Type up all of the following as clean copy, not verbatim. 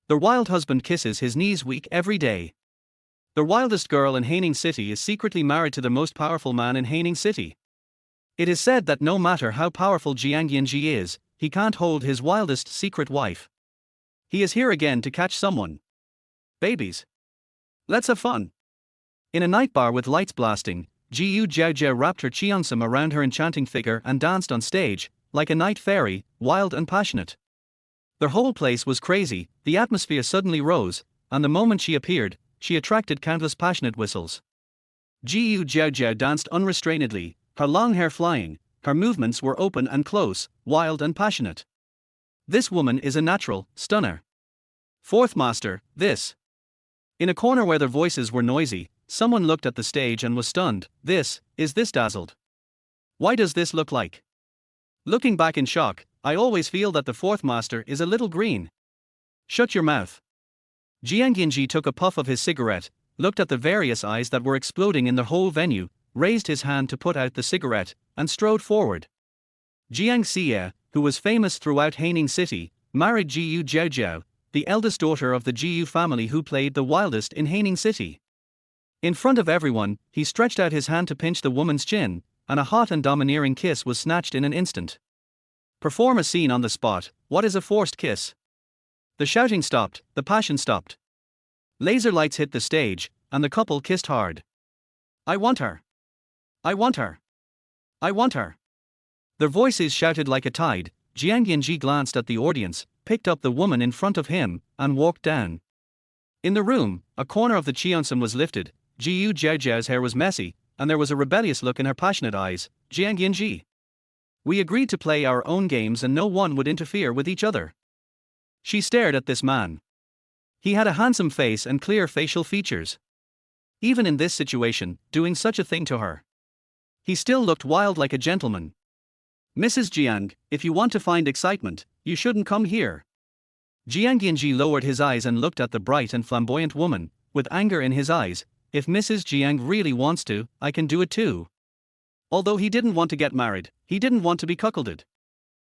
The wild husband kisses his knees weak every day. The wildest girl in Haining City is secretly married to the most powerful man in Haining City. It is said that no matter how powerful Jiang Yanzhi is, he can't hold his wildest secret wife. He is here again to catch someone. Babies. Let's have fun. In a night bar with lights blasting, Jiaojiao wrapped her cheongsam around her enchanting figure and danced on stage, like a night fairy, wild and passionate. The whole place was crazy, the atmosphere suddenly rose, and the moment she appeared, she attracted countless passionate whistles. Jiaojiao danced unrestrainedly, her long hair flying, her movements were open and close, wild and passionate. This woman is a natural stunner. Fourth master, this. In a corner where their voices were noisy, someone looked at the stage and was stunned. This dazzled. Why does this look like? Looking back in shock, I always feel that the fourth master is a little green. Shut your mouth. Jiang Yanzhi took a puff of his cigarette, looked at the various eyes that were exploding in the whole venue, raised his hand to put out the cigarette, and strode forward. Jiang Xie, who was famous throughout Haining City, married Jiaojiao, the eldest daughter of the Jiu family who played the wildest in Haining City. In front of everyone, he stretched out his hand to pinch the woman's chin, and a hot and domineering kiss was snatched in an instant. Perform a scene on the spot. What is a forced kiss? The shouting stopped, the passion stopped. Laser lights hit the stage, and the couple kissed hard. I want her. I want her. I want her. Their voices shouted like a tide. Jiang Yanzhi glanced at the audience, picked up the woman in front of him, and walked down. In the room, a corner of the cheongsam was lifted. Jiaojiao's hair was messy, and there was a rebellious look in her passionate eyes. Jiang Yanzhi. We agreed to play our own games and no one would interfere with each other. She stared at this man. He had a handsome face and clear facial features. Even in this situation, doing such a thing to her. He still looked wild like a gentleman. Mrs. Jiang, if you want to find excitement, you shouldn't come here. Jiang Yanzhi lowered his eyes and looked at the bright and flamboyant woman, with anger in his eyes. If Mrs. Jiang really wants to, I can do it too. Although he didn't want to get married, he didn't want to be cuckolded.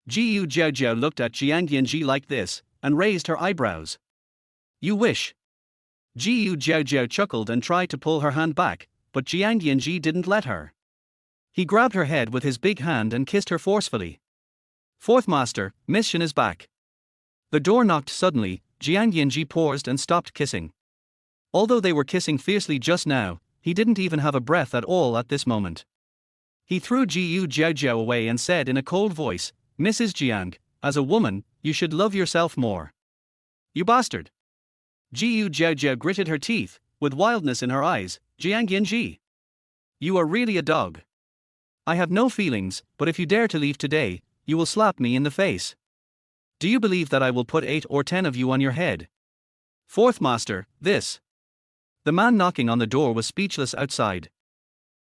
Jiaojiao looked at Jiang Yanzhi like this, and raised her eyebrows. You wish. Jiaojiao chuckled and tried to pull her hand back, but Jiang Yanzhi didn't let her. He grabbed her head with his big hand and kissed her forcefully. Fourth master, mission is back. The door knocked suddenly. Jiang Yanzhi paused and stopped kissing. Although they were kissing fiercely just now, he didn't even have a breath at all at this moment. He threw Jiaojiao away and said in a cold voice, Mrs. Jiang, as a woman, you should love yourself more. You bastard. Jiaojiao gritted her teeth, with wildness in her eyes. Jiang Yanzhi. You are really a dog. I have no feelings, but if you dare to leave today, you will slap me in the face. Do you believe that I will put 8 or 10 of you on your head? Fourth master, this. The man knocking on the door was speechless outside.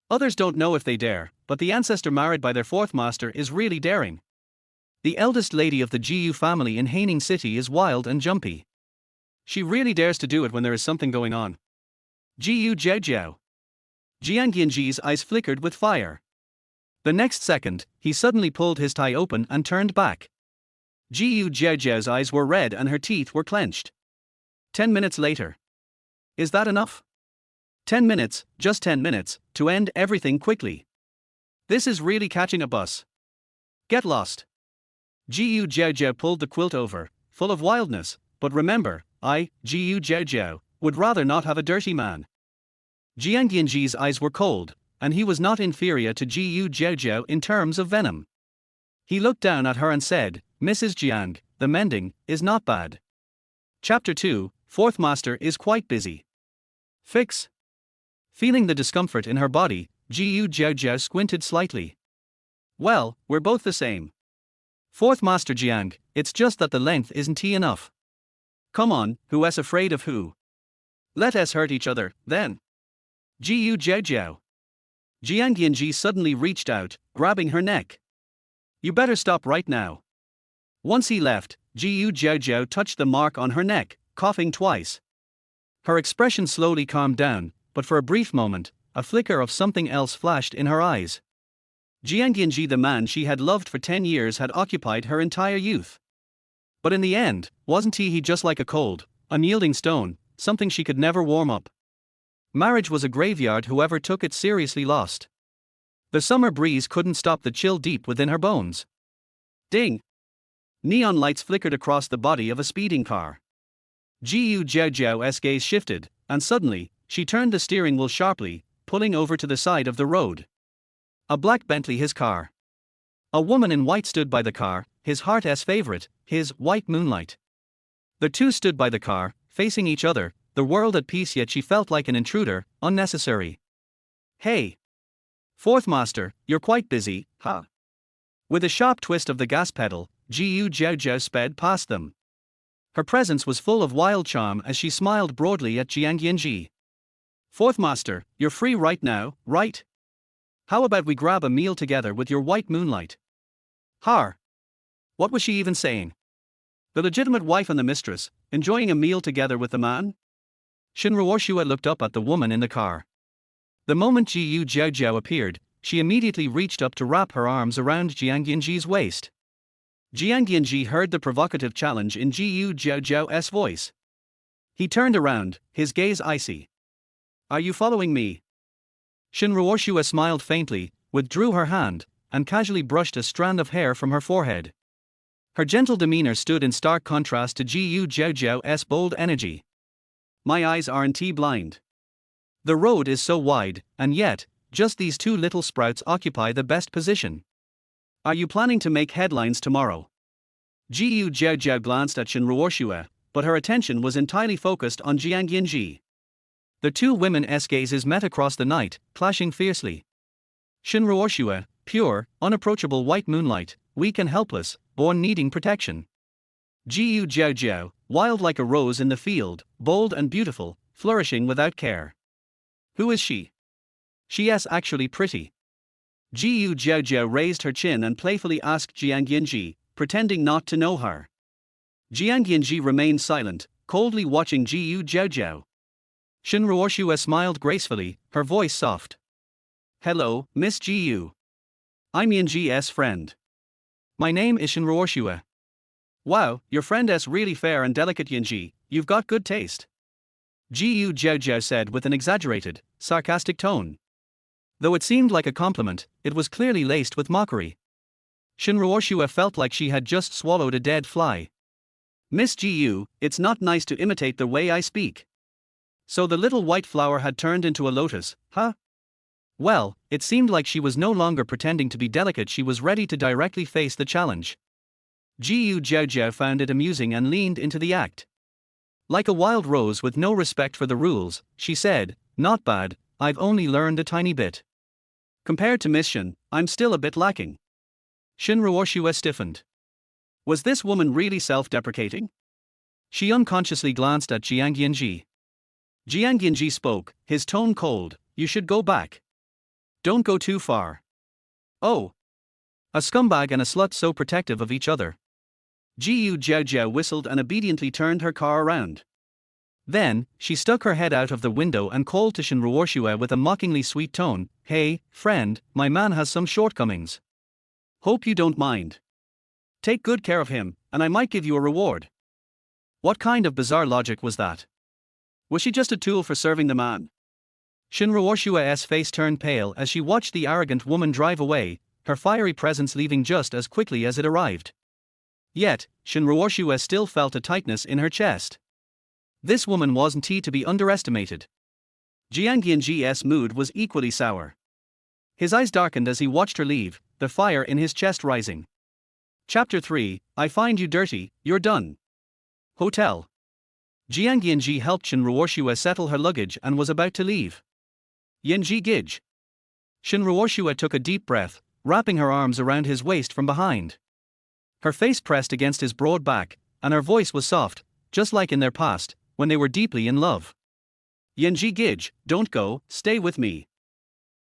Others don't know if they dare, but the ancestor married by their fourth master is really daring. The eldest lady of the Jiu family in Haining City is wild and jumpy. She really dares to do it when there is something going on. Jiaojiao. Jiang Yanzhi's eyes flickered with fire. The next second, he suddenly pulled his tie open and turned back. Jiaojiao's eyes were red and her teeth were clenched. 10 minutes later. Is that enough? 10 minutes, just 10 minutes, to end everything quickly. This is really catching a bus. Get lost. Jiaojiao pulled the quilt over, full of wildness, but remember, I, Jiaojiao, would rather not have a dirty man. Jiang Yanzhi's eyes were cold, and he was not inferior to Jiaojiao in terms of venom. He looked down at her and said, Mrs. Jiang, the mending is not bad. Chapter 2, Fourth Master is quite busy. Fix. Feeling the discomfort in her body, Jiaojiao squinted slightly. Well, we're both the same. Fourth Master Jiang, it's just that the length isn't enough. Come on, who's afraid of who? Let us hurt each other, then. Jiaojiao. Jiang Yanzhi suddenly reached out, grabbing her neck. You better stop right now. Once he left, Jiaojiao touched the mark on her neck, coughing twice. Her expression slowly calmed down, but for a brief moment, a flicker of something else flashed in her eyes. Jiang Yanzhi, the man she had loved for 10 years, had occupied her entire youth. But in the end, wasn't he just like a cold, Unyielding stone, something she could never warm up. Marriage was a graveyard, whoever took it seriously lost. The summer breeze couldn't stop the chill deep within her bones. Ding! Neon lights flickered across the body of a speeding car. Jiaojiao's gaze shifted, and suddenly, she turned the steering wheel sharply, pulling over to the side of the road. A black Bentley, his car. A woman in white stood by the car, his heart's favorite, his white moonlight. The two stood by the car, facing each other, the world at peace, yet she felt like an intruder, unnecessary. Hey! Fourth master, you're quite busy, huh? With a sharp twist of the gas pedal, Jiaojiao sped past them. Her presence was full of wild charm as she smiled broadly at Jiang Yanzhi. Fourth master, you're free right now, right? How about we grab a meal together with your white moonlight? Har! What was she even saying? The legitimate wife and the mistress, enjoying a meal together with the man? Shinruoshua looked up at the woman in the car. The moment Jiaojiao appeared, she immediately reached up to wrap her arms around Jiang Yanzhi's waist. Jiang Yanzhi heard the provocative challenge in Jiaojiao's voice. He turned around, his gaze icy. Are you following me? Shinruoshua smiled faintly, withdrew her hand, and casually brushed a strand of hair from her forehead. Her gentle demeanor stood in stark contrast to Jiaojiao's bold energy. My eyes aren't blind. The road is so wide, and yet, just these two little sprouts occupy the best position. Are you planning to make headlines tomorrow? Jiaojiao glanced at Shinruoshua, but her attention was entirely focused on Jiang Yanzhi. The two women's gazes met across the night, clashing fiercely. Shinruoshua, pure, unapproachable white moonlight, weak and helpless, born needing protection. Jiaojiao, wild like a rose in the field, bold and beautiful, flourishing without care. Who is she? She's actually pretty. Jiaojiao raised her chin and playfully asked Jiang Yanzhi, pretending not to know her. Jiang Yanzhi remained silent, coldly watching Jiaojiao. Shinruoshua smiled gracefully, her voice soft. Hello, Miss Jiu. I'm Yanzhi's friend. My name is Shinruoshua. Wow, your friend's really fair and delicate, Yanzhi, you've got good taste. Jiaojiao said with an exaggerated, sarcastic tone. Though it seemed like a compliment, it was clearly laced with mockery. Shinruoshua felt like she had just swallowed a dead fly. Miss Jiu, it's not nice to imitate the way I speak. So the little white flower had turned into a lotus, huh? Well, it seemed like she was no longer pretending to be delicate, she was ready to directly face the challenge. Jiaojiao found it amusing and leaned into the act. Like a wild rose with no respect for the rules, she said, not bad, I've only learned a tiny bit. Compared to Miss Shin, I'm still a bit lacking. Shinruoshua stiffened. Was this woman really self-deprecating? She unconsciously glanced at Jiang Yanzhi. Jiang Yanzhi spoke, his tone cold, you should go back. Don't go too far. Oh. A scumbag and a slut so protective of each other. Jiaojiao whistled and obediently turned her car around. Then, she stuck her head out of the window and called to Shinruoshua with a mockingly sweet tone, hey, friend, my man has some shortcomings. Hope you don't mind. Take good care of him, and I might give you a reward. What kind of bizarre logic was that? Was she just a tool for serving the man? Shinruoshua's face turned pale as she watched the arrogant woman drive away, her fiery presence leaving just as quickly as it arrived. Yet, Shinruoshua still felt a tightness in her chest. This woman wasn't to be underestimated. Jiang Yanzhi's mood was equally sour. His eyes darkened as he watched her leave, the fire in his chest rising. Chapter 3, I find you dirty, you're done. Hotel. Jiang Yanzhi helped Shinruoshua settle her luggage and was about to leave. Yanzhi Gij. Shinruoshua took a deep breath, wrapping her arms around his waist from behind. Her face pressed against his broad back, and her voice was soft, just like in their past, when they were deeply in love. Yanzhi Gij, don't go, stay with me.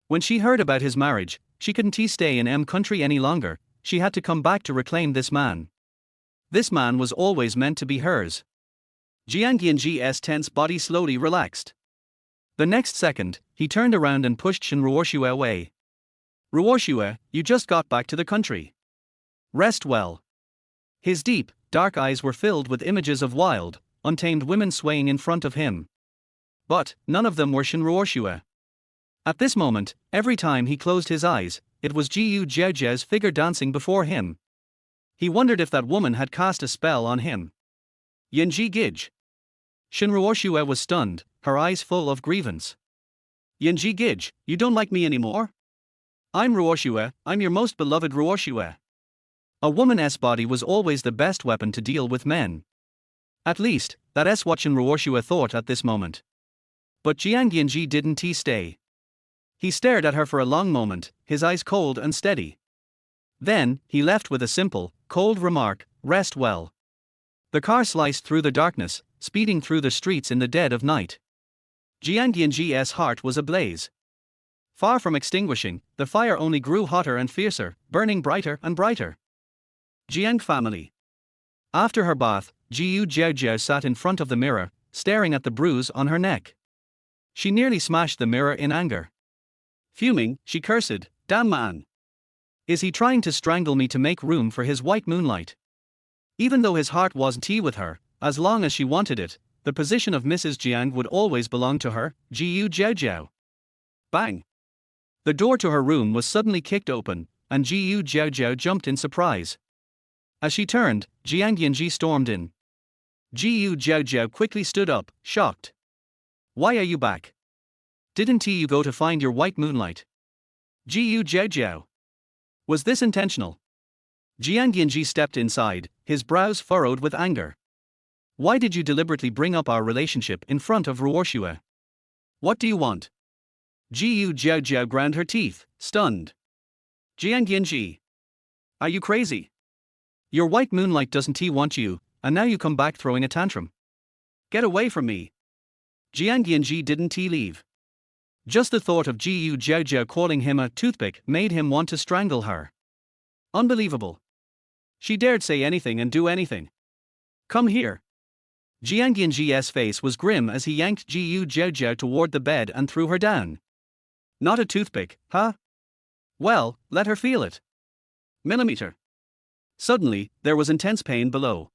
When she heard about his marriage, she couldn't stay in country any longer, she had to come back to reclaim this man. This man was always meant to be hers. Jiang Yanzhi's tense body slowly relaxed. The next second, he turned around and pushed Shinruoshua away. Ruoshua, you just got back to the country. Rest well. His deep, dark eyes were filled with images of wild, untamed women swaying in front of him. But none of them were Shenruoxue. At this moment, every time he closed his eyes, it was Jiaojiao's figure dancing before him. He wondered if that woman had cast a spell on him. Yanzhi Gij. Shenruoxue was stunned, her eyes full of grievance. Yanzhi Gij, you don't like me anymore? I'm Ruoxue, I'm your most beloved Ruoxue. A woman's body was always the best weapon to deal with men. At least, that's what Shenruoxue thought at this moment. But Jiang Yanzhi didn't stay. He stared at her for a long moment, his eyes cold and steady. Then, he left with a simple, cold remark, rest well. The car sliced through the darkness, speeding through the streets in the dead of night. Jiang Yanzhi's heart was ablaze. Far from extinguishing, the fire only grew hotter and fiercer, burning brighter and brighter. Jiang family. After her bath, Jiaojiao sat in front of the mirror, staring at the bruise on her neck. She nearly smashed the mirror in anger. Fuming, she cursed, "Damn man! Is he trying to strangle me to make room for his white moonlight?" Even though his heart wasn't with her, as long as she wanted it, the position of Mrs. Jiang would always belong to her, Jiaojiao. Bang! The door to her room was suddenly kicked open, and Jiaojiao jumped in surprise. As she turned, Jiang Yanzhi stormed in. Jiaojiao quickly stood up, shocked. "Why are you back? Didn't you go to find your white moonlight?" Jiaojiao. Was this intentional? Jiang Yanzhi stepped inside, his brows furrowed with anger. "Why did you deliberately bring up our relationship in front of Ruoxue? What do you want?" Jiaojiao ground her teeth, stunned. "Jiang Yanzhi. Are you crazy? Your white moonlight doesn't want you, and now you come back throwing a tantrum. Get away from me." Jiang Yanzhi didn't leave. Just the thought of Jiaojiao calling him a toothpick made him want to strangle her. Unbelievable. She dared say anything and do anything. "Come here." Jiang Yanzhi's face was grim as he yanked Jiaojiao toward the bed and threw her down. "Not a toothpick, huh? Well, let her feel it." Millimeter. Suddenly, there was intense pain below.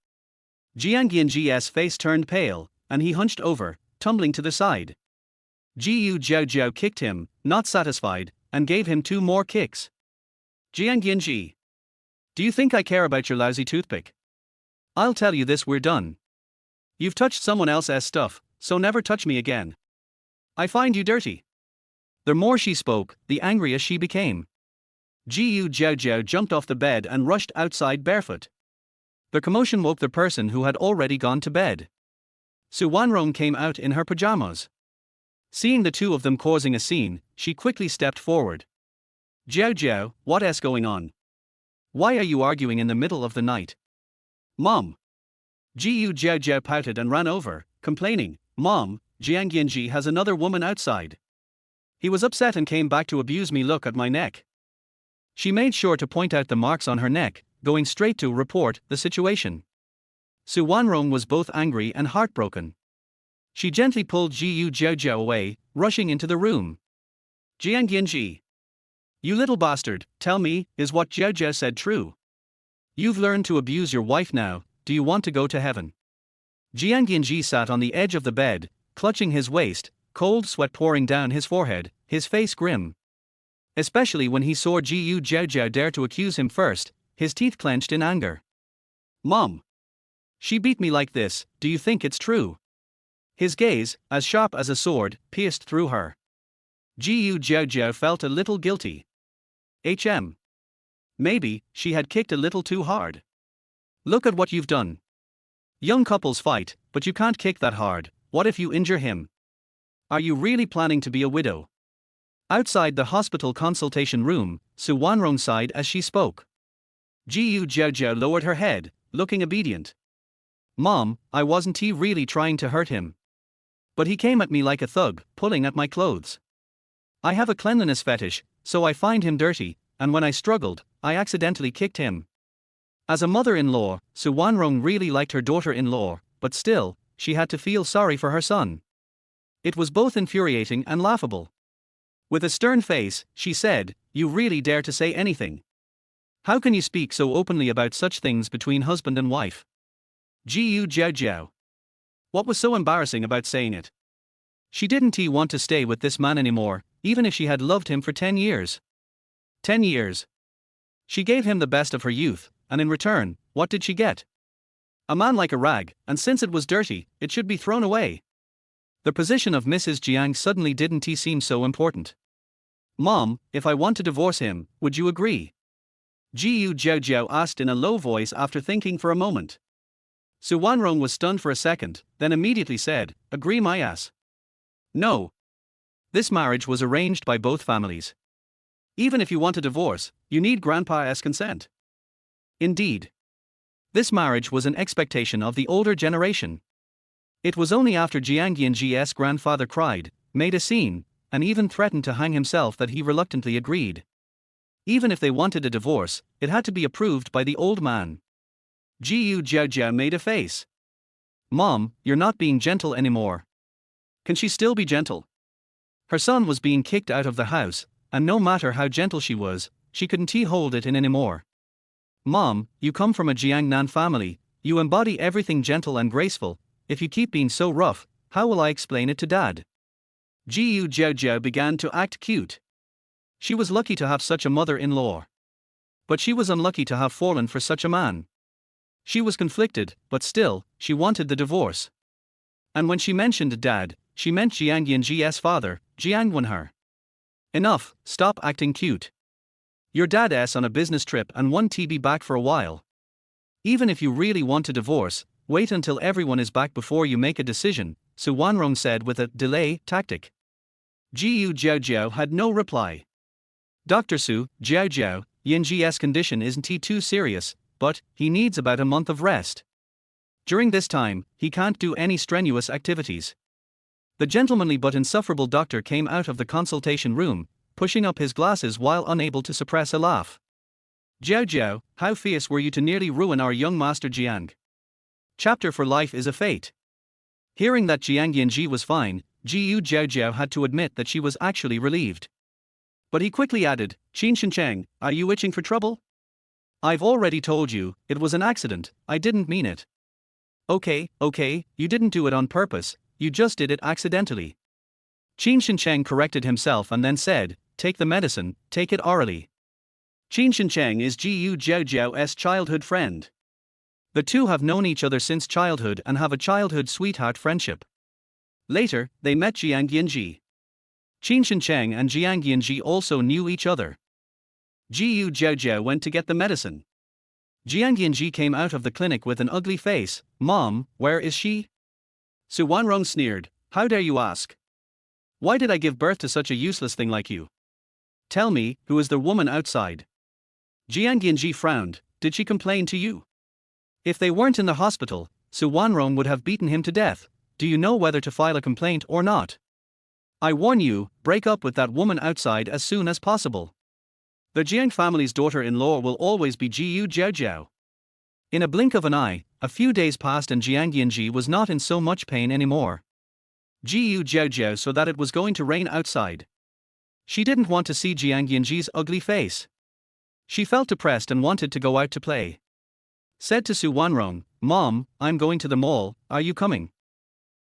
Jiang Yanzhi's face turned pale, and he hunched over, tumbling to the side. Jiaojiao kicked him, not satisfied, and gave him 2 more kicks. "Jiang Yanzhi. Do you think I care about your lousy toothpick? I'll tell you this, we're done. You've touched someone else's stuff, so never touch me again. I find you dirty." The more she spoke, the angrier she became. Jiaojiao jumped off the bed and rushed outside barefoot. The commotion woke the person who had already gone to bed. Su Wanrong came out in her pajamas. Seeing the two of them causing a scene, she quickly stepped forward. "Jiaojiao, what's going on? Why are you arguing in the middle of the night?" "Mom." Jiaojiao pouted and ran over, complaining, "Mom, Jiang Yanzhi has another woman outside. He was upset and came back to abuse me. Look at my neck." She made sure to point out the marks on her neck, going straight to report the situation. Su Wanrong was both angry and heartbroken. She gently pulled Jiaojiao away, rushing into the room. "Jiang Yanzhi. You little bastard, tell me, is what Jiaojiao said true? You've learned to abuse your wife now, do you want to go to heaven?" Jiang Yanzhi sat on the edge of the bed, clutching his waist, cold sweat pouring down his forehead, his face grim. Especially when he saw Jiaojiao dare to accuse him first, his teeth clenched in anger. "Mom. She beat me like this, do you think it's true?" His gaze, as sharp as a sword, pierced through her. Jiaojiao felt a little guilty. Maybe, she had kicked a little too hard. "Look at what you've done. Young couples fight, but you can't kick that hard, what if you injure him? Are you really planning to be a widow?" Outside the hospital consultation room, Su Wanrong sighed as she spoke. Jiaojiao lowered her head, looking obedient. "Mom, I wasn't really trying to hurt him. But he came at me like a thug, pulling at my clothes. I have a cleanliness fetish, so I find him dirty, and when I struggled, I accidentally kicked him." As a mother-in-law, Su Wanrong really liked her daughter-in-law, but still, she had to feel sorry for her son. It was both infuriating and laughable. With a stern face, she said, "You really dare to say anything? How can you speak so openly about such things between husband and wife?" Jiaojiao. What was so embarrassing about saying it? She didn't want to stay with this man anymore, even if she had loved him for 10 years. 10 years. She gave him the best of her youth, and in return, what did she get? A man like a rag, and since it was dirty, it should be thrown away. The position of Mrs. Jiang suddenly didn't seem so important. Mom, if I want to divorce him, would you agree? Jiaojiao asked in a low voice after thinking for a moment. Su Wanrong was stunned for a second, then immediately said, agree my ass. No. This marriage was arranged by both families. Even if you want a divorce, you need grandpa's consent. Indeed. This marriage was an expectation of the older generation. It was only after Jiang Yanzhi's grandfather cried, made a scene, and even threatened to hang himself that he reluctantly agreed. Even if they wanted a divorce, it had to be approved by the old man. Jiaojiao made a face. Mom, you're not being gentle anymore. Can she still be gentle? Her son was being kicked out of the house, and no matter how gentle she was, she couldn't hold it in anymore. Mom, you come from a Jiangnan family, you embody everything gentle and graceful. If you keep being so rough, how will I explain it to Dad? Jiaojiao began to act cute. She was lucky to have such a mother-in-law. But she was unlucky to have fallen for such a man. She was conflicted, but still, she wanted the divorce. And when she mentioned Dad, she meant Jiang Yanzhi's father, Jiang Wanher. Enough, stop acting cute. Your dad's on a business trip and won't be back for a while. Even if you really want to divorce, wait until everyone is back before you make a decision, Su Wanrong said with a delay tactic. Jiaojiao had no reply. Dr. Su, Jiaojiao, Yanzhi's condition isn't too serious, but he needs about a month of rest. During this time, he can't do any strenuous activities. The gentlemanly but insufferable doctor came out of the consultation room, pushing up his glasses while unable to suppress a laugh. Jiaojiao, how fierce were you to nearly ruin our young master Jiang? Chapter for life is a fate. Hearing that Jiang Yanzhi was fine, Jiaojiao had to admit that she was actually relieved. But he quickly added, Qin Shencheng, are you itching for trouble? I've already told you, it was an accident, I didn't mean it. Okay, you didn't do it on purpose, you just did it accidentally. Qin Shencheng corrected himself and then said, take the medicine, take it orally. Qin Shencheng is Jiaojiao's childhood friend. The two have known each other since childhood and have a childhood sweetheart friendship. Later, they met Jiang Yanzhi. Qin Shencheng and Jiang Yanzhi also knew each other. Jiaojiao went to get the medicine. Jiang Yanzhi came out of the clinic with an ugly face. Mom, where is she? Su Wanrong sneered, how dare you ask? Why did I give birth to such a useless thing like you? Tell me, who is the woman outside? Jiang Yanzhi frowned, did she complain to you? If they weren't in the hospital, Su Wanrong would have beaten him to death. Do you know whether to file a complaint or not? I warn you, break up with that woman outside as soon as possible. The Jiang family's daughter-in-law will always be Jiaojiao. In a blink of an eye, a few days passed and Jiang Yanzhi was not in so much pain anymore. Jiaojiao saw that it was going to rain outside. She didn't want to see Jiang Yanzhi's ugly face. She felt depressed and wanted to go out to play. Said to Su Wanrong, Mom, I'm going to the mall, are you coming?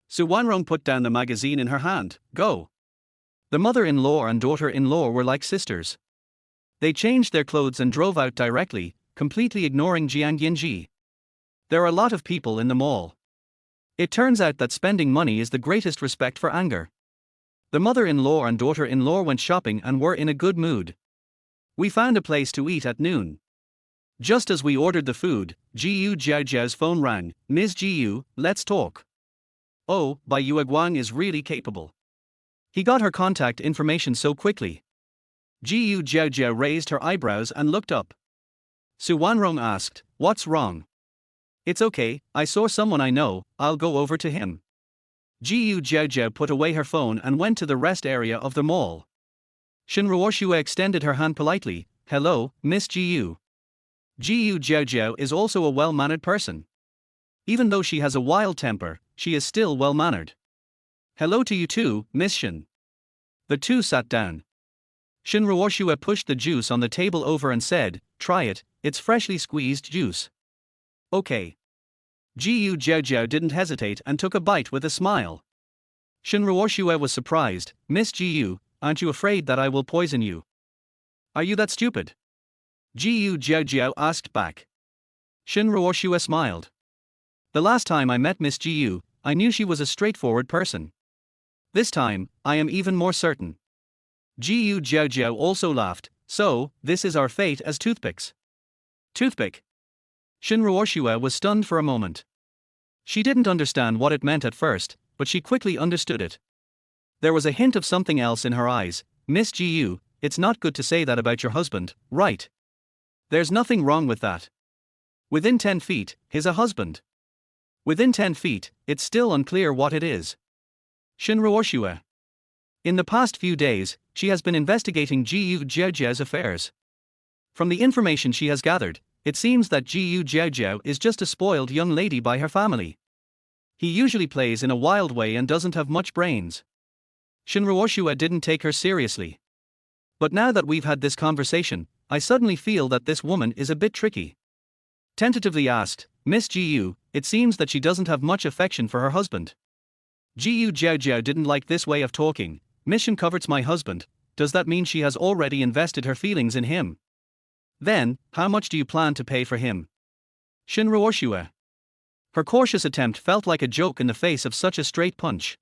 Su Wanrong put down the magazine in her hand, go. The mother-in-law and daughter-in-law were like sisters. They changed their clothes and drove out directly, completely ignoring Jiang Yanzhi. There are a lot of people in the mall. It turns out that spending money is the greatest respect for anger. The mother-in-law and daughter-in-law went shopping and were in a good mood. We found a place to eat at noon. Just as we ordered the food, Jiaojiao's phone rang. Ms. Jiu, let's talk. Oh, Bai Yueguang is really capable. He got her contact information so quickly. Jiaojiao raised her eyebrows and looked up. Su Wanrong asked, what's wrong? It's okay, I saw someone I know, I'll go over to him. Jiaojiao put away her phone and went to the rest area of the mall. Shen Ruoshue extended her hand politely, hello, Miss Jiu. Jiaojiao is also a well-mannered person. Even though she has a wild temper, she is still well-mannered. Hello to you too, Miss Shen. The two sat down. Shen Ruoshue pushed the juice on the table over and said, try it, it's freshly squeezed juice. Okay. Jiaojiao didn't hesitate and took a bite with a smile. Shinruoshue was surprised. Miss Jiu, aren't you afraid that I will poison you? Are you that stupid? Jiaojiao asked back. Shinruoshue smiled. The last time I met Miss Jiu, I knew she was a straightforward person. This time, I am even more certain. Jiaojiao also laughed. So, this is our fate as toothpicks. Toothpick? Shinruoshue was stunned for a moment. She didn't understand what it meant at first, but she quickly understood it. There was a hint of something else in her eyes. Miss Jiu, it's not good to say that about your husband, right? There's nothing wrong with that. Within 10 feet, he's a husband. Within 10 feet, it's still unclear what it is. Shinruoshue. In the past few days, she has been investigating Jiaojiao's affairs. From the information she has gathered, it seems that Jiaojiao is just a spoiled young lady by her family. He usually plays in a wild way and doesn't have much brains. Shinruoshue didn't take her seriously. But now that we've had this conversation, I suddenly feel that this woman is a bit tricky. Tentatively asked, Miss Jiu, it seems that she doesn't have much affection for her husband. Jiaojiao didn't like this way of talking. Mission covets my husband, does that mean she has already invested her feelings in him? Then, how much do you plan to pay for him? Shinruoshue. Her cautious attempt felt like a joke in the face of such a straight punch.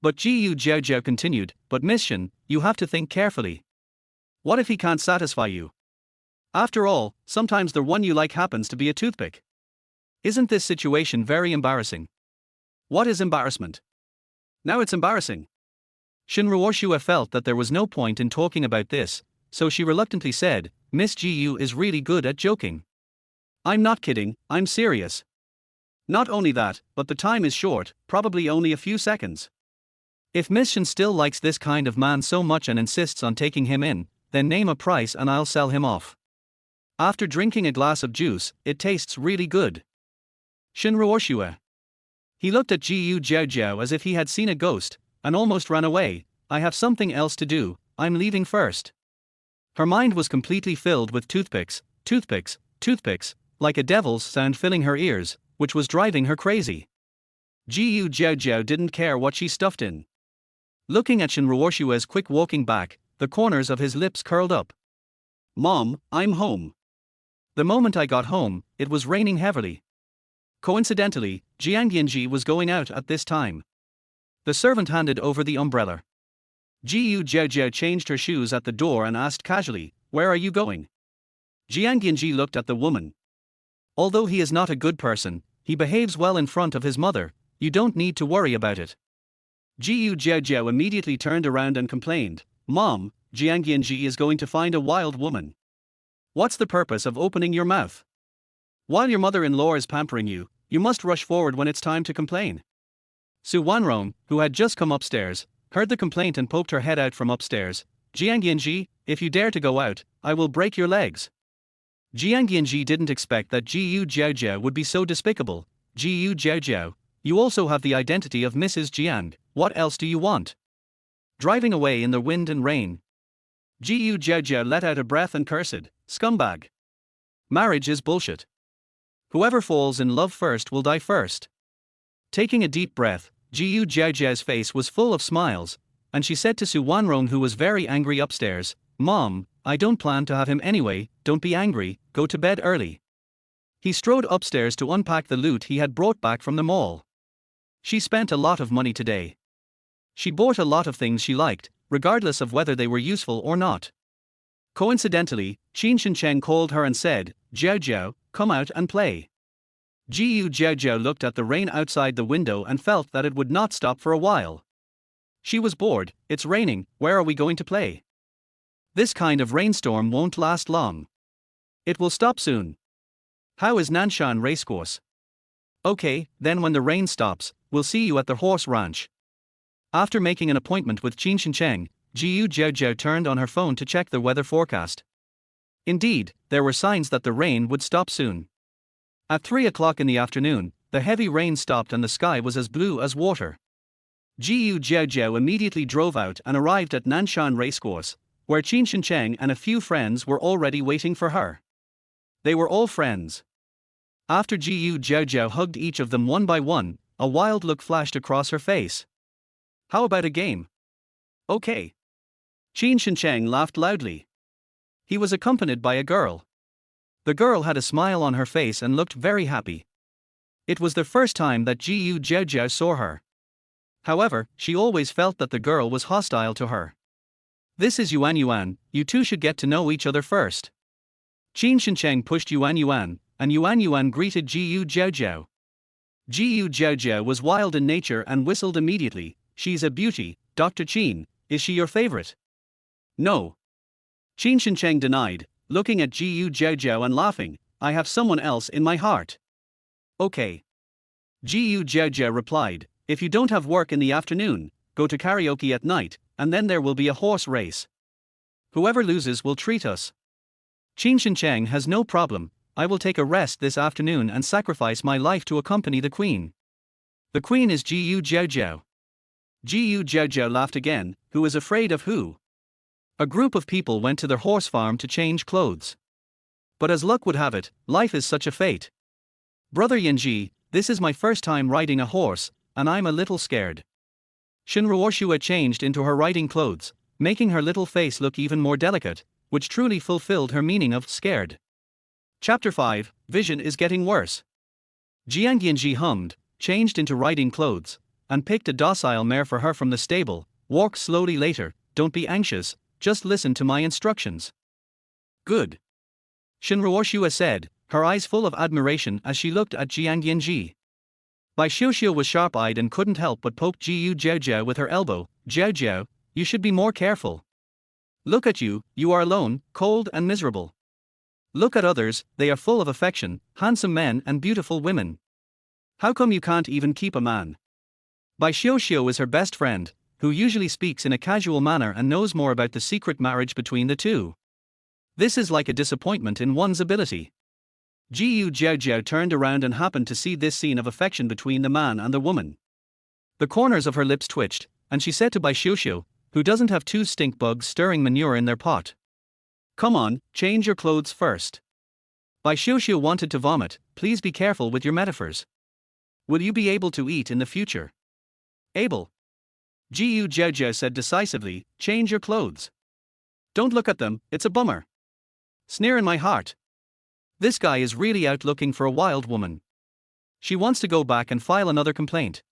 But Jiaojiao continued, but Miss Shin, you have to think carefully. What if he can't satisfy you? After all, sometimes the one you like happens to be a toothpick. Isn't this situation very embarrassing? What is embarrassment? Now it's embarrassing. Shinruoshue felt that there was no point in talking about this, so she reluctantly said, Miss Jiu is really good at joking. I'm not kidding, I'm serious. Not only that, but the time is short, probably only a few seconds. If Miss Shin still likes this kind of man so much and insists on taking him in, then name a price and I'll sell him off. After drinking a glass of juice, it tastes really good. Shinruoshue. He looked at Jiaojiao as if he had seen a ghost, and almost ran away. I have something else to do, I'm leaving first. Her mind was completely filled with toothpicks, toothpicks, toothpicks, like a devil's sound filling her ears, which was driving her crazy. Jiaojiao didn't care what she stuffed in. Looking at Shinruoshue's quick walking back, the corners of his lips curled up. Mom, I'm home. The moment I got home, it was raining heavily. Coincidentally, Jiang Yanzhi was going out at this time. The servant handed over the umbrella. Jiaojiao changed her shoes at the door and asked casually, where are you going? Jiang Yanzhi looked at the woman. Although he is not a good person, he behaves well in front of his mother, you don't need to worry about it. Jiaojiao immediately turned around and complained, Mom, Jiang Yanzhi is going to find a wild woman. What's the purpose of opening your mouth? While your mother-in-law is pampering you, you must rush forward when it's time to complain. Su Wanrong, who had just come upstairs, heard the complaint and poked her head out from upstairs. Jiang Yanzhi, if you dare to go out, I will break your legs. Jiang Yanzhi didn't expect that Jiaojiao would be so despicable. Jiaojiao, you also have the identity of Mrs. Jiang, what else do you want? Driving away in the wind and rain. Jiaojiao let out a breath and cursed, scumbag. Marriage is bullshit. Whoever falls in love first will die first. Taking a deep breath, Jiaojiao's face was full of smiles, and she said to Su Wanrong, who was very angry upstairs, Mom, I don't plan to have him anyway, don't be angry, go to bed early. He strode upstairs to unpack the loot he had brought back from the mall. She spent a lot of money today. She bought a lot of things she liked, regardless of whether they were useful or not. Coincidentally, Qin Shincheng called her and said, Jiaojiao, come out and play. Jiaojiao looked at the rain outside the window and felt that it would not stop for a while. She was bored, it's raining, where are we going to play? This kind of rainstorm won't last long. It will stop soon. How is Nanshan Racecourse? Okay, then when the rain stops, we'll see you at the horse ranch. After making an appointment with Qin Shincheng, Jiaojiao turned on her phone to check the weather forecast. Indeed, there were signs that the rain would stop soon. At 3 o'clock in the afternoon, the heavy rain stopped and the sky was as blue as water. Jiaojiao immediately drove out and arrived at Nanshan Racecourse, where Qin Shincheng and a few friends were already waiting for her. They were all friends. After Jiaojiao hugged each of them one by one, a wild look flashed across her face. How about a game? Okay. Qin Shincheng laughed loudly. He was accompanied by a girl. The girl had a smile on her face and looked very happy. It was the first time that Jiaojiao saw her. However, she always felt that the girl was hostile to her. This is Yuan, you two should get to know each other first. Qin Shincheng pushed Yuan, and Yuan greeted Jiaojiao. Jiaojiao was wild in nature and whistled immediately. She's a beauty, Dr. Qin, is she your favorite? No. Qin Shincheng denied, looking at Jiaojiao and laughing, I have someone else in my heart. Okay. Jiaojiao replied, if you don't have work in the afternoon, go to karaoke at night, and then there will be a horse race. Whoever loses will treat us. Qin Shincheng has no problem, I will take a rest this afternoon and sacrifice my life to accompany the queen. The queen is Jiaojiao. Jiaojiao laughed again, who is afraid of who? A group of people went to their horse farm to change clothes. But as luck would have it, life is such a fate. Brother Yanzhi, this is my first time riding a horse, and I'm a little scared. Shinruoshua changed into her riding clothes, making her little face look even more delicate, which truly fulfilled her meaning of scared. Chapter 5, Vision is getting worse. Jiang Yanzhi hummed, changed into riding clothes, and picked a docile mare for her from the stable. Walk slowly later, don't be anxious, just listen to my instructions. Good. Shinruoshua said, her eyes full of admiration as she looked at Jiang Yanzhi. Bai Xiuxiu was sharp-eyed and couldn't help but poke Jiaojiao with her elbow. Jiaojiao, you should be more careful. Look at you, you are alone, cold and miserable. Look at others, they are full of affection, handsome men and beautiful women. How come you can't even keep a man? Bai Xiuxiu is her best friend, who usually speaks in a casual manner and knows more about the secret marriage between the two. This is like a disappointment in one's ability. Jiaojiao turned around and happened to see this scene of affection between the man and the woman. The corners of her lips twitched, and she said to Bai Xiuxiu, who doesn't have two stink bugs stirring manure in their pot. Come on, change your clothes first. Bai Xiuxiu wanted to vomit, please be careful with your metaphors. Will you be able to eat in the future? Able. Jiaojiao said decisively, change your clothes. Don't look at them, it's a bummer. Sneer in my heart. This guy is really out looking for a wild woman. She wants to go back and file another complaint.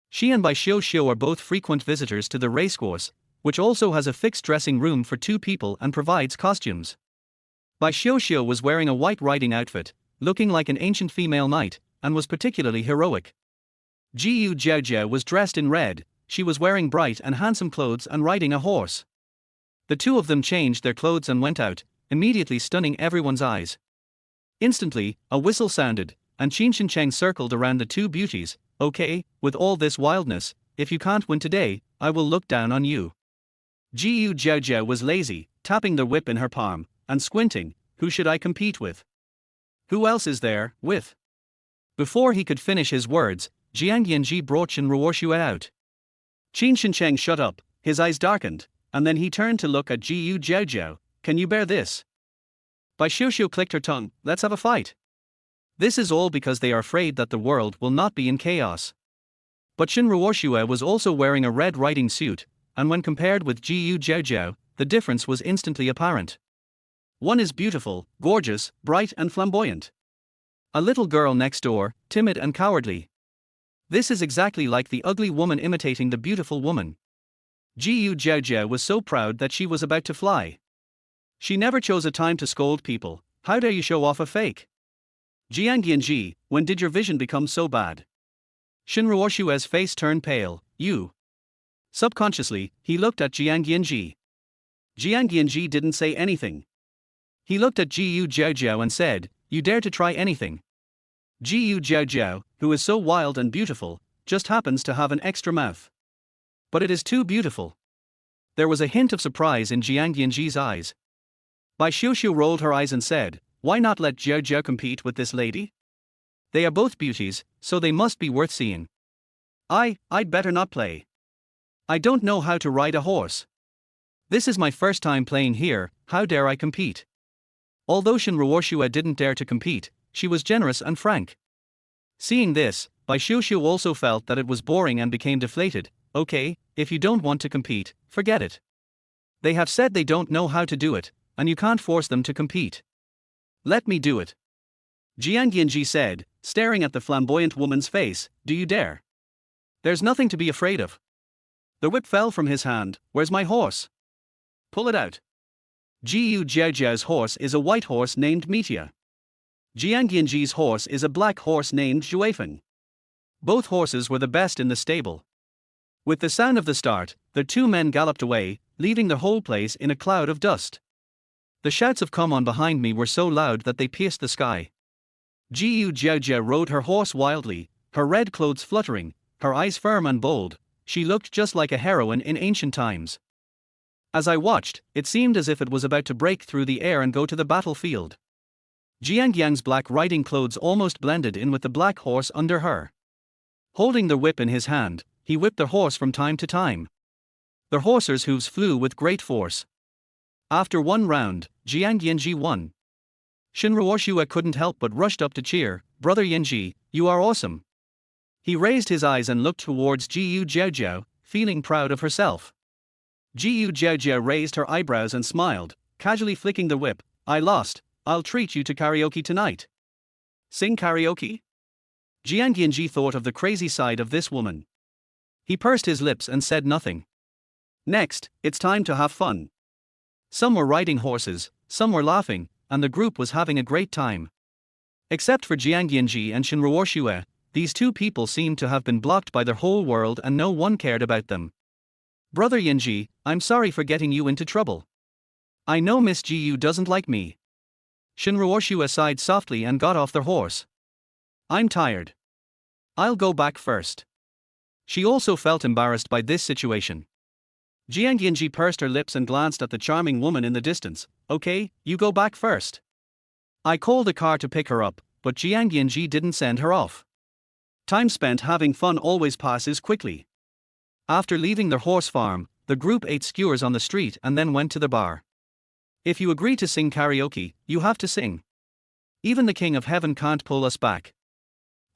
She and Bai Xiuxiu are both frequent visitors to the racecourse, which also has a fixed dressing room for two people and provides costumes. Bai Xiuxiu was wearing a white riding outfit, looking like an ancient female knight, and was particularly heroic. Jiaojiao was dressed in red, she was wearing bright and handsome clothes and riding a horse. The two of them changed their clothes and went out, immediately stunning everyone's eyes. Instantly, a whistle sounded, and Qin Shincheng circled around the two beauties. Okay, with all this wildness, if you can't win today, I will look down on you. Jiaojiao was lazy, tapping the whip in her palm, and squinting, who should I compete with? Who else is there, with? Before he could finish his words, Jiang Yanzhi brought Shinruoshua out. Qin Shincheng shut up, his eyes darkened, and then he turned to look at Jiaojiao. Can you bear this? Bai Xiuxiu clicked her tongue, let's have a fight. This is all because they are afraid that the world will not be in chaos. But Shinruoshua was also wearing a red riding suit, and when compared with Jiaojiao, the difference was instantly apparent. One is beautiful, gorgeous, bright and flamboyant. A little girl next door, timid and cowardly. This is exactly like the ugly woman imitating the beautiful woman. Jiaojiao was so proud that she was about to fly. She never chose a time to scold people. How dare you show off a fake? Jiang Yanzhi, when did your vision become so bad? Shinruoshua's face turned pale. You. Subconsciously, he looked at Jiang Yanzhi. Jiang Yanzhi didn't say anything. He looked at Jiaojiao and said, you dare to try anything. Jiaojiao, who is so wild and beautiful, just happens to have an extra mouth. But it is too beautiful. There was a hint of surprise in Jiang Yanzhi's eyes. Bai Xiuxiu rolled her eyes and said, why not let Jiaojiao compete with this lady? They are both beauties, so they must be worth seeing. I'd better not play. I don't know how to ride a horse. This is my first time playing here, how dare I compete? Although Shinruoshua didn't dare to compete, she was generous and frank. Seeing this, Bai Xiuxiu also felt that it was boring and became deflated. Okay, if you don't want to compete, forget it. They have said they don't know how to do it, and you can't force them to compete. Let me do it. Jiang Yanzhi said, staring at the flamboyant woman's face. Do you dare? There's nothing to be afraid of. The whip fell from his hand. Where's my horse? Pull it out. Jiaojiao's horse is a white horse named Meteor. Jiang Yanzhi's horse is a black horse named Zhuifeng. Both horses were the best in the stable. With the sound of the start, the two men galloped away, leaving the whole place in a cloud of dust. The shouts of "Come on" behind me were so loud that they pierced the sky. Jiaojiao rode her horse wildly, her red clothes fluttering, her eyes firm and bold. She looked just like a heroine in ancient times. As I watched, it seemed as if it was about to break through the air and go to the battlefield. Jiang Yang's black riding clothes almost blended in with the black horse under her. Holding the whip in his hand, he whipped the horse from time to time. The horse's hooves flew with great force. After one round, Jiang Yanzhi won. Shinruoshua couldn't help but rushed up to cheer. Brother Yanzhi, you are awesome. He raised his eyes and looked towards Jiaojiao, feeling proud of herself. Jiaojiao raised her eyebrows and smiled, casually flicking the whip. I lost. I'll treat you to karaoke tonight. Sing karaoke? Jiang Yanzhi thought of the crazy side of this woman. He pursed his lips and said nothing. Next, it's time to have fun. Some were riding horses, some were laughing, and the group was having a great time. Except for Jiang Yanzhi and Shinruoshua, these two people seemed to have been blocked by the whole world and no one cared about them. Brother Yanzhi, I'm sorry for getting you into trouble. I know Miss Jiu doesn't like me. Shinruoshua sighed softly and got off their horse. I'm tired. I'll go back first. She also felt embarrassed by this situation. Jiang Yanzhi pursed her lips and glanced at the charming woman in the distance. Okay, you go back first. I called a car to pick her up, but Jiang Yanzhi didn't send her off. Time spent having fun always passes quickly. After leaving their horse farm, the group ate skewers on the street and then went to the bar. If you agree to sing karaoke, you have to sing. Even the King of Heaven can't pull us back.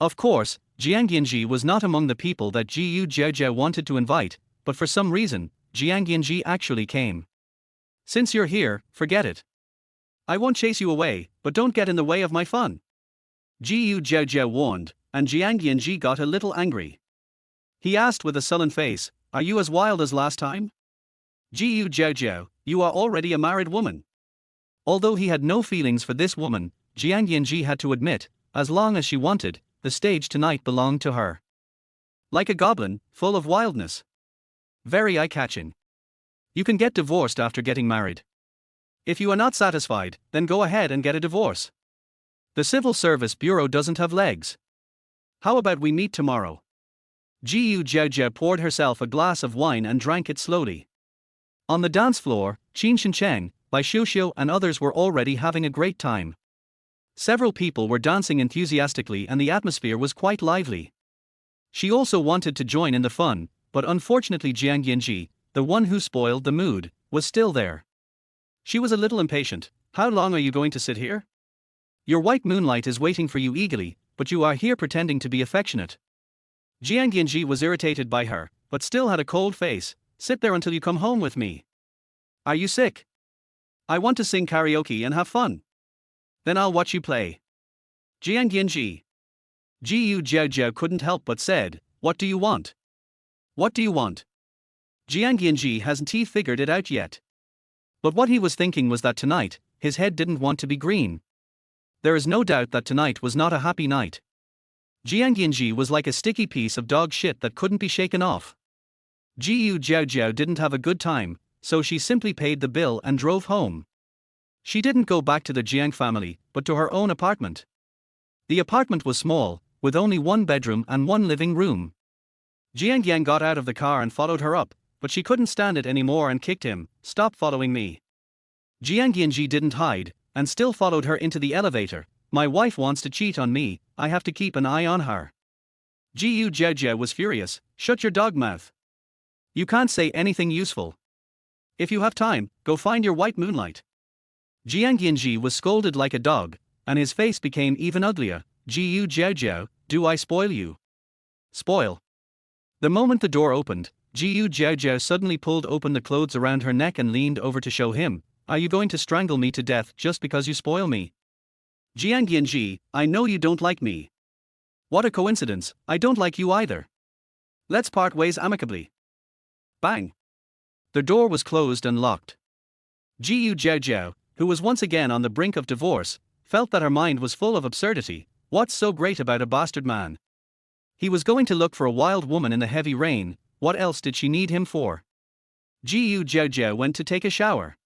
Of course, Jiang Yanzhi was not among the people that Jiaojiao wanted to invite, but for some reason, Jiang Yanzhi actually came. Since you're here, forget it. I won't chase you away, but don't get in the way of my fun. Jiaojiao warned, and Jiang Yanzhi got a little angry. He asked with a sullen face, Are you as wild as last time? Jiaojiao, you are already a married woman. Although he had no feelings for this woman, Jiang Yanzhi had to admit, as long as she wanted, the stage tonight belonged to her. Like a goblin, full of wildness. Very eye-catching. You can get divorced after getting married. If you are not satisfied, then go ahead and get a divorce. The Civil Service Bureau doesn't have legs. How about we meet tomorrow? Jiaojiao poured herself a glass of wine and drank it slowly. On the dance floor, Qin Shencheng, Bai Xiuxiu and others were already having a great time. Several people were dancing enthusiastically and the atmosphere was quite lively. She also wanted to join in the fun, but unfortunately Jiang Yanzhi, the one who spoiled the mood, was still there. She was a little impatient. How long are you going to sit here? Your white moonlight is waiting for you eagerly, but you are here pretending to be affectionate. Jiang Yanzhi was irritated by her, but still had a cold face. Sit there until you come home with me. Are you sick? I want to sing karaoke and have fun. Then I'll watch you play. Jiang Yanzhi. Jiaojiao couldn't help but said, What do you want? What do you want? Jiang Yanzhi hasn't he figured it out yet. But what he was thinking was that tonight, his head didn't want to be green. There is no doubt that tonight was not a happy night. Jiang Yanzhi was like a sticky piece of dog shit that couldn't be shaken off. Jiaojiao didn't have a good time, so she simply paid the bill and drove home. She didn't go back to the Jiang family, but to her own apartment. The apartment was small, with only one bedroom and one living room. Jiang Yang got out of the car and followed her up, but she couldn't stand it anymore and kicked him. Stop following me. Jiang Yanzhi didn't hide, and still followed her into the elevator. My wife wants to cheat on me, I have to keep an eye on her. Jiaojiao was furious. Shut your dog mouth. You can't say anything useful. If you have time, go find your white moonlight. Jiang Yanzhi was scolded like a dog, and his face became even uglier. Jiaojiao, do I spoil you? Spoil. The moment the door opened, Jiaojiao suddenly pulled open the clothes around her neck and leaned over to show him. Are you going to strangle me to death just because you spoil me? Jiang Yanzhi, I know you don't like me. What a coincidence, I don't like you either. Let's part ways amicably. Bang. The door was closed and locked. Jiaojiao, who was once again on the brink of divorce, felt that her mind was full of absurdity. What's so great about a bastard man? He was going to look for a wild woman in the heavy rain, what else did she need him for? Jiaojiao went to take a shower.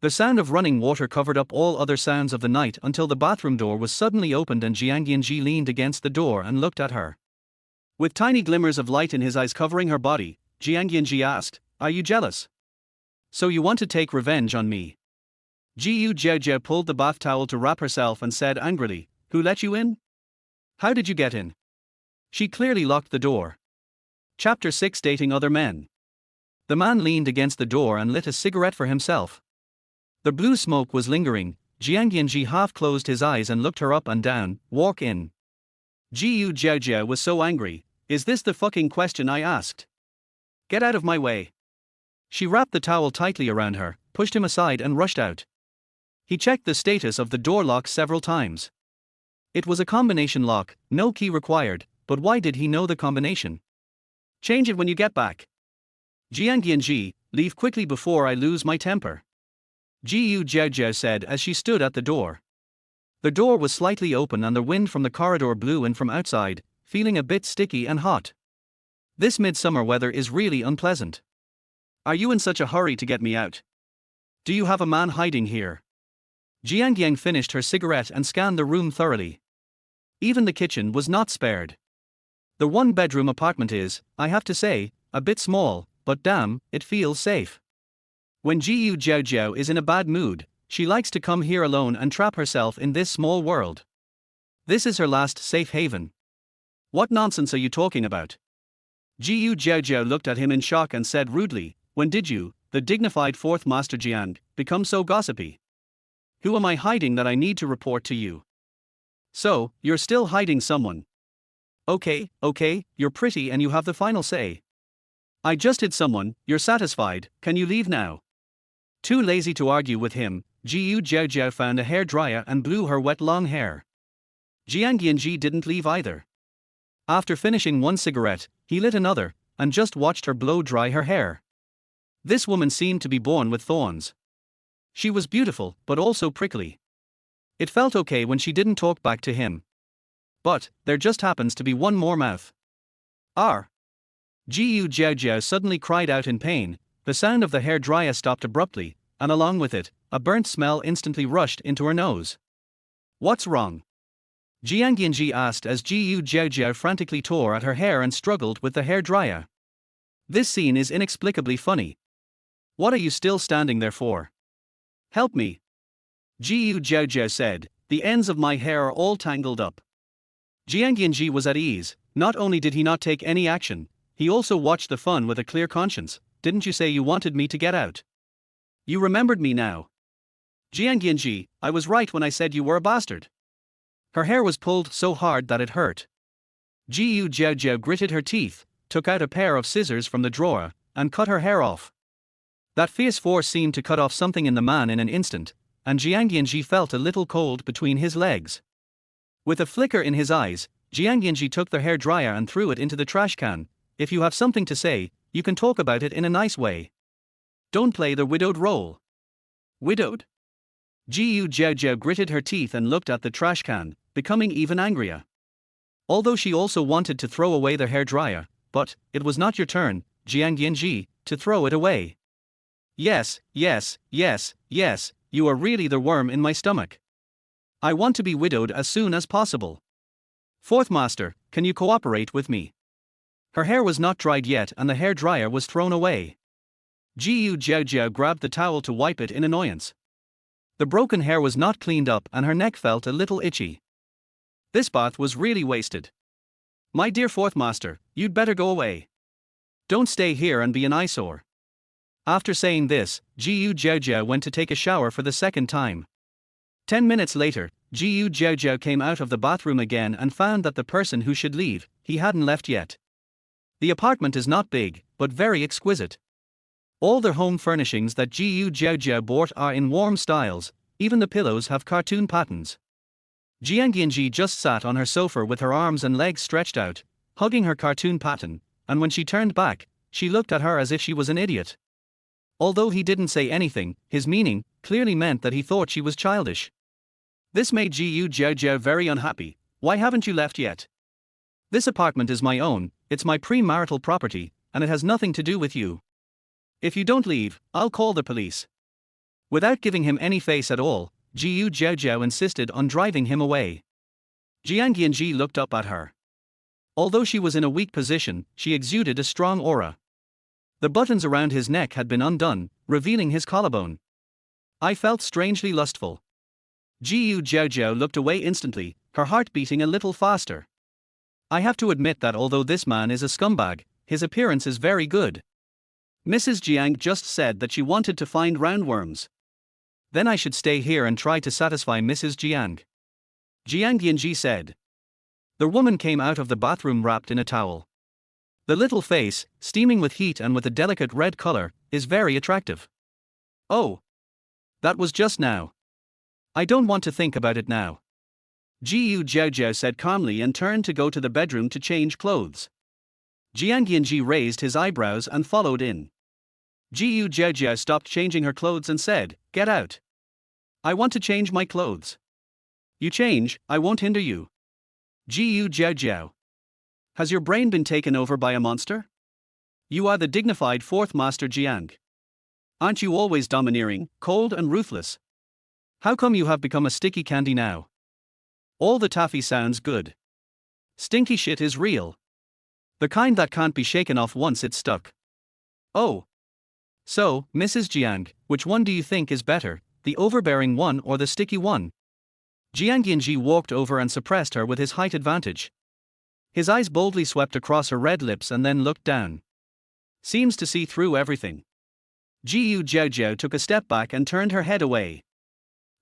The sound of running water covered up all other sounds of the night until the bathroom door was suddenly opened and Jiang Yanzhi leaned against the door and looked at her. With tiny glimmers of light in his eyes covering her body, Jiang Yanzhi asked, Are you jealous? So you want to take revenge on me? Jiaojiao pulled the bath towel to wrap herself and said angrily, Who let you in? How did you get in? She clearly locked the door. Chapter 6 Dating Other Men. The man leaned against the door and lit a cigarette for himself. The blue smoke was lingering. Jiang Yanzhi half closed his eyes and looked her up and down. Walk in. Jiaojiao was so angry. Is this the fucking question I asked? Get out of my way. She wrapped the towel tightly around her, pushed him aside and rushed out. He checked the status of the door lock several times. It was a combination lock, no key required, but why did he know the combination? Change it when you get back. Jiang Yanzhi, leave quickly before I lose my temper. Jiaojiao said as she stood at the door. The door was slightly open and the wind from the corridor blew in from outside, feeling a bit sticky and hot. This midsummer weather is really unpleasant. Are you in such a hurry to get me out? Do you have a man hiding here? Jiang Yang finished her cigarette and scanned the room thoroughly. Even the kitchen was not spared. The one-bedroom apartment is, I have to say, a bit small, but damn, it feels safe. When Jiaojiao is in a bad mood, she likes to come here alone and trap herself in this small world. This is her last safe haven. What nonsense are you talking about? Jiaojiao looked at him in shock and said rudely, When did you, the dignified fourth master Jiang, become so gossipy? Who am I hiding that I need to report to you? So, you're still hiding someone. Okay, you're pretty and you have the final say. I just hid someone, you're satisfied, can you leave now? Too lazy to argue with him, Jiaojiao found a hairdryer and blew her wet long hair. Jiang Yanzhi didn't leave either. After finishing one cigarette, he lit another, and just watched her blow dry her hair. This woman seemed to be born with thorns. She was beautiful, but also prickly. It felt okay when she didn't talk back to him. But, there just happens to be one more mouth. R. Jiaojiao suddenly cried out in pain. The sound of the hairdryer stopped abruptly, and along with it, a burnt smell instantly rushed into her nose. What's wrong? Jiang Yanzhi asked as Jiaojiao frantically tore at her hair and struggled with the hairdryer. This scene is inexplicably funny. What are you still standing there for? Help me. Jiaojiao said, the ends of my hair are all tangled up. Jiang Yanzhi was at ease. Not only did he not take any action, he also watched the fun with a clear conscience. Didn't you say you wanted me to get out? You remembered me now. Jiang Yanzhi, I was right when I said you were a bastard. Her hair was pulled so hard that it hurt. Jiaojiao gritted her teeth, took out a pair of scissors from the drawer, and cut her hair off. That fierce force seemed to cut off something in the man in an instant, and Jiang Yanzhi felt a little cold between his legs. With a flicker in his eyes, Jiang Yanzhi took the hairdryer and threw it into the trash can. If you have something to say, you can talk about it in a nice way. Don't play the widowed role. Widowed? Jiaojiao gritted her teeth and looked at the trash can, becoming even angrier. Although she also wanted to throw away the hairdryer, but, it was not your turn, Jiang Yanzhi, to throw it away. Yes, you are really the worm in my stomach. I want to be widowed as soon as possible. Fourth master, can you cooperate with me? Her hair was not dried yet and the hairdryer was thrown away. Jiaojiao grabbed the towel to wipe it in annoyance. The broken hair was not cleaned up and her neck felt a little itchy. This bath was really wasted. My dear fourth master, you'd better go away. Don't stay here and be an eyesore. After saying this, Jiaojiao went to take a shower for the second time. 10 minutes later, Jiaojiao came out of the bathroom again and found that the person who should leave, he hadn't left yet. The apartment is not big, but very exquisite. All the home furnishings that Jiaojiao bought are in warm styles, even the pillows have cartoon patterns. Jiang Yanzhi just sat on her sofa with her arms and legs stretched out, hugging her cartoon pattern, and when she turned back, she looked at her as if she was an idiot. Although he didn't say anything, his meaning clearly meant that he thought she was childish. This made Jiaojiao very unhappy. Why haven't you left yet? This apartment is my own, it's my premarital property, and it has nothing to do with you. If you don't leave, I'll call the police. Without giving him any face at all, Jiaojiao insisted on driving him away. Jiang Yanzhi looked up at her. Although she was in a weak position, she exuded a strong aura. The buttons around his neck had been undone, revealing his collarbone. I felt strangely lustful. Jiaojiao looked away instantly, her heart beating a little faster. I have to admit that although this man is a scumbag, his appearance is very good. Mrs. Jiang just said that she wanted to find roundworms. Then I should stay here and try to satisfy Mrs. Jiang. Jiang Yanzhi said. The woman came out of the bathroom wrapped in a towel. The little face, steaming with heat and with a delicate red color, is very attractive. Oh. That was just now. I don't want to think about it now. Jiaojiao said calmly and turned to go to the bedroom to change clothes. Jiang Yanzhi raised his eyebrows and followed in. Jiaojiao stopped changing her clothes and said, "Get out. I want to change my clothes." "You change, I won't hinder you." Jiaojiao. Has your brain been taken over by a monster? You are the dignified fourth master Jiang. Aren't you always domineering, cold and ruthless? How come you have become a sticky candy now? All the taffy sounds good. Stinky shit is real. The kind that can't be shaken off once it's stuck. Oh. So, Mrs. Jiang, which one do you think is better, the overbearing one or the sticky one? Jiang Yanzhi walked over and suppressed her with his height advantage. His eyes boldly swept across her red lips and then looked down. Seems to see through everything. Jiaojiao took a step back and turned her head away.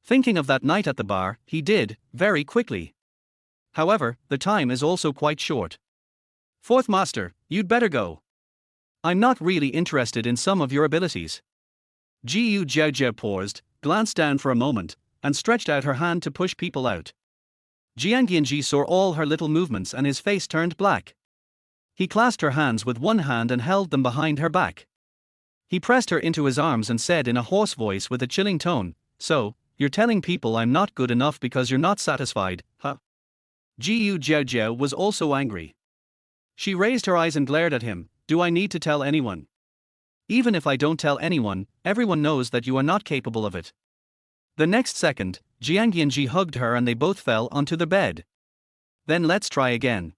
Thinking of that night at the bar, he did, very quickly. However, the time is also quite short. Fourth master, you'd better go. I'm not really interested in some of your abilities. Jiaojiao paused, glanced down for a moment, and stretched out her hand to push people out. Jiang Yanzhi saw all her little movements and his face turned black. He clasped her hands with one hand and held them behind her back. He pressed her into his arms and said in a hoarse voice with a chilling tone, "So, you're telling people I'm not good enough because you're not satisfied, huh?" Jiaojiao was also angry. She raised her eyes and glared at him. "Do I need to tell anyone? Even if I don't tell anyone, everyone knows that you are not capable of it." The next second, Jiang Yanzhi hugged her and they both fell onto the bed. "Then let's try again.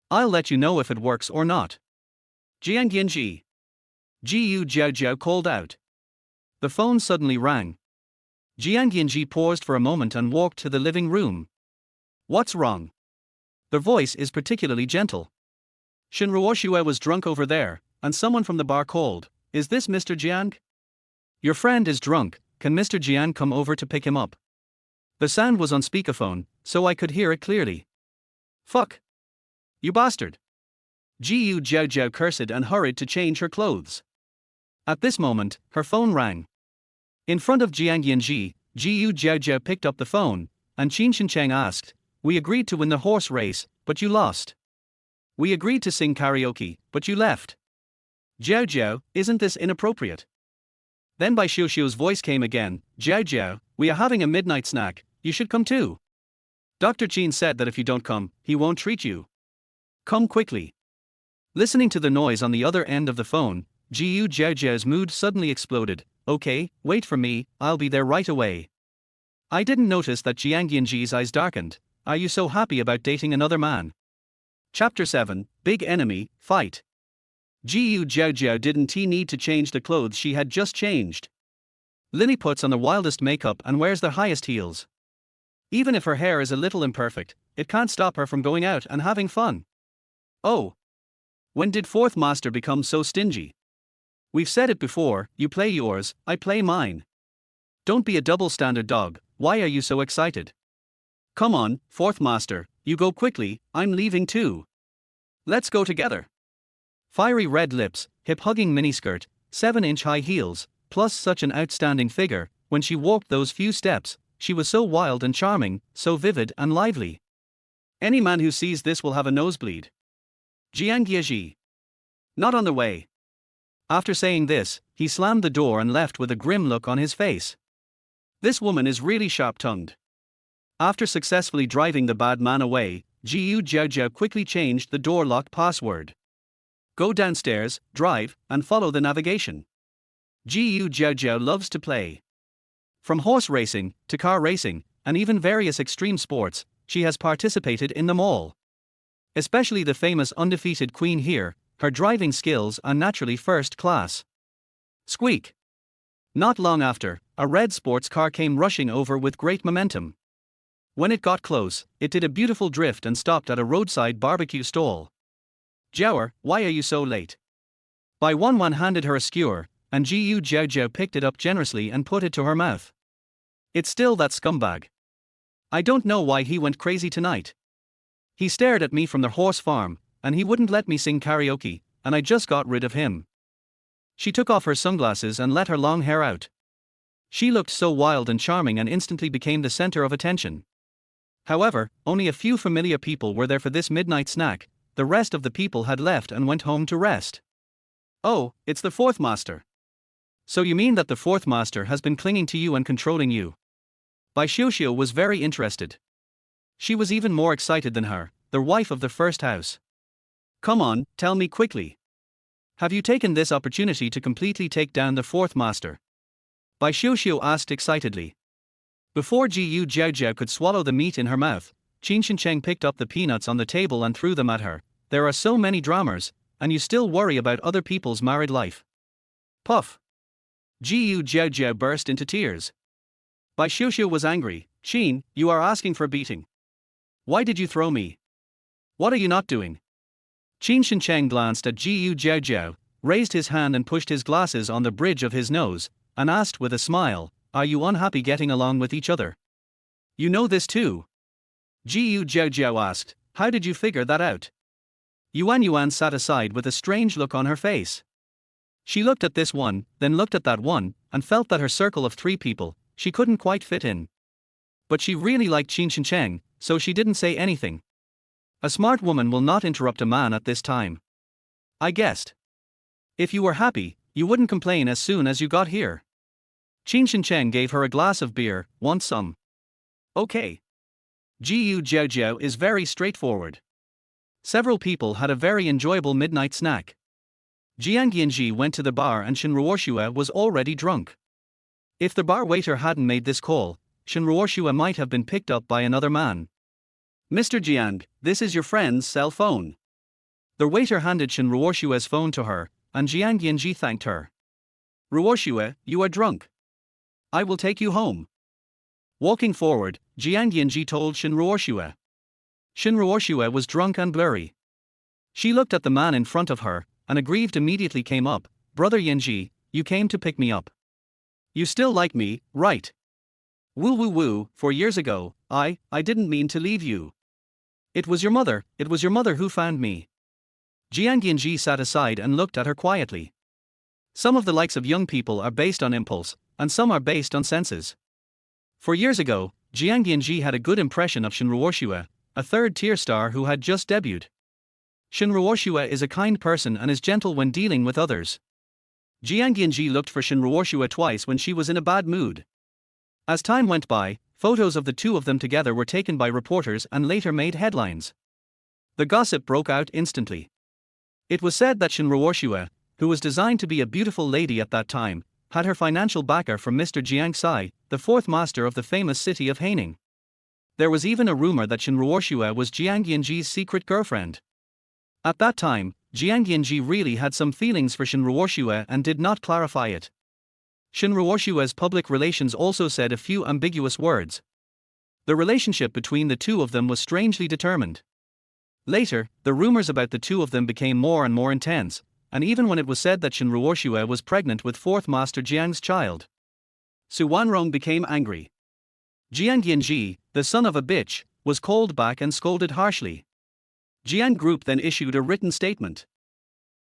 I'll let you know if it works or not." Jiang Yanzhi. Jiaojiao called out. The phone suddenly rang. Jiang Yanzhi paused for a moment and walked to the living room. "What's wrong?" The voice is particularly gentle. Shinruoshue was drunk over there, and someone from the bar called, "Is this Mr. Jiang? Your friend is drunk, can Mr. Jiang come over to pick him up?" The sound was on speakerphone, so I could hear it clearly. "Fuck! You bastard!" Jiaojiao cursed and hurried to change her clothes. At this moment, her phone rang. In front of Jiang Yanzhi, Jiaojiao picked up the phone, and Qin Shincheng asked, "We agreed to win the horse race, but you lost. We agreed to sing karaoke, but you left. Jiaojiao, isn't this inappropriate?" Then Bai Xiuxiu's voice came again, "Jiaojiao, we are having a midnight snack, you should come too. Dr. Qin said that if you don't come, he won't treat you. Come quickly." Listening to the noise on the other end of the phone, Jiaojiao's mood suddenly exploded. "Okay, wait for me, I'll be there right away." I didn't notice that Jiang Yanzhi's eyes darkened. "Are you so happy about dating another man?" Chapter 7, Big Enemy, Fight. Jiaojiao didn't need to change the clothes she had just changed. Lily puts on the wildest makeup and wears the highest heels. Even if her hair is a little imperfect, it can't stop her from going out and having fun. Oh. When did Fourth Master become so stingy? We've said it before, you play yours, I play mine. Don't be a double-standard dog, why are you so excited? Come on, fourth master, you go quickly, I'm leaving too. Let's go together. Fiery red lips, hip-hugging miniskirt, 7-inch high heels, plus such an outstanding figure. When she walked those few steps, she was so wild and charming, so vivid and lively. Any man who sees this will have a nosebleed. Jiang Yanzhi. Not on the way. After saying this, he slammed the door and left with a grim look on his face. This woman is really sharp-tongued. After successfully driving the bad man away, Jiaojiao quickly changed the door lock password. Go downstairs, drive, and follow the navigation. Jiaojiao loves to play. From horse racing, to car racing, and even various extreme sports, she has participated in them all. Especially the famous undefeated queen here, her driving skills are naturally first class. Squeak! Not long after, a red sports car came rushing over with great momentum. When it got close, it did a beautiful drift and stopped at a roadside barbecue stall. Jiao, why are you so late? Bai Wanwan handed her a skewer, and Jiaojiao picked it up generously and put it to her mouth. It's still that scumbag. I don't know why he went crazy tonight. He stared at me from the horse farm, and he wouldn't let me sing karaoke, and I just got rid of him. She took off her sunglasses and let her long hair out. She looked so wild and charming and instantly became the center of attention. However, only a few familiar people were there for this midnight snack. The rest of the people had left and went home to rest. Oh, it's the fourth master. So you mean that the fourth master has been clinging to you and controlling you? Bai Xiuxiu was very interested. She was even more excited than her, the wife of the first house. Come on, tell me quickly. Have you taken this opportunity to completely take down the fourth master? Bai Xiuxiu asked excitedly. Before Jiaojiao could swallow the meat in her mouth, Qin Shincheng picked up the peanuts on the table and threw them at her. There are so many dramas, and you still worry about other people's married life. Puff! Jiaojiao burst into tears. Bai Xiuxiu was angry. Qin, you are asking for beating. Why did you throw me? What are you not doing? Qin Shincheng glanced at Jiaojiao, raised his hand and pushed his glasses on the bridge of his nose, and asked with a smile, are you unhappy getting along with each other? You know this too? Jiaojiao asked, how did you figure that out? Yuan sat aside with a strange look on her face. She looked at this one, then looked at that one, and felt that her circle of 3 people, she couldn't quite fit in. But she really liked Qin Shincheng, so she didn't say anything. A smart woman will not interrupt a man at this time. I guessed. If you were happy, you wouldn't complain as soon as you got here. Qin Shincheng gave her a glass of beer. Want some? Okay. Jiaojiao is very straightforward. Several people had a very enjoyable midnight snack. Jiang Yanzhi went to the bar and Shenruoshua was already drunk. If the bar waiter hadn't made this call, Shenruoshua might have been picked up by another man. Mr. Jiang, this is your friend's cell phone. The waiter handed Shenruoshua's phone to her, and Jiang Yanzhi thanked her. Ruoshua, you are drunk. I will take you home. Walking forward, Jiang Yanzhi told Shenruoshua. Shenruoshua was drunk and blurry. She looked at the man in front of her, and aggrieved immediately came up. Brother Yanzhi, you came to pick me up. You still like me, right? Woo woo woo, 4 years ago, I didn't mean to leave you. It was your mother who found me. Jiang Yanzhi sat aside and looked at her quietly. Some of the likes of young people are based on impulse, and some are based on senses. 4 years ago, Jiang Yanzhi had a good impression of Shenruoshua, a third-tier star who had just debuted. Shenruoshua is a kind person and is gentle when dealing with others. Jiang Yanzhi looked for Shenruoshua twice when she was in a bad mood. As time went by, photos of the two of them together were taken by reporters and later made headlines. The gossip broke out instantly. It was said that Shenruoshua, who was designed to be a beautiful lady at that time, had her financial backer from Mr. Jiang Yanzhi, the fourth master of the famous city of Haining. There was even a rumor that Shenruoshua was Jiang Yanzhi's secret girlfriend. At that time, Jiang Yanzhi really had some feelings for Shenruoshua and did not clarify it. Shenruoshua's public relations also said a few ambiguous words. The relationship between the two of them was strangely determined. Later, the rumors about the two of them became more and more intense, and even when it was said that Shenruoshua was pregnant with fourth master Jiang's child, Su Wanrong became angry. Jiang Yanzhi, the son of a bitch, was called back and scolded harshly. Jiang Group then issued a written statement.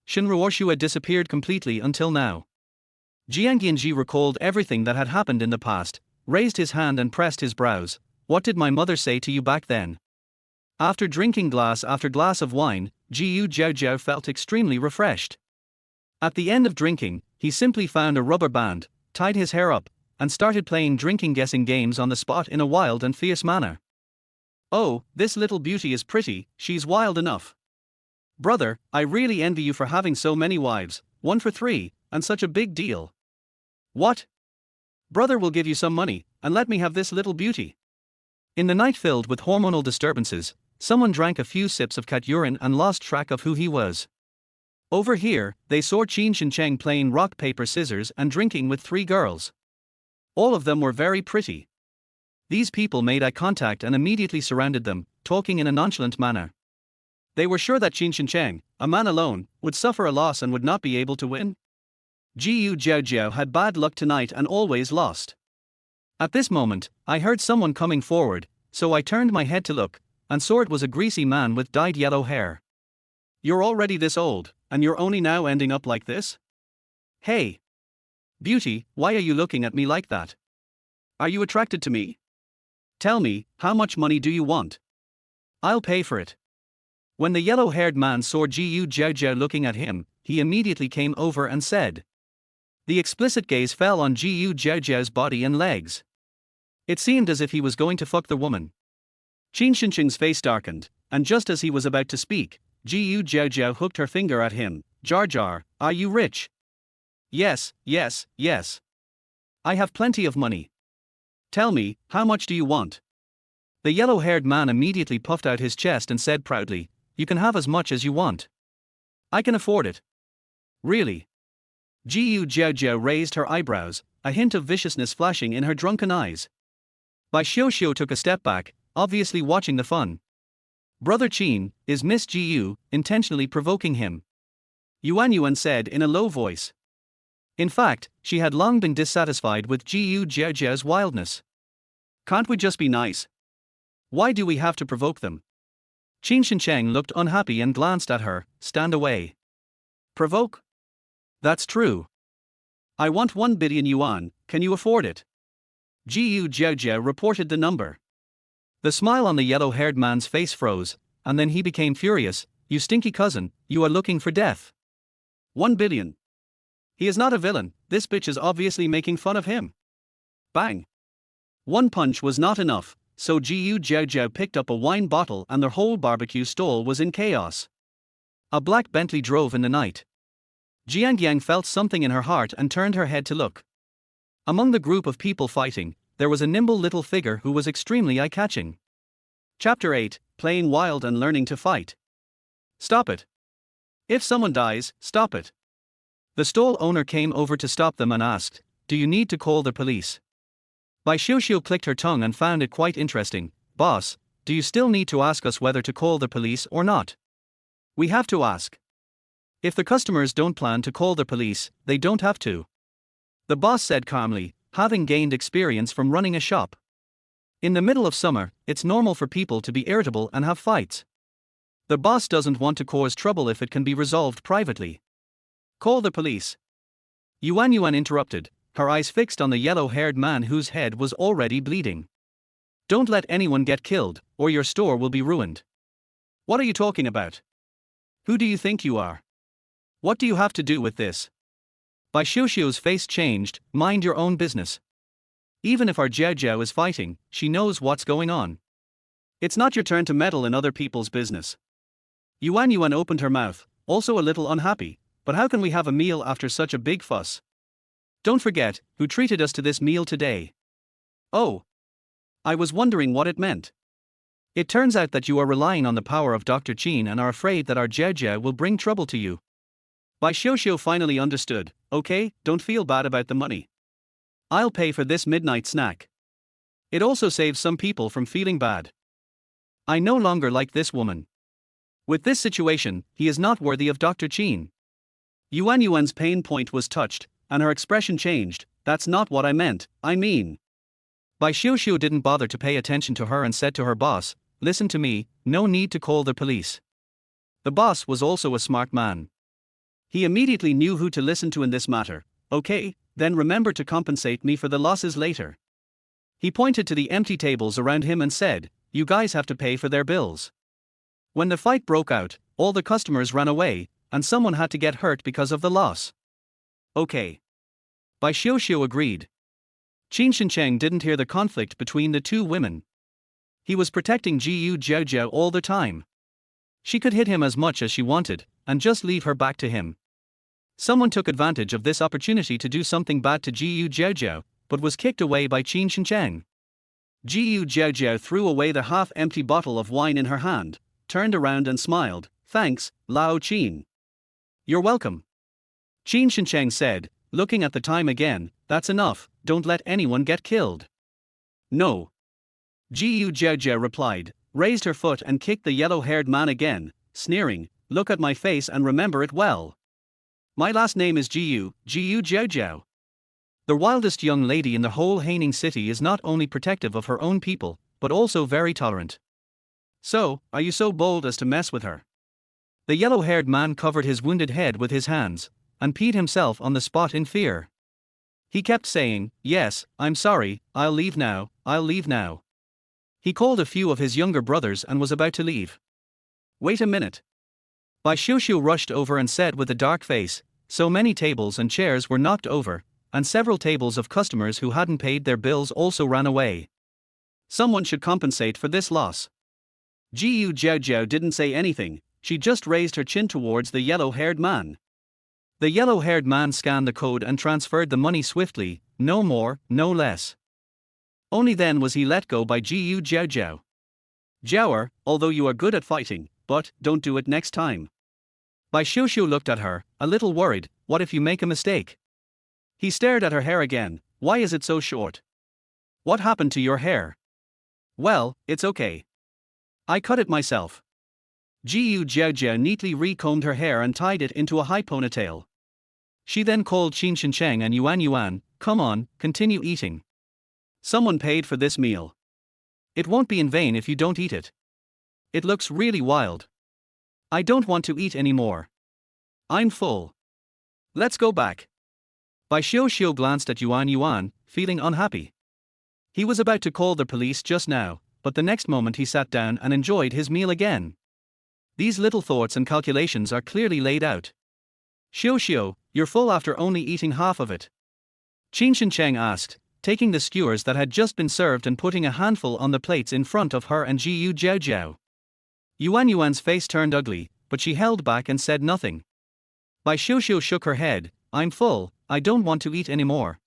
Shinruoshua had disappeared completely until now. Jiang Yanzhi recalled everything that had happened in the past, raised his hand and pressed his brows. What did my mother say to you back then? After drinking glass after glass of wine, Jiaojiao felt extremely refreshed. At the end of drinking, he simply found a rubber band, tied his hair up, and started playing drinking guessing games on the spot in a wild and fierce manner. Oh, this little beauty is pretty, she's wild enough. Brother, I really envy you for having so many wives, 1 for 3, and such a big deal. What? Brother will give you some money, and let me have this little beauty. In the night filled with hormonal disturbances, someone drank a few sips of cat urine and lost track of who he was. Over here, they saw Qin Shincheng playing rock paper scissors and drinking with 3 girls. All of them were very pretty. These people made eye contact and immediately surrounded them, talking in a nonchalant manner. They were sure that Qin Shincheng, a man alone, would suffer a loss and would not be able to win. Jiaojiao had bad luck tonight and always lost. At this moment, I heard someone coming forward, so I turned my head to look, and saw it was a greasy man with dyed yellow hair. You're already this old, and you're only now ending up like this? Hey! Beauty, why are you looking at me like that? Are you attracted to me? Tell me, how much money do you want? I'll pay for it. When the yellow-haired man saw Jiaojiao looking at him, he immediately came over and said. The explicit gaze fell on Jiaojiao's body and legs. It seemed as if he was going to fuck the woman. Qin Shincheng's face darkened, and just as he was about to speak, Jiaojiao hooked her finger at him. Jar Jar, are you rich? Yes, yes, yes. I have plenty of money. Tell me, how much do you want? The yellow-haired man immediately puffed out his chest and said proudly, you can have as much as you want. I can afford it. Really? Jiaojiao raised her eyebrows, a hint of viciousness flashing in her drunken eyes. Bai Xiuxiu took a step back, obviously watching the fun. Brother Qin, is Miss Jiu intentionally provoking him? Yuan said in a low voice. In fact, she had long been dissatisfied with Jiaojiao's wildness. Can't we just be nice? Why do we have to provoke them? Qin Shincheng looked unhappy and glanced at her. Stand away. Provoke? That's true. I want 1 billion yuan, can you afford it? Jiaojiao reported the number. The smile on the yellow-haired man's face froze, and then he became furious. You stinky cousin, you are looking for death. 1 billion. He is not a villain, this bitch is obviously making fun of him. Bang. One punch was not enough, so Jiaojiao picked up a wine bottle and the whole barbecue stall was in chaos. A black Bentley drove in the night. Jiang Yang felt something in her heart and turned her head to look. Among the group of people fighting, there was a nimble little figure who was extremely eye-catching. Chapter 8, Playing Wild and Learning to Fight. Stop it. If someone dies, stop it. The stall owner came over to stop them and asked, do you need to call the police? Bai Xiuxiu clicked her tongue and found it quite interesting. Boss, do you still need to ask us whether to call the police or not? We have to ask. If the customers don't plan to call the police, they don't have to. The boss said calmly, having gained experience from running a shop. In the middle of summer, it's normal for people to be irritable and have fights. The boss doesn't want to cause trouble if it can be resolved privately. Call the police. Yuan interrupted, her eyes fixed on the yellow-haired man whose head was already bleeding. Don't let anyone get killed, or your store will be ruined. What are you talking about? Who do you think you are? What do you have to do with this? Bai Xiuxiu's face changed. Mind your own business. Even if our Jiaojiao is fighting, she knows what's going on. It's not your turn to meddle in other people's business. Yuan opened her mouth, also a little unhappy, but how can we have a meal after such a big fuss? Don't forget, who treated us to this meal today? Oh. I was wondering what it meant. It turns out that you are relying on the power of Dr. Qin and are afraid that our Jiaojiao will bring trouble to you. Bai Xiuxiu finally understood. Okay, don't feel bad about the money. I'll pay for this midnight snack. It also saves some people from feeling bad. I no longer like this woman. With this situation, he is not worthy of Dr. Qin. Yuan's pain point was touched, and her expression changed. That's not what I meant, I mean. Bai Xiuxiu didn't bother to pay attention to her and said to her boss, "Listen to me, no need to call the police." The boss was also a smart man. He immediately knew who to listen to in this matter. "Okay, then remember to compensate me for the losses later." He pointed to the empty tables around him and said, "You guys have to pay for their bills." When the fight broke out, all the customers ran away, and someone had to get hurt because of the loss. "Okay." Bai Xiuxiu agreed. Qin Shincheng didn't hear the conflict between the two women. He was protecting Jiaojiao all the time. She could hit him as much as she wanted, and just leave her back to him. Someone took advantage of this opportunity to do something bad to Jiaojiao, but was kicked away by Qin Shincheng. Jiaojiao threw away the half-empty bottle of wine in her hand, turned around and smiled. "Thanks, Lao Qin." "You're welcome." Qin Shincheng said, looking at the time again, "That's enough, don't let anyone get killed." "No." Jiaojiao replied, raised her foot and kicked the yellow-haired man again, sneering, "Look at my face and remember it well. My last name is Jiaojiao. The wildest young lady in the whole Haining City is not only protective of her own people, but also very tolerant. So, are you so bold as to mess with her?" The yellow-haired man covered his wounded head with his hands, and peed himself on the spot in fear. He kept saying, "Yes, I'm sorry, I'll leave now, I'll leave now." He called a few of his younger brothers and was about to leave. "Wait a minute." Bai Xiuxiu rushed over and said with a dark face, "So many tables and chairs were knocked over, and several tables of customers who hadn't paid their bills also ran away. Someone should compensate for this loss." Jiaojiao didn't say anything, she just raised her chin towards the yellow-haired man. The yellow-haired man scanned the code and transferred the money swiftly, no more, no less. Only then was he let go by Jiaojiao. "Jiaoer, although you are good at fighting, but don't do it next time." Bai Xiuxiu looked at her, a little worried. "What if you make a mistake?" He stared at her hair again. "Why is it so short? What happened to your hair?" "Well, it's okay. I cut it myself." Jiaojiao neatly recombed her hair and tied it into a high ponytail. She then called Qin Shincheng and Yuan, "Come on, continue eating. Someone paid for this meal. It won't be in vain if you don't eat it. It looks really wild. I don't want to eat anymore. I'm full. Let's go back." Bai Xiuxiu glanced at Yuan, feeling unhappy. He was about to call the police just now, but the next moment he sat down and enjoyed his meal again. These little thoughts and calculations are clearly laid out. "Xiuxiu, you're full after only eating half of it?" Qin Shincheng asked, taking the skewers that had just been served and putting a handful on the plates in front of her and Jiaojiao. Yuan's face turned ugly, but she held back and said nothing. Bai Xiuxiu shook her head. "I'm full, I don't want to eat anymore."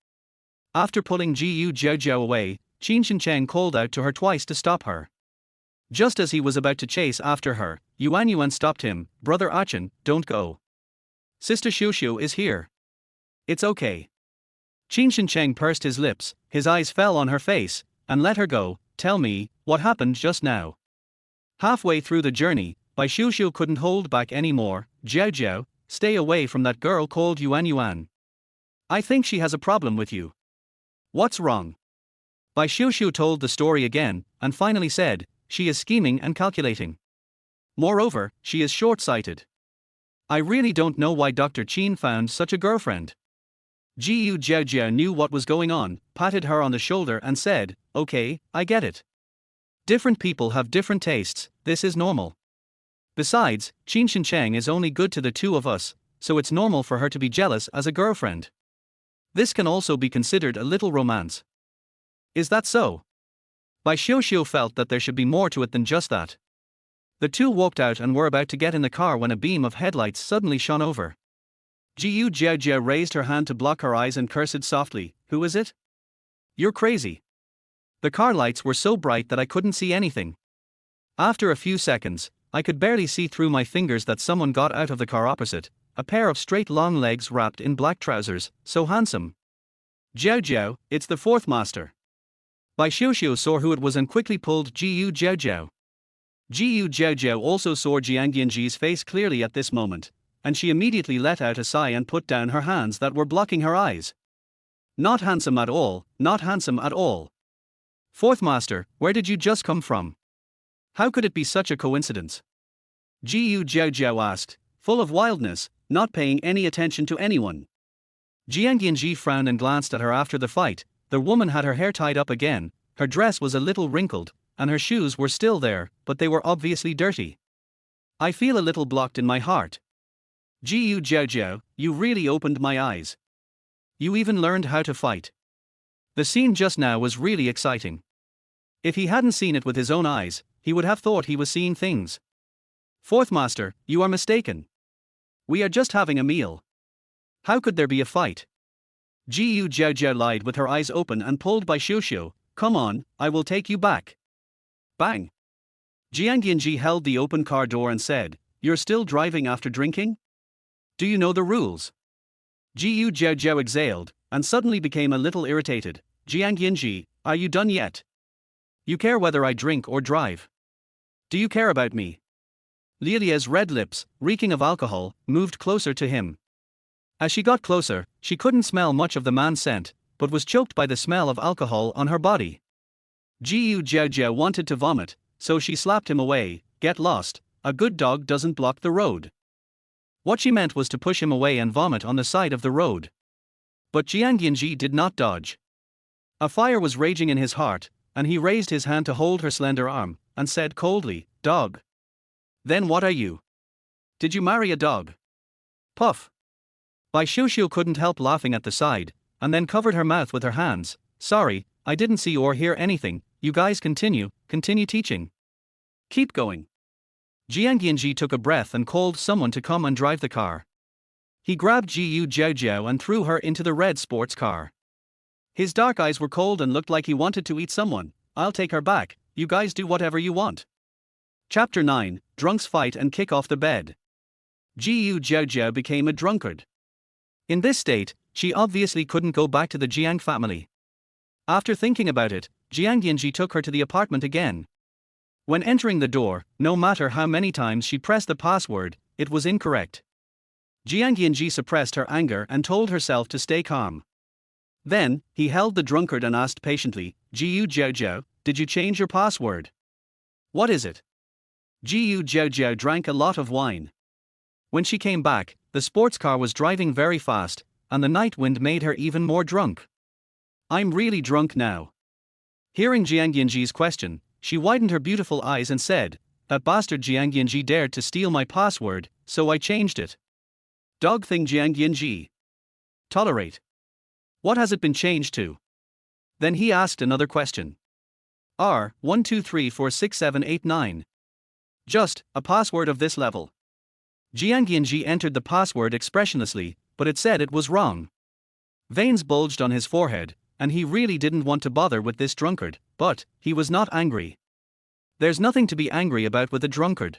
After pulling Jiaojiao away, Qin Shincheng called out to her twice to stop her. Just as he was about to chase after her, Yuan stopped him. "Brother Achin, don't go. Sister Xiuxiu is here. It's okay." Qin Shincheng pursed his lips, his eyes fell on her face, and let her go. "Tell me, what happened just now?" Halfway through the journey, Bai Xiuxiu couldn't hold back anymore. "Jiaojiao, stay away from that girl called Yuan. I think she has a problem with you." "What's wrong?" Bai Xiuxiu told the story again, and finally said, "She is scheming and calculating. Moreover, she is short-sighted. I really don't know why Dr. Qin found such a girlfriend." Jiaojiao knew what was going on, patted her on the shoulder and said, "Okay, I get it. Different people have different tastes, this is normal. Besides, Qin Shincheng is only good to the two of us, so it's normal for her to be jealous as a girlfriend. This can also be considered a little romance." "Is that so?" Bai Xiuxiu felt that there should be more to it than just that. The two walked out and were about to get in the car when a beam of headlights suddenly shone over. Jiaojiao raised her hand to block her eyes and cursed softly. "Who is it?" "You're crazy. The car lights were so bright that I couldn't see anything. After a few seconds, I could barely see through my fingers that someone got out of the car opposite, a pair of straight long legs wrapped in black trousers, so handsome." "Jiaojiao, it's the fourth master." Bai Xiuxiu saw who it was and quickly pulled Jiaojiao. Jiaojiao also saw Jiang Yanzhi's face clearly at this moment, and she immediately let out a sigh and put down her hands that were blocking her eyes. "Not handsome at all, not handsome at all." Fourth master, where did you just come from? How could it be such a coincidence? Jiaojiao asked, full of wildness, not paying any attention to anyone. Jiang Yanzhi frowned and glanced at her after the fight. The woman had her hair tied up again, her dress was a little wrinkled, and her shoes were still there, but they were obviously dirty. I feel a little blocked in my heart. Jiaojiao, you really opened my eyes. You even learned how to fight. The scene just now was really exciting. If he hadn't seen it with his own eyes, he would have thought he was seeing things. Fourth master, you are mistaken. We are just having a meal. How could there be a fight? Jiaojiao lied with her eyes open and pulled by Xiuxiu. Come on, I will take you back. Bang. Jiang Yanzhi held the open car door and said, You're still driving after drinking? Do you know the rules? Jiaojiao exhaled, and suddenly became a little irritated. Jiang Yanzhi, are you done yet? You care whether I drink or drive? Do you care about me? Lialia's red lips, reeking of alcohol, moved closer to him. As she got closer, she couldn't smell much of the man's scent, but was choked by the smell of alcohol on her body. Jiaojiao wanted to vomit, so she slapped him away. Get lost, a good dog doesn't block the road. What she meant was to push him away and vomit on the side of the road. But Jiang Yanzhi did not dodge. A fire was raging in his heart, and he raised his hand to hold her slender arm, and said coldly, Dog. Then what are you? Did you marry a dog? Puff. Bai Xiuxiu couldn't help laughing at the side, and then covered her mouth with her hands. Sorry, I didn't see or hear anything. You guys continue teaching. Keep going. Jiang Yanzhi took a breath and called someone to come and drive the car. He grabbed Jiaojiao and threw her into the red sports car. His dark eyes were cold and looked like he wanted to eat someone. I'll take her back, you guys do whatever you want. Chapter 9, Drunks Fight and Kick Off the Bed. Jiaojiao became a drunkard. In this state, she obviously couldn't go back to the Jiang family. After thinking about it, Jiang Yanzhi took her to the apartment again. When entering the door, no matter how many times she pressed the password, it was incorrect. Jiang Yanzhi suppressed her anger and told herself to stay calm. Then, he held the drunkard and asked patiently, Jiaojiao, did you change your password? What is it? Jiaojiao drank a lot of wine. When she came back, the sports car was driving very fast, and the night wind made her even more drunk. I'm really drunk now. Hearing Jiang Yanzhi's question, she widened her beautiful eyes and said, That bastard Jiang Yanzhi dared to steal my password, so I changed it. Dog thing Jiang Yanzhi. Tolerate. What has it been changed to? Then he asked another question. R12346789. Just, a password of this level. Jiang Yanzhi entered the password expressionlessly, but it said it was wrong. Veins bulged on his forehead, and he really didn't want to bother with this drunkard, but he was not angry. There's nothing to be angry about with a drunkard.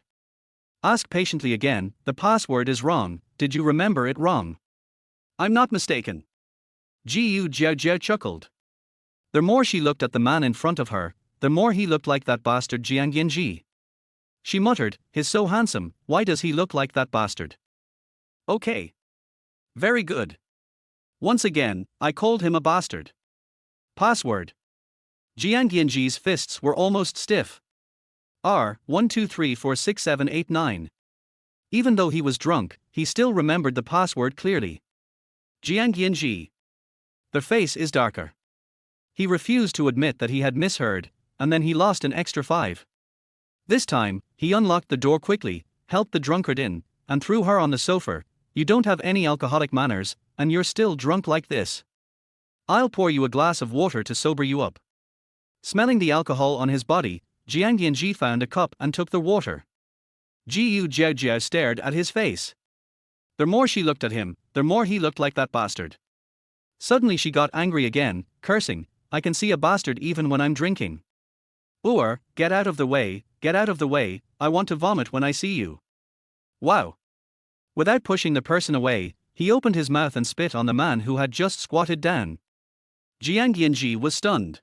Ask patiently again, the password is wrong, did you remember it wrong? I'm not mistaken. Jiaojiao chuckled. The more she looked at the man in front of her, the more he looked like that bastard Jiang Yanzhi. She muttered, he's so handsome, why does he look like that bastard? Okay. Very good. Once again, I called him a bastard. Password. Jiang Yanzhi's fists were almost stiff. R12346789. Even though he was drunk, he still remembered the password clearly. Jiang Yanzhi. The face is darker. He refused to admit that he had misheard, and then he lost an extra 5. This time, he unlocked the door quickly, helped the drunkard in, and threw her on the sofa. You don't have any alcoholic manners, and you're still drunk like this. I'll pour you a glass of water to sober you up. Smelling the alcohol on his body, Jiang Yanzhi found a cup and took the water. Jiaojiao stared at his face. The more she looked at him, the more he looked like that bastard. Suddenly she got angry again, cursing, I can see a bastard even when I'm drinking. Get out of the way, I want to vomit when I see you. Wow. Without pushing the person away, he opened his mouth and spit on the man who had just squatted down. Jiang Yanzhi was stunned.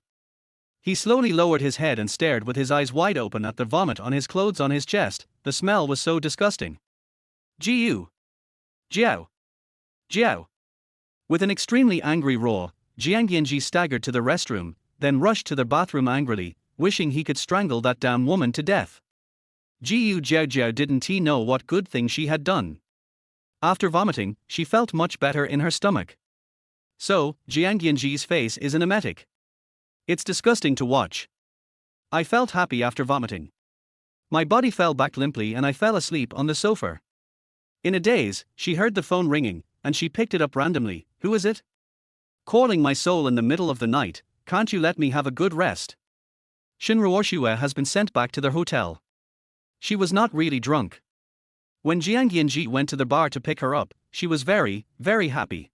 He slowly lowered his head and stared with his eyes wide open at the vomit on his clothes on his chest. The smell was so disgusting. Jiao. Jiao. With an extremely angry roar, Jiang Yanzhi staggered to the restroom, then rushed to the bathroom angrily, wishing he could strangle that damn woman to death. Jiaojiao didn't he know what good thing she had done. After vomiting, she felt much better in her stomach. So, Jiang Yanzhi's face is an emetic. It's disgusting to watch. I felt happy after vomiting. My body fell back limply and I fell asleep on the sofa. In a daze, she heard the phone ringing, and she picked it up randomly. Who is it? Calling my soul in the middle of the night, can't you let me have a good rest? Shinruoshua has been sent back to their hotel. She was not really drunk. When Jiang Yanzhi went to the bar to pick her up, she was very, very happy.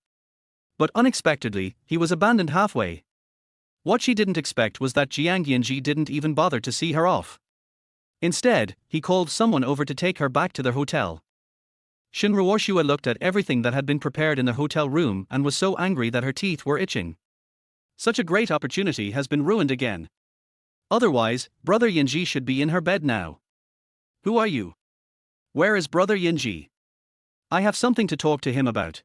But unexpectedly, he was abandoned halfway. What she didn't expect was that Jiang Yanzhi didn't even bother to see her off. Instead, he called someone over to take her back to their hotel. Shinruoshua looked at everything that had been prepared in the hotel room and was so angry that her teeth were itching. Such a great opportunity has been ruined again. Otherwise, Brother Yanzhi should be in her bed now. Who are you? Where is Brother Yanzhi? I have something to talk to him about.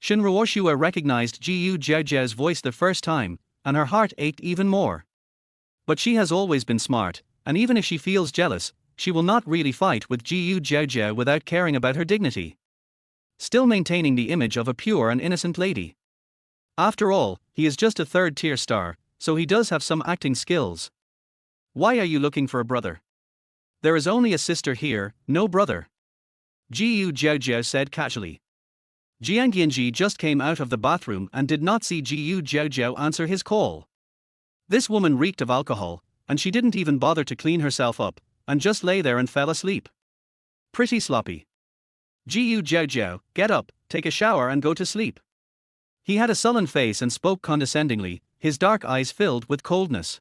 Shinruoshua recognized Jiaojiao's voice the first time, and her heart ached even more. But she has always been smart, and even if she feels jealous, she will not really fight with Jiaojiao without caring about her dignity. Still maintaining the image of a pure and innocent lady. After all, he is just a third-tier star, so he does have some acting skills. Why are you looking for a brother? There is only a sister here, no brother. Jiaojiao said casually. Jiang Yanzhi just came out of the bathroom and did not see Jiaojiao answer his call. This woman reeked of alcohol, and she didn't even bother to clean herself up, and just lay there and fell asleep. Pretty sloppy. Jiaojiao, get up, take a shower and go to sleep. He had a sullen face and spoke condescendingly, his dark eyes filled with coldness.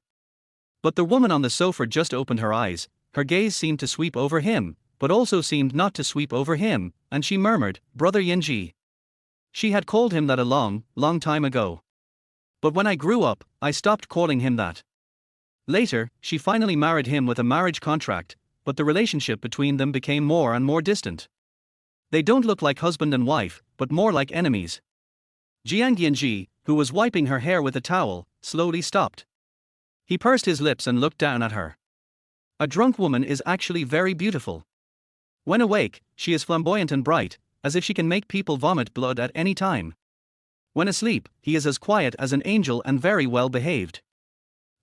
But the woman on the sofa just opened her eyes, her gaze seemed to sweep over him, but also seemed not to sweep over him, and she murmured, Brother Yanzhi. She had called him that a long, long time ago. But when I grew up, I stopped calling him that. Later, she finally married him with a marriage contract, but the relationship between them became more and more distant. They don't look like husband and wife, but more like enemies. Jiang Yanzhi, who was wiping her hair with a towel, slowly stopped. He pursed his lips and looked down at her. A drunk woman is actually very beautiful. When awake, she is flamboyant and bright, as if she can make people vomit blood at any time. When asleep, he is as quiet as an angel and very well behaved.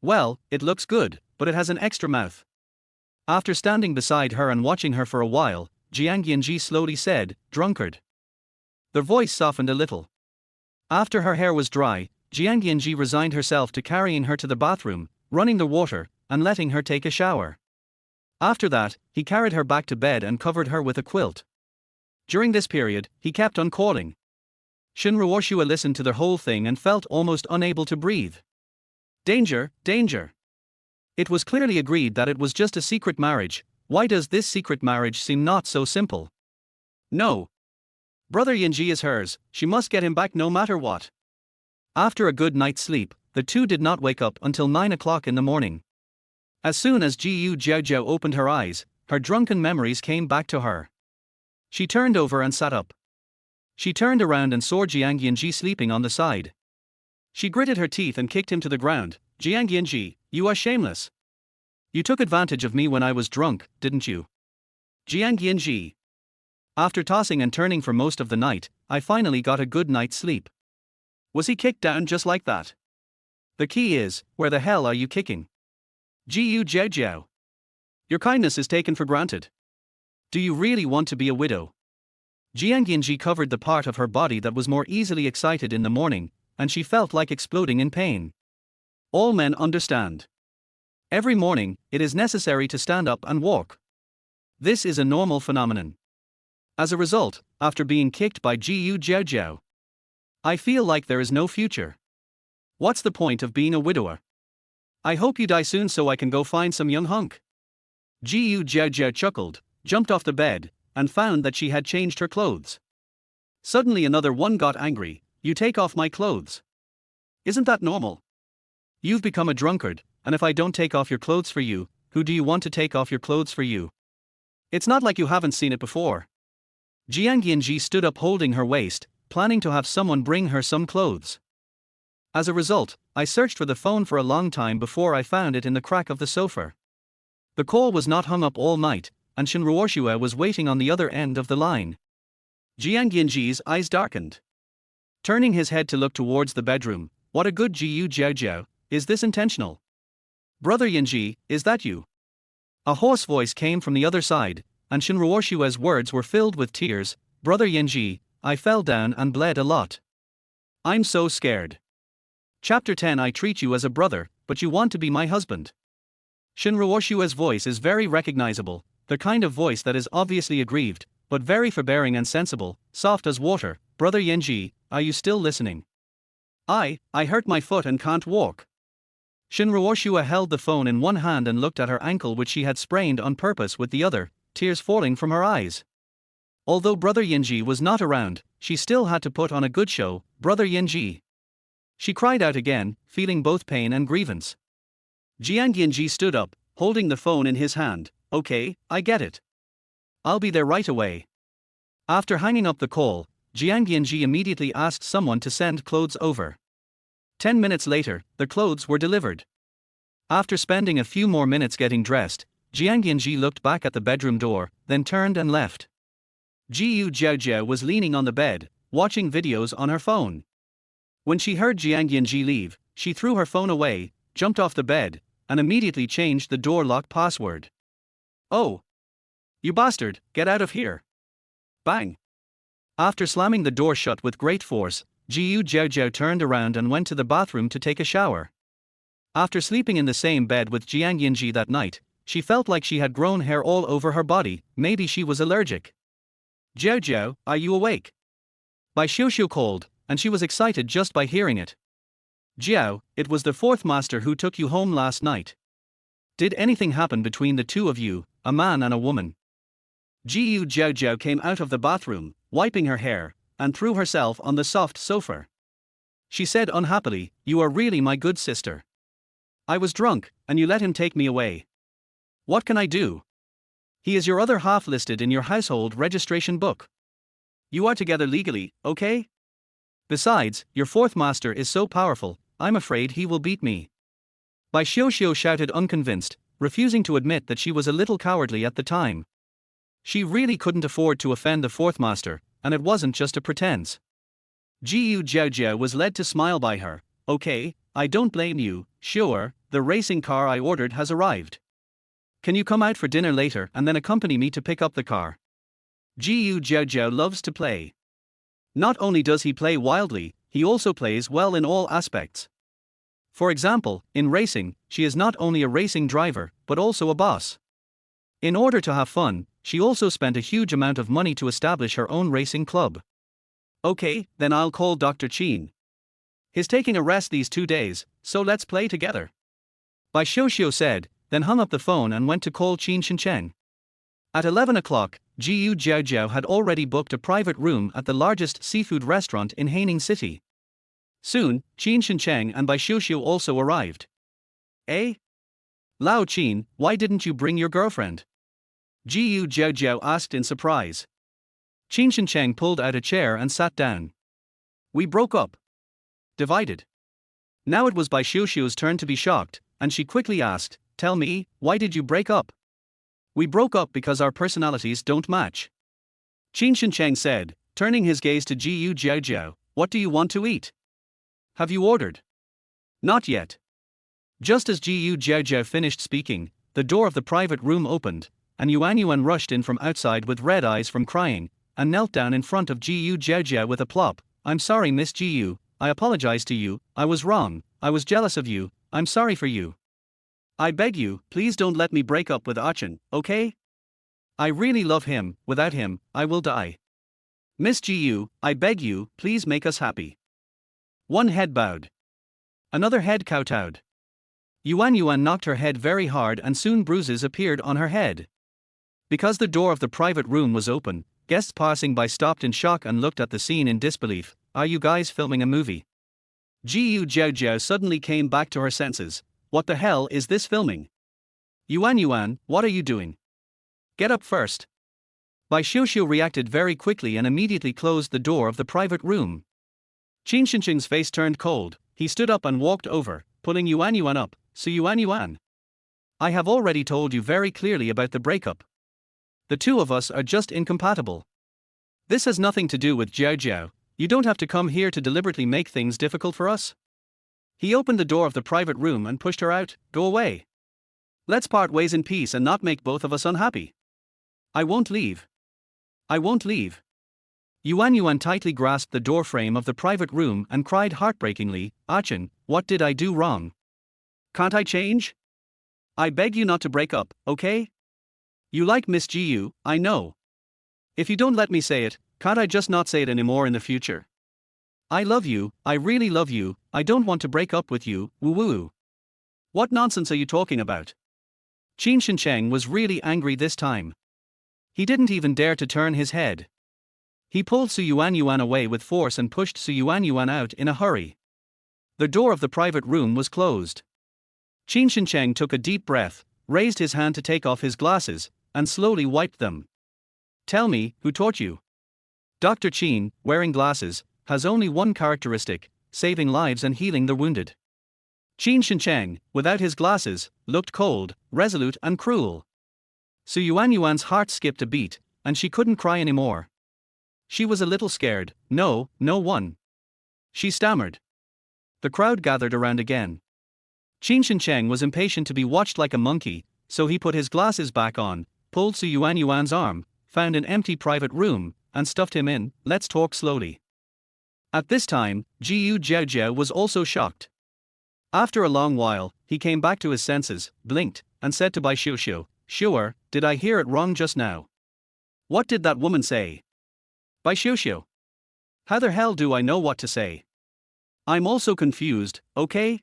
Well, it looks good, but it has an extra mouth. After standing beside her and watching her for a while, Jiang Yanzhi slowly said, drunkard. Their voice softened a little. After her hair was dry, Jiang Yanzhi resigned herself to carrying her to the bathroom, running the water, and letting her take a shower. After that, he carried her back to bed and covered her with a quilt. During this period, he kept on calling. Shinruoshua listened to the whole thing and felt almost unable to breathe. Danger, danger. It was clearly agreed that it was just a secret marriage. Why does this secret marriage seem not so simple? No. Brother Yanzhi is hers, she must get him back no matter what. After a good night's sleep, the two did not wake up until 9 o'clock in the morning. As soon as Jiaojiao opened her eyes, her drunken memories came back to her. She turned over and sat up. She turned around and saw Jiang Yanzhi sleeping on the side. She gritted her teeth and kicked him to the ground. Jiang Yanzhi, you are shameless. You took advantage of me when I was drunk, didn't you? Jiang Yanzhi. After tossing and turning for most of the night, I finally got a good night's sleep. Was he kicked down just like that? The key is, where the hell are you kicking? Jiaojiao. Your kindness is taken for granted. Do you really want to be a widow? Jiang Yanzhi covered the part of her body that was more easily excited in the morning, and she felt like exploding in pain. All men understand. Every morning, it is necessary to stand up and walk. This is a normal phenomenon. As a result, after being kicked by Jiaojiao, I feel like there is no future. What's the point of being a widower? I hope you die soon so I can go find some young hunk. Jiaojiao chuckled, jumped off the bed, and found that she had changed her clothes. Suddenly another one got angry. You take off my clothes. Isn't that normal? You've become a drunkard, and if I don't take off your clothes for you, who do you want to take off your clothes for you? It's not like you haven't seen it before. Jiang Yanzhi stood up holding her waist, planning to have someone bring her some clothes. As a result, I searched for the phone for a long time before I found it in the crack of the sofa. The call was not hung up all night, and Shinruoshua was waiting on the other end of the line. Jiang Yanzhi's eyes darkened. Turning his head to look towards the bedroom, "What a good Jiaojiao, is this intentional? Brother Yanzhi, is that you?" A hoarse voice came from the other side, and Shinruoshua's words were filled with tears. "Brother Yanzhi, I fell down and bled a lot. I'm so scared." Chapter 10. I treat you as a brother, but you want to be my husband. Shinruoshua's voice is very recognizable, the kind of voice that is obviously aggrieved, but very forbearing and sensible, soft as water. "Brother Yanzhi, are you still listening? I hurt my foot and can't walk." Shinruoshua held the phone in one hand and looked at her ankle, which she had sprained on purpose, with the other, tears falling from her eyes. Although Brother Yanzhi was not around, she still had to put on a good show. "Brother Yanzhi." She cried out again, feeling both pain and grievance. Jiang Yanzhi stood up, holding the phone in his hand. "Okay, I get it. I'll be there right away." After hanging up the call, Jiang Yanzhi immediately asked someone to send clothes over. 10 minutes later, the clothes were delivered. After spending a few more minutes getting dressed, Jiang Yanzhi looked back at the bedroom door, then turned and left. Jiaojiao was leaning on the bed, watching videos on her phone. When she heard Jiang Yanzhi leave, she threw her phone away, jumped off the bed, and immediately changed the door lock password. "Oh! You bastard, get out of here!" Bang! After slamming the door shut with great force, Jiaojiao turned around and went to the bathroom to take a shower. After sleeping in the same bed with Jiang Yanzhi that night, she felt like she had grown hair all over her body. Maybe she was allergic. "Jiaojiao, are you awake?" Bai Xiuxiu called, and she was excited just by hearing it. "Jiao, it was the fourth master who took you home last night. Did anything happen between the two of you, a man and a woman?" Jiaojiao came out of the bathroom, wiping her hair, and threw herself on the soft sofa. She said unhappily, "You are really my good sister. I was drunk, and you let him take me away. What can I do? He is your other half listed in your household registration book. You are together legally, okay? Besides, your fourth master is so powerful, I'm afraid he will beat me." Bai Xiuxiu shouted, unconvinced, refusing to admit that she was a little cowardly at the time. She really couldn't afford to offend the fourth master, and it wasn't just a pretense. Jiaojiao was led to smile by her. "Okay, I don't blame you, sure, the racing car I ordered has arrived. Can you come out for dinner later and then accompany me to pick up the car?" Jiaojiao loves to play. Not only does he play wildly, he also plays well in all aspects. For example, in racing, she is not only a racing driver, but also a boss. In order to have fun, she also spent a huge amount of money to establish her own racing club. "Okay, then I'll call Dr. Qin. He's taking a rest these 2 days, so let's play together." Bai Xiuxiu said, then hung up the phone and went to call Qin Shencheng. At 11 o'clock, Jiaojiao had already booked a private room at the largest seafood restaurant in Haining City. Soon, Qin Shencheng and Bai Xiuxiu also arrived. "Eh? Lao Qin, why didn't you bring your girlfriend?" Jiaojiao asked in surprise. Qin Shencheng pulled out a chair and sat down. "We broke up. Divided." Now it was Bai Xiuxiu's turn to be shocked, and she quickly asked, "Tell me, why did you break up?" "We broke up because our personalities don't match." Qin Shencheng said, turning his gaze to Jiaojiao. "What do you want to eat? Have you ordered?" "Not yet." Just as Jiaojiao finished speaking, the door of the private room opened, and Yuan rushed in from outside with red eyes from crying, and knelt down in front of Jiaojiao with a plop. "I'm sorry, Miss Jiu, I apologize to you, I was wrong, I was jealous of you, I'm sorry for you. I beg you, please don't let me break up with Achin, okay? I really love him, without him, I will die. Miss Jiu, I beg you, please make us happy." One head bowed. Another head kowtowed. Yuan knocked her head very hard and soon bruises appeared on her head. Because the door of the private room was open, guests passing by stopped in shock and looked at the scene in disbelief. "Are you guys filming a movie?" Jiaojiao suddenly came back to her senses. "What the hell is this filming? Yuan, what are you doing? Get up first." Bai Xiuxiu reacted very quickly and immediately closed the door of the private room. Qin Shencheng's face turned cold. He stood up and walked over, pulling Yuan Yuan up. So Yuan Yuan, I have already told you very clearly about the breakup. The two of us are just incompatible. This has nothing to do with Jiaojiao. You don't have to come here to deliberately make things difficult for us. He opened the door of the private room and pushed her out. Go away. Let's part ways in peace and not make both of us unhappy. I won't leave. I won't leave. Yuan Yuan tightly grasped the doorframe of the private room and cried heartbreakingly, Achin, what did I do wrong? Can't I change? I beg you not to break up, okay? You like Miss Jiu, I know. If you don't let me say it, can't I just not say it anymore in the future? I love you, I really love you, I don't want to break up with you, woo woo. What nonsense are you talking about? Qin Shincheng was really angry this time. He didn't even dare to turn his head. He pulled Su Yuan Yuan away with force and pushed Su Yuan Yuan out in a hurry. The door of the private room was closed. Qin Shincheng took a deep breath, raised his hand to take off his glasses, and slowly wiped them. Tell me, who taught you? Dr. Qin, wearing glasses, has only one characteristic, saving lives and healing the wounded. Qin Shincheng, without his glasses, looked cold, resolute and cruel. Su Yuan Yuan's heart skipped a beat, and she couldn't cry anymore. She was a little scared. No one. She stammered. The crowd gathered around again. Qin Shincheng was impatient to be watched like a monkey, so he put his glasses back on, pulled Su Yuan Yuan's arm, found an empty private room, and stuffed him in. Let's talk slowly. At this time, Jiaojiao was also shocked. After a long while, he came back to his senses, blinked, and said to Bai Xiuxiu, Sure, did I hear it wrong just now? What did that woman say? Bai Xiuxiu. How the hell do I know what to say? I'm also confused, okay?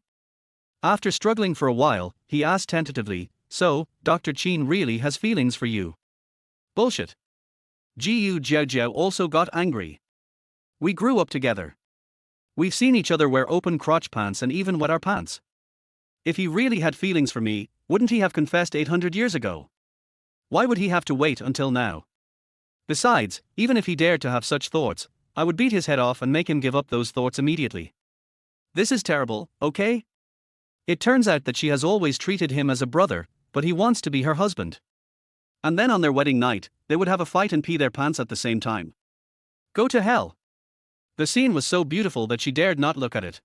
After struggling for a while, he asked tentatively, So, Dr. Qin really has feelings for you? Bullshit. Jiaojiao also got angry. We grew up together. We've seen each other wear open crotch pants and even wet our pants. If he really had feelings for me, wouldn't he have confessed 800 years ago? Why would he have to wait until now? Besides, even if he dared to have such thoughts, I would beat his head off and make him give up those thoughts immediately. This is terrible, okay? It turns out that she has always treated him as a brother, but he wants to be her husband. And then on their wedding night, they would have a fight and pee their pants at the same time. Go to hell. The scene was so beautiful that she dared not look at it.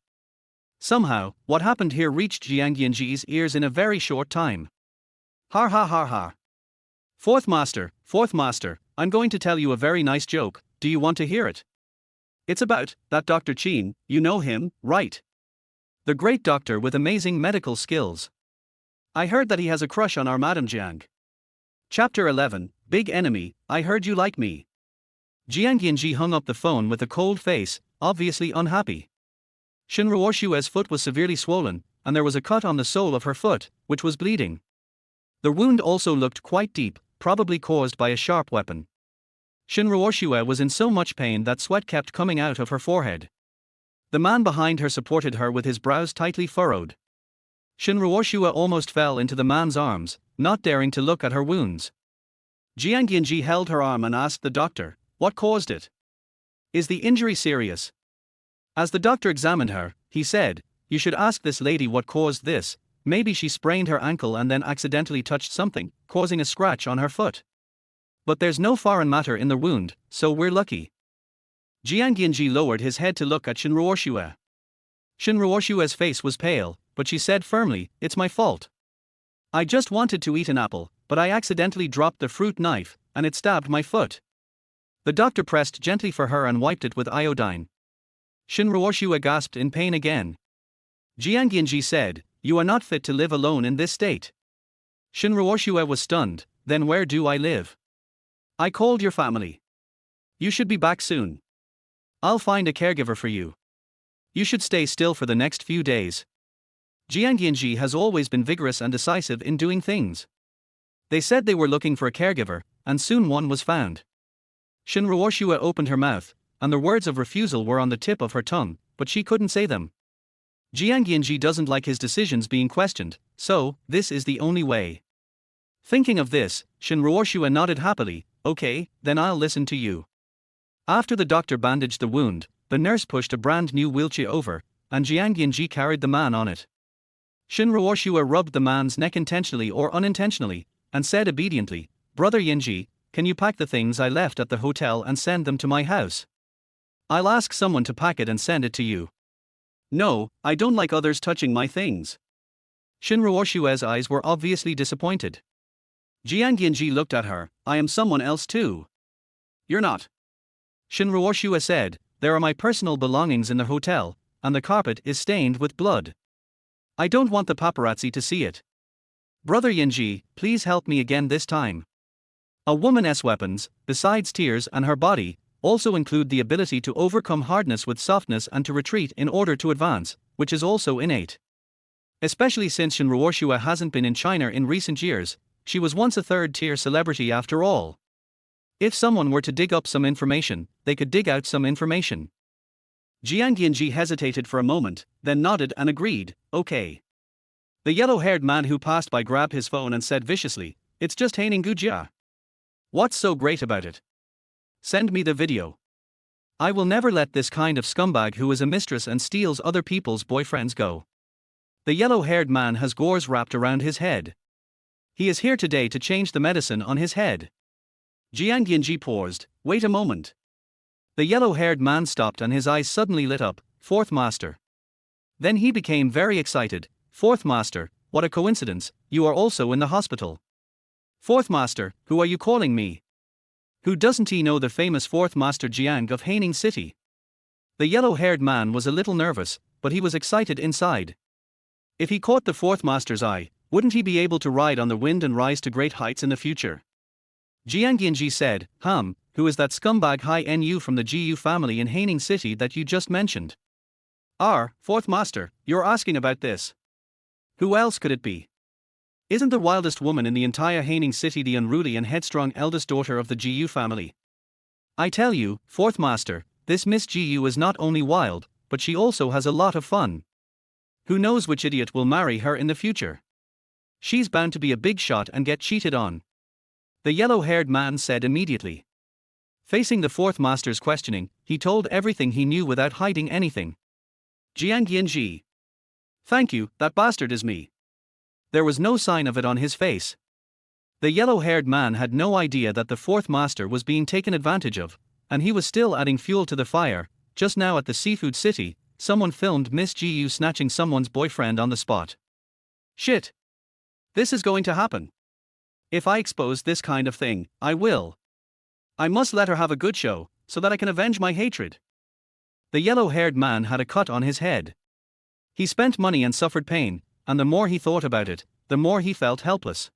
Somehow, what happened here reached Jiang Yanzhi's ears in a very short time. Har ha har ha. Fourth master, I'm going to tell you a very nice joke, do you want to hear it? It's about that Dr. Qin, you know him, right? The great doctor with amazing medical skills. I heard that he has a crush on our Madame Jiang. Chapter 11, Big Enemy, I heard you like me. Jiang Yanzhi hung up the phone with a cold face, obviously unhappy. Shenruoshue's foot was severely swollen, and there was a cut on the sole of her foot, which was bleeding. The wound also looked quite deep, probably caused by a sharp weapon. Shenruoshue was in so much pain that sweat kept coming out of her forehead. The man behind her supported her with his brows tightly furrowed. Shenruoshue almost fell into the man's arms, not daring to look at her wounds. Jiang Yanzhi held her arm and asked the doctor, what caused it? Is the injury serious? As the doctor examined her, he said, you should ask this lady what caused this, maybe she sprained her ankle and then accidentally touched something, causing a scratch on her foot. But there's no foreign matter in the wound, so we're lucky. Jiang Yanzhi lowered his head to look at Shenruoshue. Shenruoshue's face was pale, but she said firmly, it's my fault. I just wanted to eat an apple, but I accidentally dropped the fruit knife, and it stabbed my foot. The doctor pressed gently for her and wiped it with iodine. Shenruoshue gasped in pain again. Jiang Yanzhi said, you are not fit to live alone in this state. Shenruoshue was stunned, then where do I live? I called your family. You should be back soon. I'll find a caregiver for you. You should stay still for the next few days. Jiang Yanzhi has always been vigorous and decisive in doing things. They said they were looking for a caregiver, and soon one was found. Shenruoshue opened her mouth, and the words of refusal were on the tip of her tongue, but she couldn't say them. Jiang Yanzhi doesn't like his decisions being questioned, so this is the only way. Thinking of this, Shenruoshue nodded happily, okay, then I'll listen to you. After the doctor bandaged the wound, the nurse pushed a brand new wheelchair over, and Jiang Yanzhi carried the man on it. Shin Ruoshua rubbed the man's neck intentionally or unintentionally, and said obediently, "Brother Yanzhi, can you pack the things I left at the hotel and send them to my house? I'll ask someone to pack it and send it to you." "No, I don't like others touching my things." Shin Ruoshua's eyes were obviously disappointed. Jiang Yanzhi looked at her. "I am someone else too." "You're not." Shin Ruoshua said, "There are my personal belongings in the hotel, and the carpet is stained with blood. I don't want the paparazzi to see it. Brother Yanzhi, please help me again this time." A woman's weapons, besides tears and her body, also include the ability to overcome hardness with softness and to retreat in order to advance, which is also innate. Especially since Shin Ruoshua hasn't been in China in recent years, she was once a third-tier celebrity after all. If someone were to dig up some information, they could dig out some information. Jiang Yanzhi hesitated for a moment, then nodded and agreed, "Okay." The yellow-haired man who passed by grabbed his phone and said viciously, "It's just Haining City. What's so great about it? Send me the video. I will never let this kind of scumbag who is a mistress and steals other people's boyfriends go." The yellow-haired man has gauze wrapped around his head. He is here today to change the medicine on his head. Jiang Yanzhi paused. "Wait a moment." The yellow-haired man stopped and his eyes suddenly lit up. "Fourth Master." Then he became very excited. "Fourth Master, what a coincidence, you are also in the hospital." "Fourth Master, who are you calling me? Who doesn't he know the famous Fourth Master Jiang of Haining City?" The yellow-haired man was a little nervous, but he was excited inside. If he caught the Fourth Master's eye, wouldn't he be able to ride on the wind and rise to great heights in the future? Jiang Yanzhi said, "Who is that scumbag Haining from the Jiu family in Haining City that you just mentioned?" Fourth Master, you're asking about this. Who else could it be? Isn't the wildest woman in the entire Haining City the unruly and headstrong eldest daughter of the Jiu family? I tell you, Fourth Master, this Miss Jiu is not only wild, but she also has a lot of fun. Who knows which idiot will marry her in the future? She's bound to be a big shot and get cheated on. The yellow-haired man said immediately. Facing the Fourth Master's questioning, he told everything he knew without hiding anything. Jiang Yanzhi. Thank you, that bastard is me. There was no sign of it on his face. The yellow-haired man had no idea that the Fourth Master was being taken advantage of, and he was still adding fuel to the fire. Just now at the Seafood City, someone filmed Miss Jiu snatching someone's boyfriend on the spot. Shit. This is going to happen. If I expose this kind of thing, I will. I must let her have a good show, so that I can avenge my hatred. The yellow-haired man had a cut on his head. He spent money and suffered pain, and the more he thought about it, the more he felt helpless.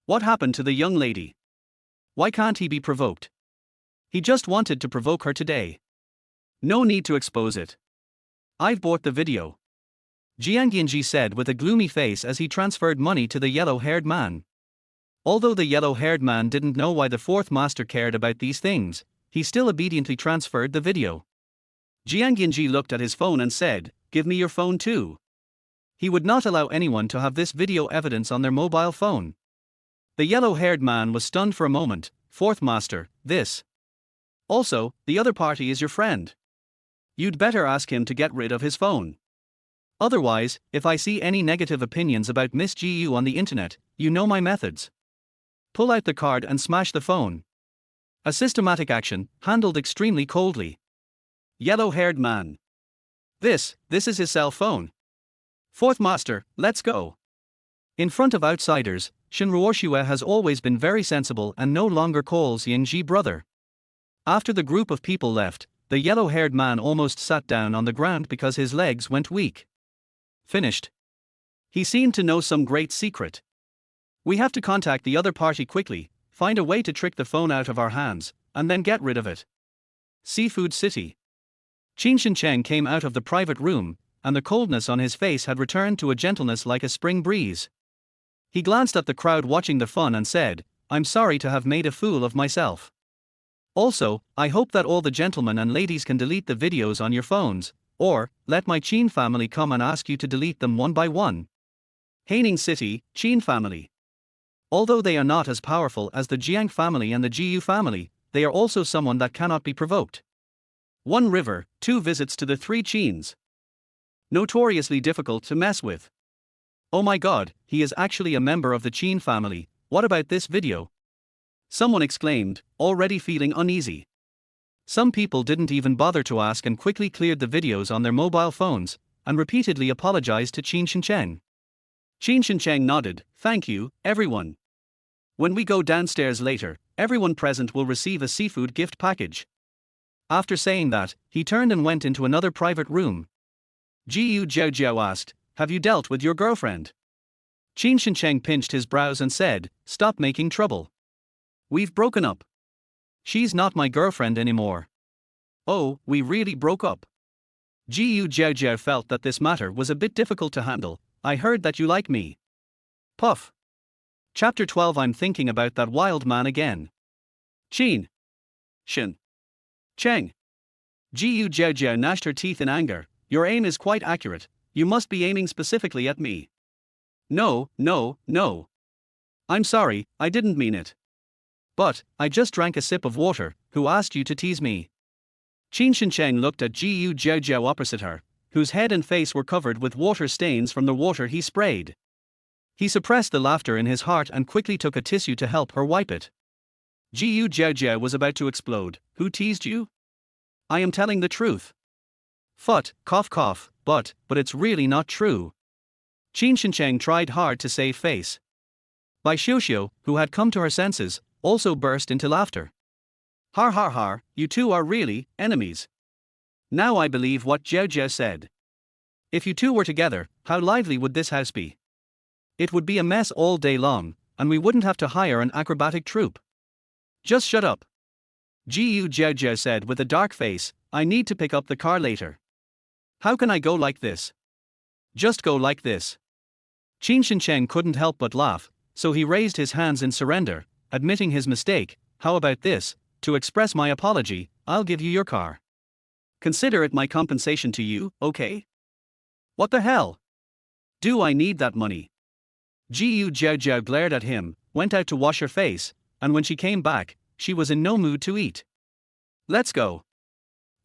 What happened to the young lady? Why can't he be provoked? He just wanted to provoke her today. No need to expose it. I've bought the video. Jiang Yanzhi said with a gloomy face as he transferred money to the yellow-haired man. Although the yellow-haired man didn't know why the Fourth Master cared about these things, he still obediently transferred the video. Jiang Yanzhi looked at his phone and said, "Give me your phone too." He would not allow anyone to have this video evidence on their mobile phone. The yellow-haired man was stunned for a moment. "Fourth Master, this. Also, the other party is your friend. You'd better ask him to get rid of his phone. Otherwise, if I see any negative opinions about Miss Jiu on the internet, you know my methods. Pull out the card and smash the phone." A systematic action, handled extremely coldly. Yellow-haired man. This is his cell phone. Fourth Master, let's go. In front of outsiders, Shin Ruoshua has always been very sensible and no longer calls Yanzhi brother. After the group of people left, the yellow-haired man almost sat down on the ground because his legs went weak. Finished. He seemed to know some great secret. We have to contact the other party quickly, find a way to trick the phone out of our hands, and then get rid of it. Seafood City. Qin Shincheng came out of the private room, and the coldness on his face had returned to a gentleness like a spring breeze. He glanced at the crowd watching the fun and said, "I'm sorry to have made a fool of myself. Also, I hope that all the gentlemen and ladies can delete the videos on your phones, or let my Qin family come and ask you to delete them one by one." Haining City, Qin family. Although they are not as powerful as the Jiang family and the Jiu family, they are also someone that cannot be provoked. One river, two visits to the three Qins. Notoriously difficult to mess with. Oh my god, he is actually a member of the Qin family. What about this video? Someone exclaimed, already feeling uneasy. Some people didn't even bother to ask and quickly cleared the videos on their mobile phones, and repeatedly apologized to Qin Shincheng. Qin Shincheng nodded, thank you, everyone. When we go downstairs later, everyone present will receive a seafood gift package. After saying that, he turned and went into another private room. Jiaojiao asked, have you dealt with your girlfriend? Qin Shincheng pinched his brows and said, stop making trouble. We've broken up. She's not my girlfriend anymore. Oh, we really broke up. Jiaojiao felt that this matter was a bit difficult to handle. I heard that you like me. Puff. Chapter 12. I'm thinking about that wild man again. Qin. Shin. Cheng. Jiaojiao gnashed her teeth in anger. Your aim is quite accurate. You must be aiming specifically at me. No. I'm sorry, I didn't mean it. But, I just drank a sip of water. Who asked you to tease me? Qin Shincheng looked at Jiaojiao opposite her, whose head and face were covered with water stains from the water he sprayed. He suppressed the laughter in his heart and quickly took a tissue to help her wipe it. Jiaojiao was about to explode. Who teased you? I am telling the truth. Phut, cough, but it's really not true. Qin Shincheng tried hard to save face. Bai Xiuxiu, who had come to her senses, also burst into laughter. Har, you two are really enemies. Now I believe what Jiaojiao said. If you two were together, how lively would this house be? It would be a mess all day long, and we wouldn't have to hire an acrobatic troupe. Just shut up. Jiaojiao said with a dark face, I need to pick up the car later. How can I go like this? Just go like this. Qin Shincheng couldn't help but laugh, so he raised his hands in surrender, admitting his mistake. How about this? To express my apology, I'll give you your car. Consider it my compensation to you, okay? What the hell? Do I need that money? Jiaojiao glared at him, went out to wash her face, and when she came back, she was in no mood to eat. Let's go.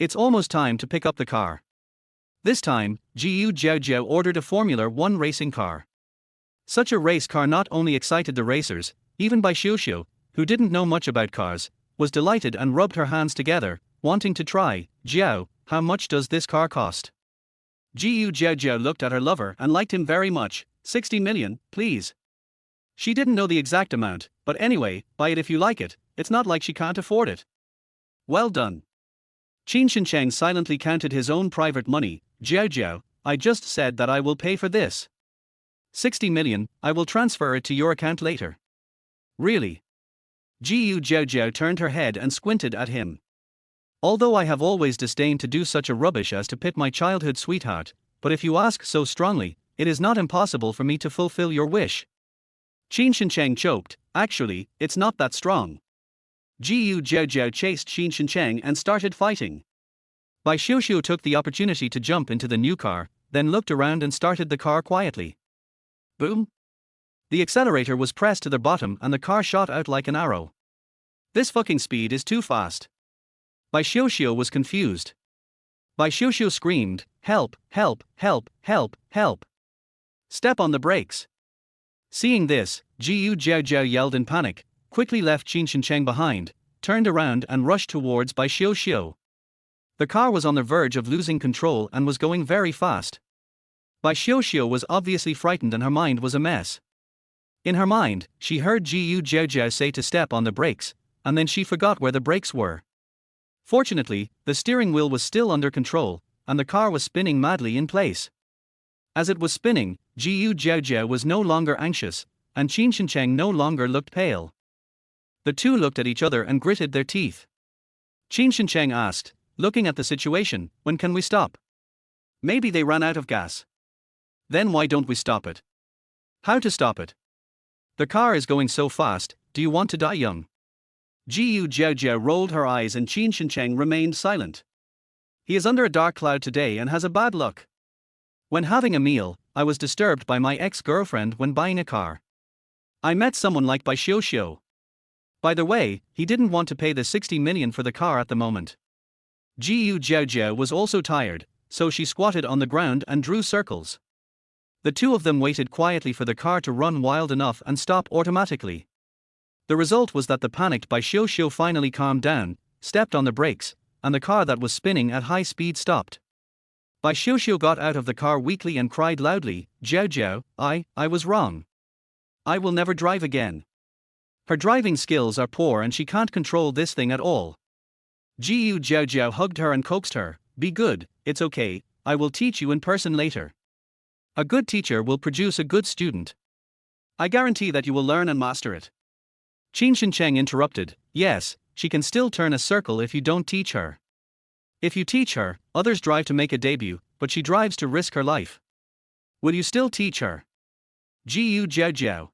It's almost time to pick up the car. This time, Jiaojiao ordered a Formula 1 racing car. Such a race car not only excited the racers, even Bai Xiuxiu, who didn't know much about cars, was delighted and rubbed her hands together, wanting to try. Jiao, how much does this car cost? Jiaojiao looked at her lover and liked him very much. 60 million, please. She didn't know the exact amount, but anyway, buy it if you like it, it's not like she can't afford it. Well done. Qin Shincheng silently counted his own private money. Jiaojiao, I just said that I will pay for this. 60 million, I will transfer it to your account later. Really? Jiaojiao turned her head and squinted at him. Although I have always disdained to do such a rubbish as to pit my childhood sweetheart, but if you ask so strongly, it is not impossible for me to fulfill your wish. Qin Shincheng choked, actually, it's not that strong. Jiaojiao chased Qin Shincheng and started fighting. Bai Xiuxiu took the opportunity to jump into the new car, then looked around and started the car quietly. Boom! The accelerator was pressed to the bottom and the car shot out like an arrow. This fucking speed is too fast. Bai Xiuxiu was confused. Bai Xiuxiu screamed, help. Step on the brakes. Seeing this, Jiaojiao yelled in panic, quickly left Qin Shincheng behind, turned around and rushed towards Bai Xiuxiu. The car was on the verge of losing control and was going very fast. Bai Xiuxiu was obviously frightened and her mind was a mess. In her mind, she heard Jiaojiao say to step on the brakes, and then she forgot where the brakes were. Fortunately, the steering wheel was still under control, and the car was spinning madly in place. As it was spinning, Jiaojiao was no longer anxious, and Qin Shincheng no longer looked pale. The two looked at each other and gritted their teeth. Qin Shincheng asked, looking at the situation, when can we stop? Maybe they ran out of gas. Then why don't we stop it? How to stop it? The car is going so fast, do you want to die young? Jiaojiao rolled her eyes and Qin Shincheng remained silent. He is under a dark cloud today and has a bad luck. When having a meal, I was disturbed by my ex-girlfriend when buying a car. I met someone like Bai Xiuxiu. By the way, he didn't want to pay the 60 million for the car at the moment. Jiaojiao was also tired, so she squatted on the ground and drew circles. The two of them waited quietly for the car to run wild enough and stop automatically. The result was that the panicked Jiaojiao finally calmed down, stepped on the brakes, and the car that was spinning at high speed stopped. Jiaojiao got out of the car weakly and cried loudly, "Jiaojiao, I was wrong. I will never drive again." Her driving skills are poor and she can't control this thing at all. Jiaojiao hugged her and coaxed her, "Be good, it's okay, I will teach you in person later. A good teacher will produce a good student. I guarantee that you will learn and master it." Qin Shincheng interrupted, "Yes, she can still turn a circle if you don't teach her. If you teach her, others drive to make a debut, but she drives to risk her life. Will you still teach her?" Jiaojiao.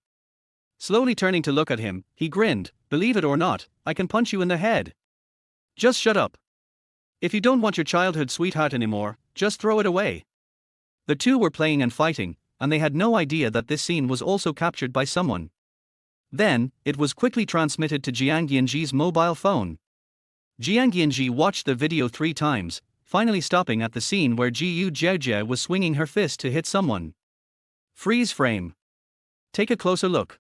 Slowly turning to look at him, he grinned, "Believe it or not, I can punch you in the head. Just shut up. If you don't want your childhood sweetheart anymore, just throw it away." The two were playing and fighting, and they had no idea that this scene was also captured by someone. Then, it was quickly transmitted to Jiang Yanzhi's mobile phone. Jiang Yanzhi watched the video 3 times, finally stopping at the scene where Jiaojiao was swinging her fist to hit someone. Freeze frame. Take a closer look.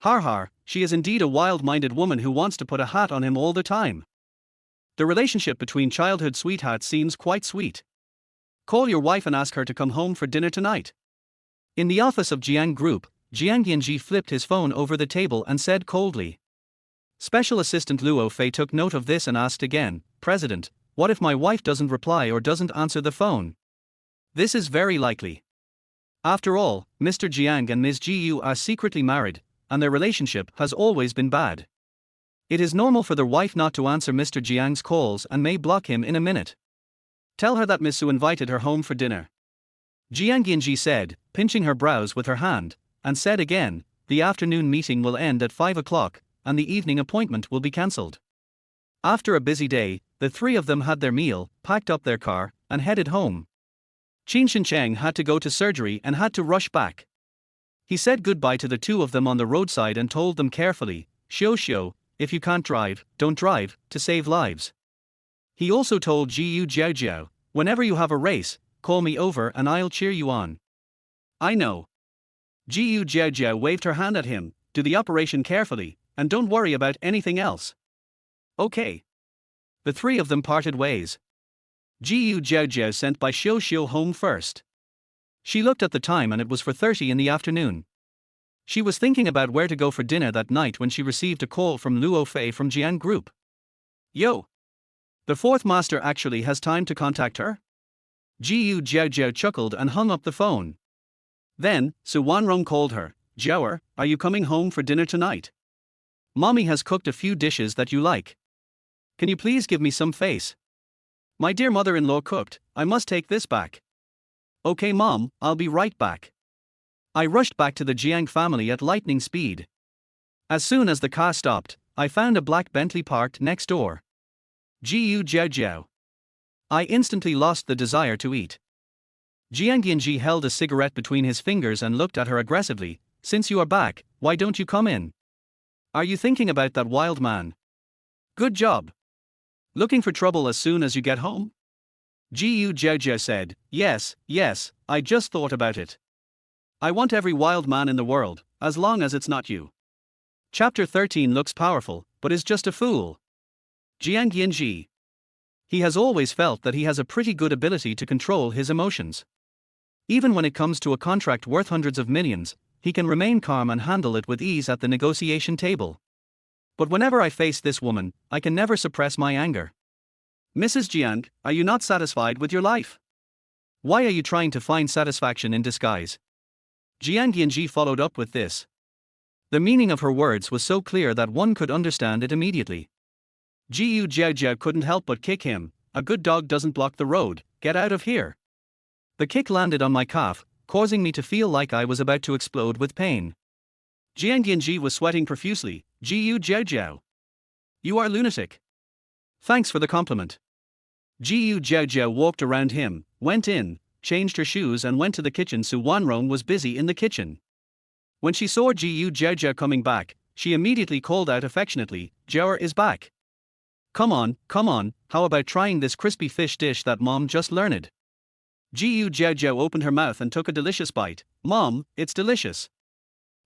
Har, she is indeed a wild-minded woman who wants to put a hat on him all the time. The relationship between childhood sweethearts seems quite sweet. Call your wife and ask her to come home for dinner tonight. In the office of Jiang Group, Jiang Yanzhi flipped his phone over the table and said coldly. Special Assistant Luo Fei took note of this and asked again, "President, what if my wife doesn't reply or doesn't answer the phone?" This is very likely. After all, Mr. Jiang and Ms. Jiu are secretly married, and their relationship has always been bad. It is normal for the wife not to answer Mr. Jiang's calls and may block him in a minute. Tell her that Miss Su invited her home for dinner. Jiang Yanzhi said, pinching her brows with her hand, and said again, "The afternoon meeting will end at 5 o'clock, and the evening appointment will be cancelled." After a busy day, the three of them had their meal, packed up their car, and headed home. Qin Shincheng had to go to surgery and had to rush back. He said goodbye to the two of them on the roadside and told them carefully, "Xiao, if you can't drive, don't drive, to save lives." He also told Jiaojiao, "Whenever you have a race, call me over and I'll cheer you on." "I know." Jiaojiao waved her hand at him, "Do the operation carefully, and don't worry about anything else." "Okay." The three of them parted ways. Jiaojiao sent Xiao home first. She looked at the time and it was 4:30 in the afternoon. She was thinking about where to go for dinner that night when she received a call from Luo Fei from Jiang Group. "Yo! The fourth master actually has time to contact her?" Jiaojiao chuckled and hung up the phone. Then, Su Wanrong called her, "Jiaoer, are you coming home for dinner tonight? Mommy has cooked a few dishes that you like. Can you please give me some face? My dear mother-in-law cooked, I must take this back." "Okay mom, I'll be right back." I rushed back to the Jiang family at lightning speed. As soon as the car stopped, I found a black Bentley parked next door. Jiaojiao. I instantly lost the desire to eat. Jiang Yanzhi held a cigarette between his fingers and looked at her aggressively, "Since you are back, why don't you come in? Are you thinking about that wild man? Good job. Looking for trouble as soon as you get home?" Jiaojiao said, yes, I just thought about it. I want every wild man in the world, as long as it's not you." Chapter 13 looks powerful, but is just a fool. Jiang Yanzhi. He has always felt that he has a pretty good ability to control his emotions. Even when it comes to a contract worth hundreds of millions, he can remain calm and handle it with ease at the negotiation table. But whenever I face this woman, I can never suppress my anger. "Mrs. Jiang, are you not satisfied with your life? Why are you trying to find satisfaction in disguise?" Jiang Yanzhi followed up with this. The meaning of her words was so clear that one could understand it immediately. Jiaojiao couldn't help but kick him. "A good dog doesn't block the road, get out of here." The kick landed on my calf, causing me to feel like I was about to explode with pain. Jiang Yanzhi was sweating profusely. "Jiaojiao. You are lunatic. Thanks for the compliment." Jiaojiao walked around him, went in, changed her shoes and went to the kitchen. Su Wanrong was busy in the kitchen. When she saw Jiaojiao coming back, she immediately called out affectionately, "Jiaoer is back. Come on, how about trying this crispy fish dish that mom just learned?" Jiaojiao opened her mouth and took a delicious bite. Mom, it's delicious.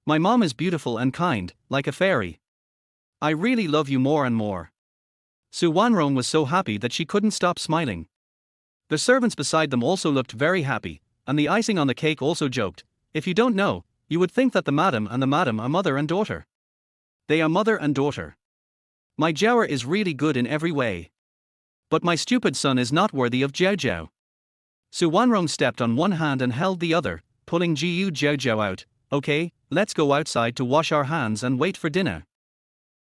My mom is beautiful and kind, like a fairy. I really love you more and more. Su Wanrong was so happy that she couldn't stop smiling. The servants beside them also looked very happy, and the icing on the cake also joked. If you don't know, you would think that the madam are mother and daughter. They are mother and daughter. My Jiaoer is really good in every way. But my stupid son is not worthy of Jiaojiao. Su Wanrong stepped on one hand and held the other, pulling Jiaojiao out. Okay, let's go outside to wash our hands and wait for dinner.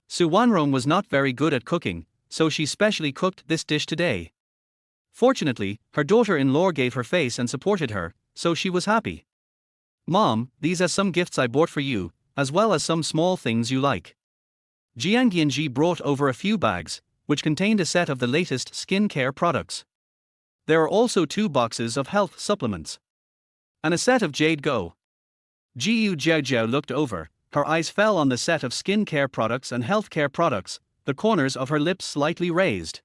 Su Wanrong was not very good at cooking, so she specially cooked this dish today. Fortunately, her daughter-in-law gave her face and supported her, so she was happy. Mom, these are some gifts I bought for you, as well as some small things you like. Jiang Yanzhi brought over a few bags, which contained a set of the latest skincare products. There are also 2 boxes of health supplements. And a set of Jade Go. Jiaojiao looked over, her eyes fell on the set of skincare products and healthcare products, the corners of her lips slightly raised.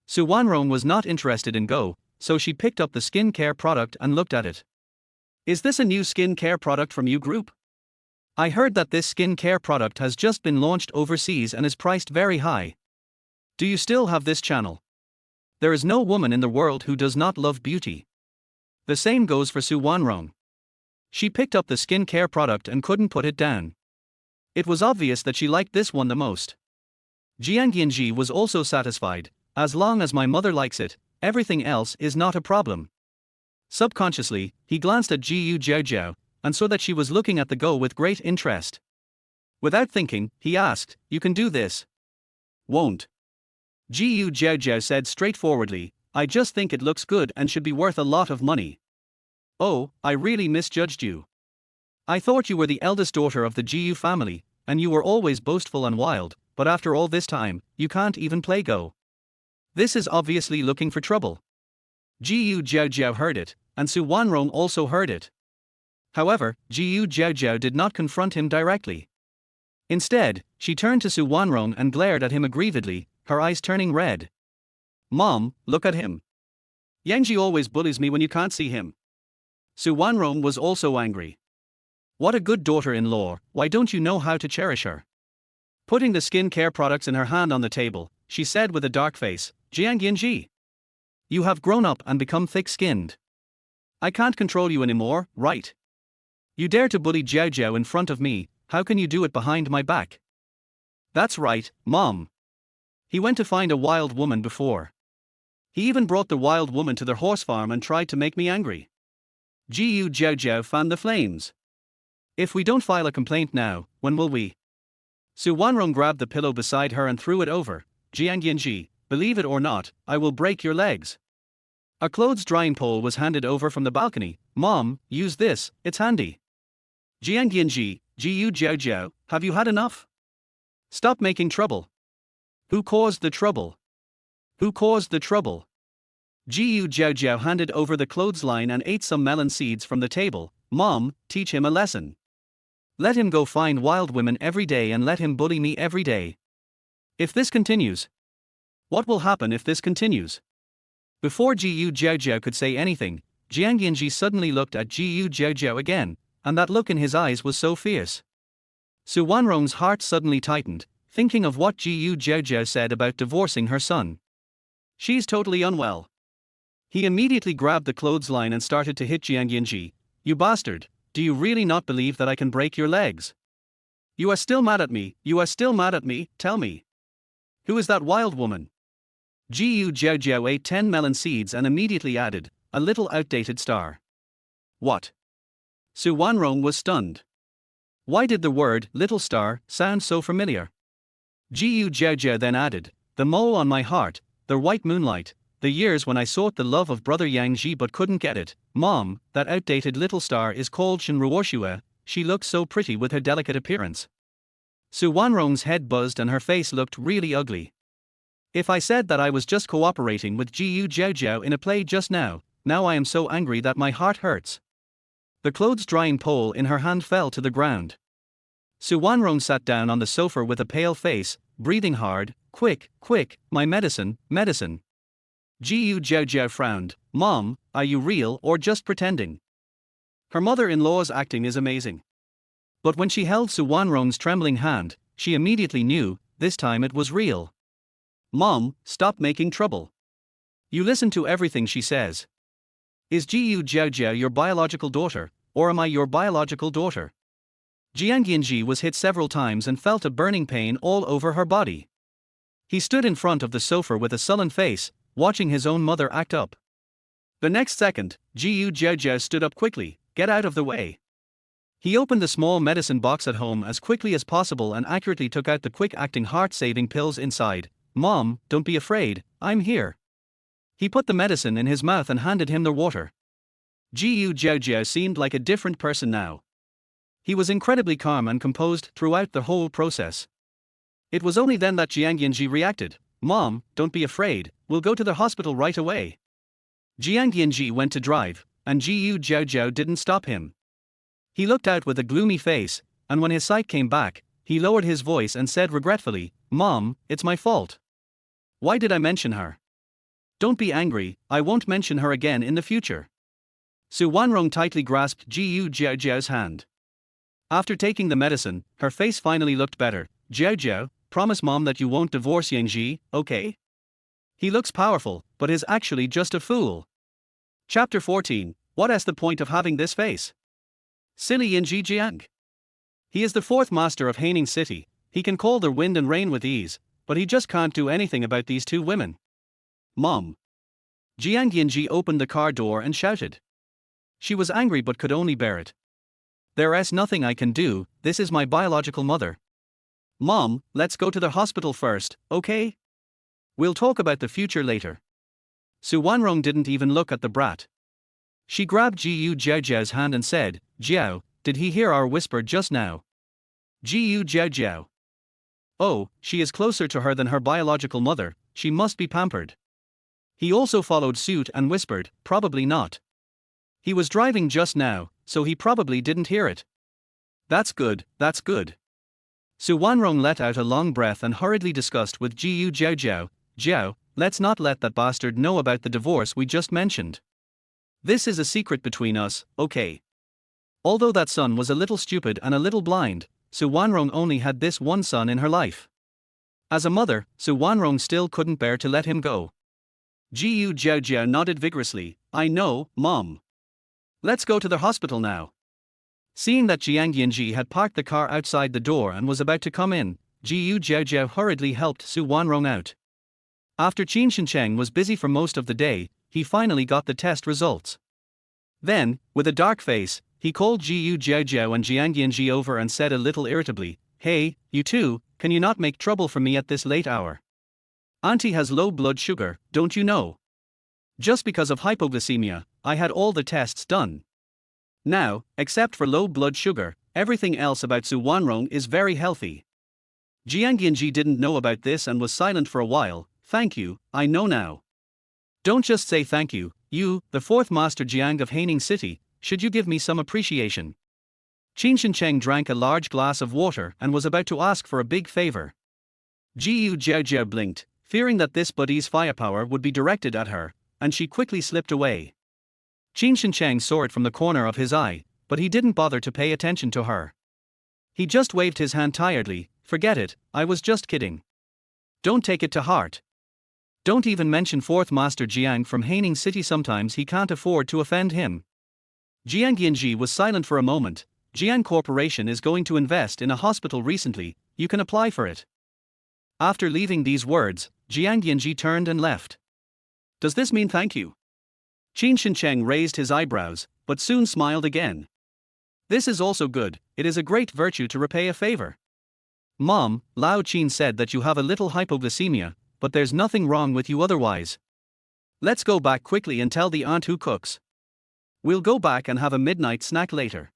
Su Wanrong was not interested in Go, so she picked up the skincare product and looked at it. Is this a new skincare product from you group? I heard that this skincare product has just been launched overseas and is priced very high. Do you still have this channel? There is no woman in the world who does not love beauty. The same goes for Su Wanrong. She picked up the skincare product and couldn't put it down. It was obvious that she liked this one the most. Jiang Yanzhi was also satisfied. As long as my mother likes it, everything else is not a problem. Subconsciously, he glanced at Jiaojiao, and saw that she was looking at the Go with great interest. Without thinking, he asked, "You can do this?" "Won't." Jiaojiao said straightforwardly, "I just think it looks good and should be worth a lot of money." "Oh, I really misjudged you. I thought you were the eldest daughter of the Jiu family, and you were always boastful and wild, but after all this time, you can't even play Go. This is obviously looking for trouble." Jiaojiao heard it, and Su Wanrong also heard it. However, Jiaojiao did not confront him directly. Instead, she turned to Su Wanrong and glared at him aggrievedly, her eyes turning red. "Mom, look at him. Yanzhi always bullies me when you can't see him." Su Wanrong was also angry. What a good daughter-in-law, why don't you know how to cherish her? Putting the skincare products in her hand on the table, she said with a dark face, "Jiang Yanzhi, you have grown up and become thick-skinned. I can't control you anymore, right? You dare to bully Jiaojiao in front of me, how can you do it behind my back?" "That's right, Mom. He went to find a wild woman before. He even brought the wild woman to their horse farm and tried to make me angry." Jiaojiao fanned the flames. "If we don't file a complaint now, when will we?" Su Wanrong grabbed the pillow beside her and threw it over. "Jiang Yanzhi, believe it or not, I will break your legs." A clothes drying pole was handed over from the balcony. "Mom, use this, it's handy." "Jiang Yanzhi, Jiaojiao, have you had enough? Stop making trouble." "Who caused the trouble? Who caused the trouble?" Jiaojiao handed over the clothesline and ate some melon seeds from the table. "Mom, teach him a lesson. Let him go find wild women every day and let him bully me every day. If this continues. What will happen if this continues?" Before Jiaojiao could say anything, Jiang Yanzhi suddenly looked at Jiaojiao again, and that look in his eyes was so fierce. Su Wanrong's heart suddenly tightened, thinking of what Jiaojiao said about divorcing her son. She's totally unwell. He immediately grabbed the clothesline and started to hit Jiang Yanzhi. "You bastard, do you really not believe that I can break your legs? You are still mad at me, tell me. Who is that wild woman?" Jiaojiao ate 10 melon seeds and immediately added, "A little outdated star." "What?" Su Wanrong was stunned. Why did the word "little star" sound so familiar? Jiaojiao then added, "The mole on my heart, the white moonlight, the years when I sought the love of brother Yanzhi but couldn't get it. Mom, that outdated little star is called Shenruoshua, she looks so pretty with her delicate appearance." Su Wanrong's head buzzed and her face looked really ugly. "If I said that I was just cooperating with Jiaojiao in a play just now I am so angry that my heart hurts." The clothes drying pole in her hand fell to the ground. Su Wanrong sat down on the sofa with a pale face, breathing hard. Quick, my medicine." Jiaojiao frowned. Mom, are you real or just pretending? Her mother-in-law's acting is amazing. But when she held Su Wanrong's trembling hand, she immediately knew, this time it was real. Mom, stop making trouble. You listen to everything she says. Is Jiaojiao your biological daughter, or am I your biological daughter? Jiang Yanzhi was hit several times and felt a burning pain all over her body. He stood in front of the sofa with a sullen face, watching his own mother act up. The next second, Jiaojiao stood up quickly. Get out of the way. He opened the small medicine box at home as quickly as possible and accurately took out the quick-acting heart-saving pills inside. Mom, don't be afraid, I'm here. He put the medicine in his mouth and handed him the water. Jiaojiao seemed like a different person now. He was incredibly calm and composed throughout the whole process. It was only then that Jiang Yanzhi reacted. Mom, don't be afraid, we'll go to the hospital right away. Jiang Yanzhi went to drive, and Jiaojiao didn't stop him. He looked out with a gloomy face, and when his sight came back, he lowered his voice and said regretfully, Mom, it's my fault. Why did I mention her? Don't be angry, I won't mention her again in the future. Su Wanrong tightly grasped Jiaojiao's hand. After taking the medicine, her face finally looked better. Jiaojiao, promise Mom that you won't divorce Yanzhi, okay? He looks powerful, but is actually just a fool. Chapter 14. What is the point of having this face? Silly Yanzhi Jiang. He is the fourth master of Haining City. He can call the wind and rain with ease, but he just can't do anything about these two women. Mom. Jiang Yanzhi opened the car door and shouted. She was angry but could only bear it. There's nothing I can do, this is my biological mother. Mom, let's go to the hospital first, okay? We'll talk about the future later. Su Wanrong didn't even look at the brat. She grabbed Jiaojiao's hand and said, Jiao, did he hear our whisper just now? Jiaojiao. Oh, she is closer to her than her biological mother, she must be pampered. He also followed suit and whispered, probably not. He was driving just now, so he probably didn't hear it. That's good, that's good. Su Wanrong let out a long breath and hurriedly discussed with Jiaojiao, Jiao, let's not let that bastard know about the divorce we just mentioned. This is a secret between us, okay? Although that son was a little stupid and a little blind, Su Wanrong only had this one son in her life. As a mother, Su Wanrong still couldn't bear to let him go. Jiaojiao nodded vigorously, I know, Mom. Let's go to the hospital now. Seeing that Jiang Yanzhi had parked the car outside the door and was about to come in, Jiaojiao hurriedly helped Su Wanrong out. After Qin Shincheng was busy for most of the day, he finally got the test results. Then, with a dark face, he called Jiaojiao and Jiang Yanzhi over and said a little irritably, Hey, you two, can you not make trouble for me at this late hour? Auntie has low blood sugar, don't you know? Just because of hypoglycemia, I had all the tests done. Now, except for low blood sugar, everything else about Su Wanrong is very healthy. Jiang Yanzhi didn't know about this and was silent for a while. Thank you, I know now. Don't just say thank you, you, the fourth master Jiang of Haining City, should you give me some appreciation? Qin Shincheng drank a large glass of water and was about to ask for a big favor. Jiaojiao blinked, fearing that this buddy's firepower would be directed at her, and she quickly slipped away. Qin Shincheng saw it from the corner of his eye, but he didn't bother to pay attention to her. He just waved his hand tiredly, forget it, I was just kidding. Don't take it to heart. Don't even mention fourth master Jiang from Haining City, sometimes he can't afford to offend him. Jiang Yanzhi was silent for a moment. Jiang Corporation is going to invest in a hospital recently, you can apply for it. After leaving these words, Jiang Yanzhi turned and left. Does this mean thank you? Qin Shincheng raised his eyebrows, but soon smiled again. This is also good, it is a great virtue to repay a favor. Mom, Lao Qin said that you have a little hypoglycemia, but there's nothing wrong with you otherwise. Let's go back quickly and tell the aunt who cooks. We'll go back and have a midnight snack later.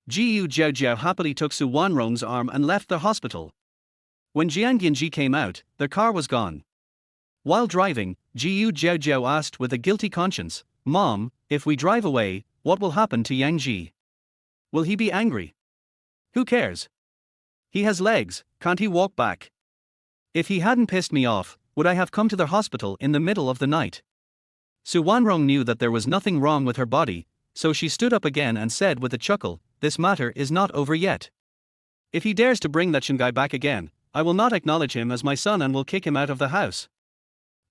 Jiaojiao happily took Su Wanrong's arm and left the hospital. When Jiang Yanzhi came out, the car was gone. While driving, Jiaojiao asked with a guilty conscience, Mom, if we drive away, what will happen to Yanzhi? Will he be angry? Who cares? He has legs, can't he walk back? If he hadn't pissed me off, would I have come to the hospital in the middle of the night? Su Wanrong knew that there was nothing wrong with her body, so she stood up again and said with a chuckle, "This matter is not over yet. If he dares to bring that Shingai back again, I will not acknowledge him as my son and will kick him out of the house."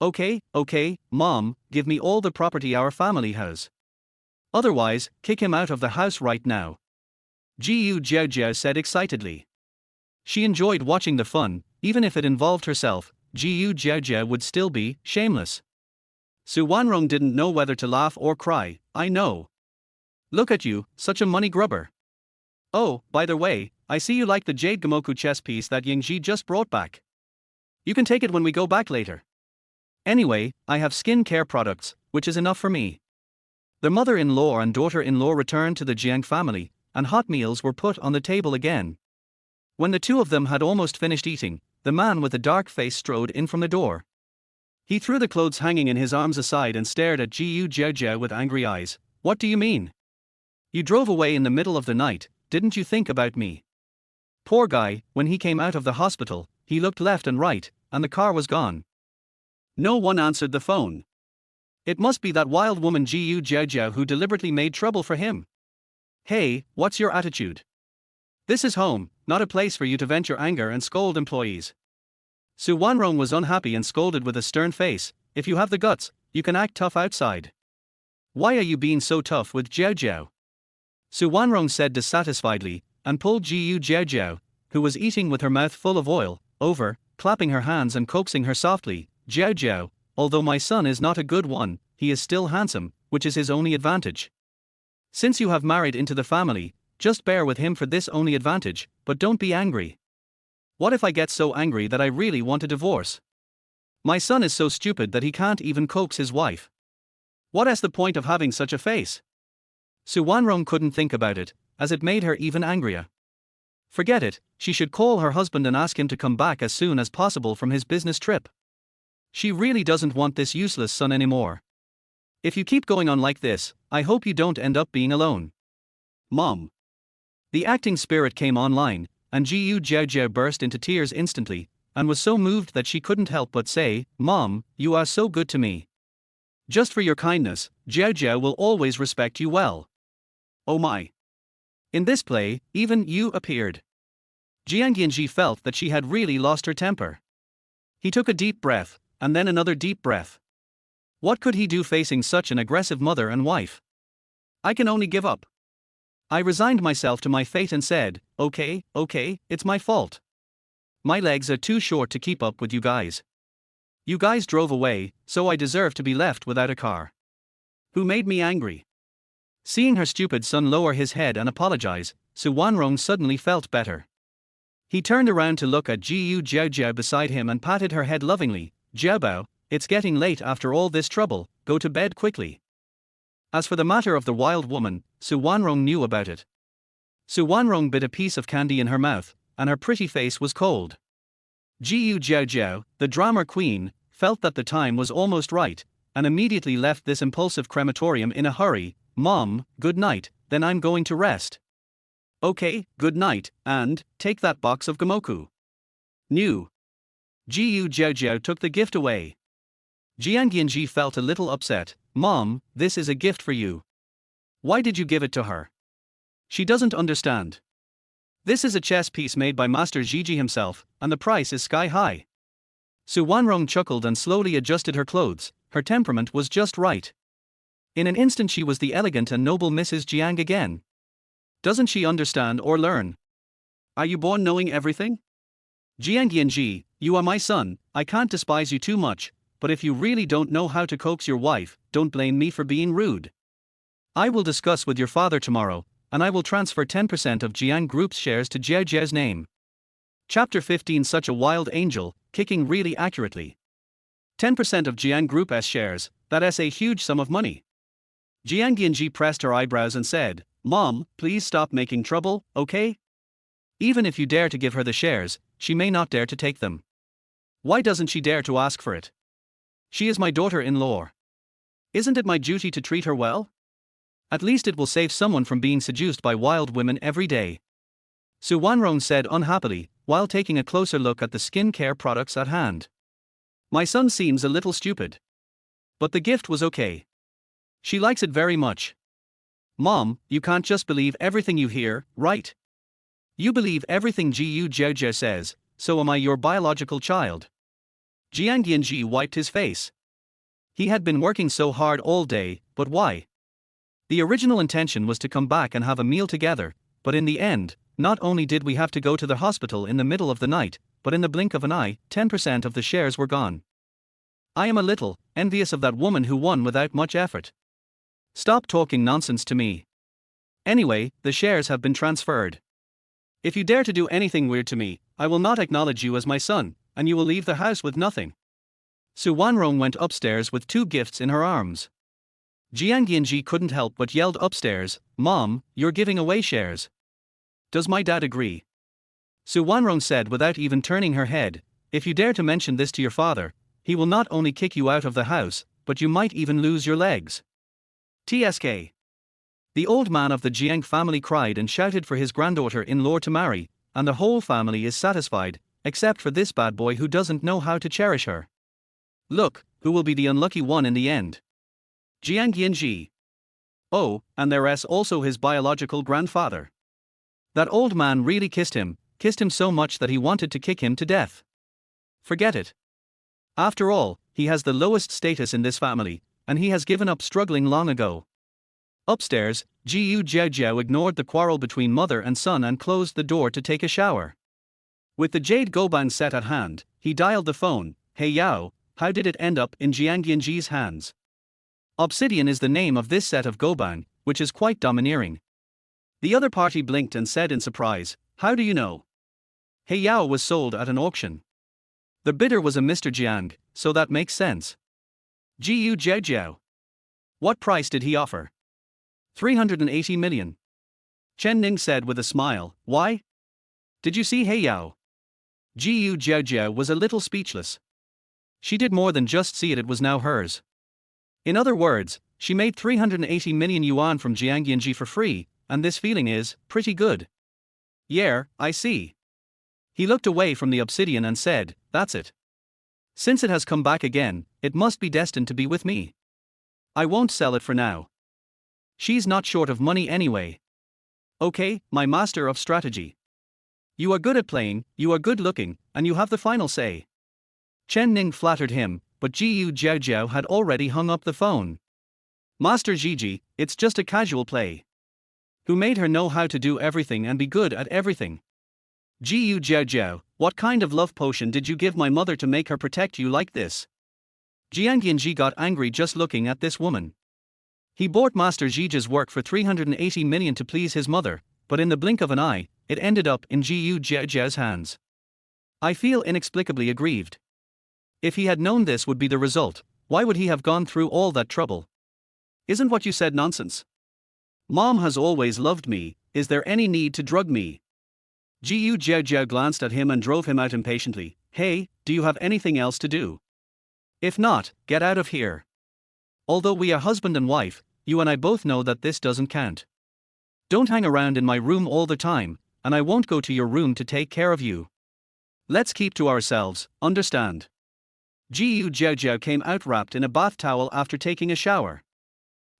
"Okay, Mom, give me all the property our family has. Otherwise, kick him out of the house right now," Jiaojiao said excitedly. She enjoyed watching the fun, even if it involved herself. Jiaojiao would still be shameless. Su Wanrong didn't know whether to laugh or cry. "I know. Look at you, such a money grubber. Oh, by the way, I see you like the jade Gamoku chess piece that Yingji just brought back. You can take it when we go back later. Anyway, I have skin care products, which is enough for me." The mother-in-law and daughter-in-law returned to the Jiang family, and hot meals were put on the table again. When the two of them had almost finished eating, the man with the dark face strode in from the door. He threw the clothes hanging in his arms aside and stared at Jiaojiao with angry eyes. "What do you mean? You drove away in the middle of the night, didn't you think about me?" Poor guy, when he came out of the hospital, he looked left and right, and the car was gone. No one answered the phone. It must be that wild woman Jiaojiao who deliberately made trouble for him. "Hey, what's your attitude? This is home, not a place for you to vent your anger and scold employees." Su Wanrong was unhappy and scolded with a stern face, "If you have the guts, you can act tough outside. Why are you being so tough with Jiaojiao?" Su Wanrong said dissatisfiedly, and pulled Jiaojiao, who was eating with her mouth full of oil, over, clapping her hands and coaxing her softly. "Jiaojiao, although my son is not a good one, he is still handsome, which is his only advantage. Since you have married into the family, just bear with him for this only advantage, but don't be angry. What if I get so angry that I really want a divorce? My son is so stupid that he can't even coax his wife. What is the point of having such a face?" Su Wanrong couldn't think about it, as it made her even angrier. Forget it, she should call her husband and ask him to come back as soon as possible from his business trip. She really doesn't want this useless son anymore. If you keep going on like this, I hope you don't end up being alone. Mom. The acting spirit came online, and Jiaojiao burst into tears instantly, and was so moved that she couldn't help but say, "Mom, you are so good to me. Just for your kindness, Jiaojiao will always respect you well." Oh my. In this play, even you appeared. Jiang Yanzhi felt that she had really lost her temper. He took a deep breath, and then another deep breath. What could he do facing such an aggressive mother and wife? "I can only give up. I resigned myself to my fate and said, okay, it's my fault. My legs are too short to keep up with you guys. You guys drove away, so I deserve to be left without a car. Who made me angry?" Seeing her stupid son lower his head and apologize, Su Wanrong suddenly felt better. He turned around to look at Jiaojiao beside him and patted her head lovingly. "Jiaobao, it's getting late after all this trouble, go to bed quickly." As for the matter of the wild woman, Su Wanrong knew about it. Su Wanrong bit a piece of candy in her mouth, and her pretty face was cold. Jiaojiao, the drama queen, felt that the time was almost right, and immediately left this impulsive crematorium in a hurry. "Mom, good night, then I'm going to rest." "Okay, good night, and take that box of Gamoku. New." Jiaojiao took the gift away. Jiang Yanzhi felt a little upset. "Mom, this is a gift for you. Why did you give it to her? She doesn't understand. This is a chess piece made by Master Zhiji himself, and the price is sky high." Su Wanrong chuckled and slowly adjusted her clothes. Her temperament was just right. In an instant she was the elegant and noble Mrs. Jiang again. Doesn't she understand or learn? Are you born knowing everything? Jiang Yanzhi, you are my son, I can't despise you too much, but if you really don't know how to coax your wife, don't blame me for being rude. I will discuss with your father tomorrow, and I will transfer 10% of Jiang Group's shares to Jiaojiao's name. Chapter 15. Such a wild angel, kicking really accurately. 10% of Jiang Group's shares, that's a huge sum of money. Jiang Yanzhi pressed her eyebrows and said, "Mom, please stop making trouble, okay? Even if you dare to give her the shares, she may not dare to take them. Why doesn't she dare to ask for it? She is my daughter-in-law. Isn't it my duty to treat her well? At least it will save someone from being seduced by wild women every day." Su Wanrong said unhappily, while taking a closer look at the skin care products at hand. My son seems a little stupid. But the gift was okay. She likes it very much. Mom, you can't just believe everything you hear, right? You believe everything Jiaojiao says, so am I your biological child? Jiang Yanzhi wiped his face. He had been working so hard all day, but why? The original intention was to come back and have a meal together, but in the end, not only did we have to go to the hospital in the middle of the night, but in the blink of an eye, 10% of the shares were gone. I am a little envious of that woman who won without much effort. Stop talking nonsense to me. Anyway, the shares have been transferred. If you dare to do anything weird to me, I will not acknowledge you as my son, and you will leave the house with nothing. Su Wanrong went upstairs with 2 gifts in her arms. Jiang Yanzhi couldn't help but yelled upstairs, Mom, you're giving away shares. Does my dad agree? Su Wanrong said without even turning her head, if you dare to mention this to your father, he will not only kick you out of the house, but you might even lose your legs. TSK. The old man of the Jiang family cried and shouted for his granddaughter-in-law to marry, and the whole family is satisfied, except for this bad boy who doesn't know how to cherish her. Look, who will be the unlucky one in the end? Jiang Yanzhi. Oh, and there's also his biological grandfather. That old man really kissed him so much that he wanted to kick him to death. Forget it. After all, he has the lowest status in this family, and he has given up struggling long ago. Upstairs, Jiaojiao ignored the quarrel between mother and son and closed the door to take a shower. With the jade goban set at hand, he dialed the phone. Hey Yao, how did it end up in Jiang Yanzhi's hands? Obsidian is the name of this set of goban, which is quite domineering. The other party blinked and said in surprise, how do you know? Hey Yao was sold at an auction. The bidder was a Mr. Jiang, so that makes sense. Jiaojiao. What price did he offer? 380 million. Chen Ning said with a smile, why? Did you see Hey Yao? Jiaojiao was a little speechless. She did more than just see it, it was now hers. In other words, she made 380 million yuan from Jiang Yanzhi for free, and this feeling is pretty good. Yeah, I see. He looked away from the obsidian and said, that's it. Since it has come back again, it must be destined to be with me. I won't sell it for now. She's not short of money anyway. Okay, my master of strategy. You are good at playing, you are good looking, and you have the final say. Chen Ning flattered him, but Jiaojiao had already hung up the phone. Master Gigi, it's just a casual play. Who made her know how to do everything and be good at everything? Jiaojiao, what kind of love potion did you give my mother to make her protect you like this? Jiang Yanzhi got angry just looking at this woman. He bought Master Gigi's work for 380 million to please his mother, but in the blink of an eye, it ended up in Jiaojiao's hands. I feel inexplicably aggrieved. If he had known this would be the result, why would he have gone through all that trouble? Isn't what you said nonsense? Mom has always loved me, is there any need to drug me? Jiaojiao glanced at him and drove him out impatiently. Hey, do you have anything else to do? If not, get out of here. Although we are husband and wife, you and I both know that this doesn't count. Don't hang around in my room all the time, and I won't go to your room to take care of you. Let's keep to ourselves, understand? Jiaojiao came out wrapped in a bath towel after taking a shower.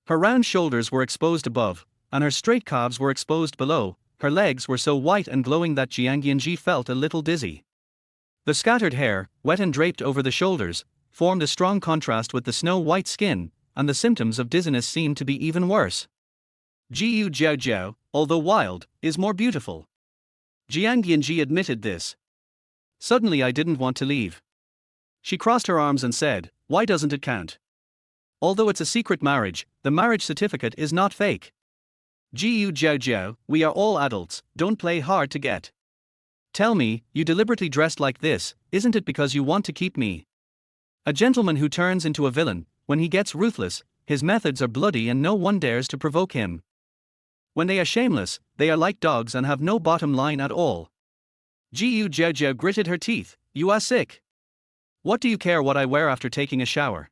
Her round shoulders were exposed above, and her straight calves were exposed below. Her legs were so white and glowing that Jiang Yanzhi felt a little dizzy. The scattered hair, wet and draped over the shoulders, formed a strong contrast with the snow-white skin, and the symptoms of dizziness seemed to be even worse. Jiaojiao, although wild, is more beautiful. Jiang Yanzhi admitted this. Suddenly I didn't want to leave. She crossed her arms and said, why doesn't it count? Although it's a secret marriage, the marriage certificate is not fake. Jiaojiao, we are all adults, don't play hard to get. Tell me, you deliberately dressed like this, isn't it because you want to keep me? A gentleman who turns into a villain, when he gets ruthless, his methods are bloody and no one dares to provoke him. When they are shameless, they are like dogs and have no bottom line at all. Jiaojiao gritted her teeth, you are sick. What do you care what I wear after taking a shower?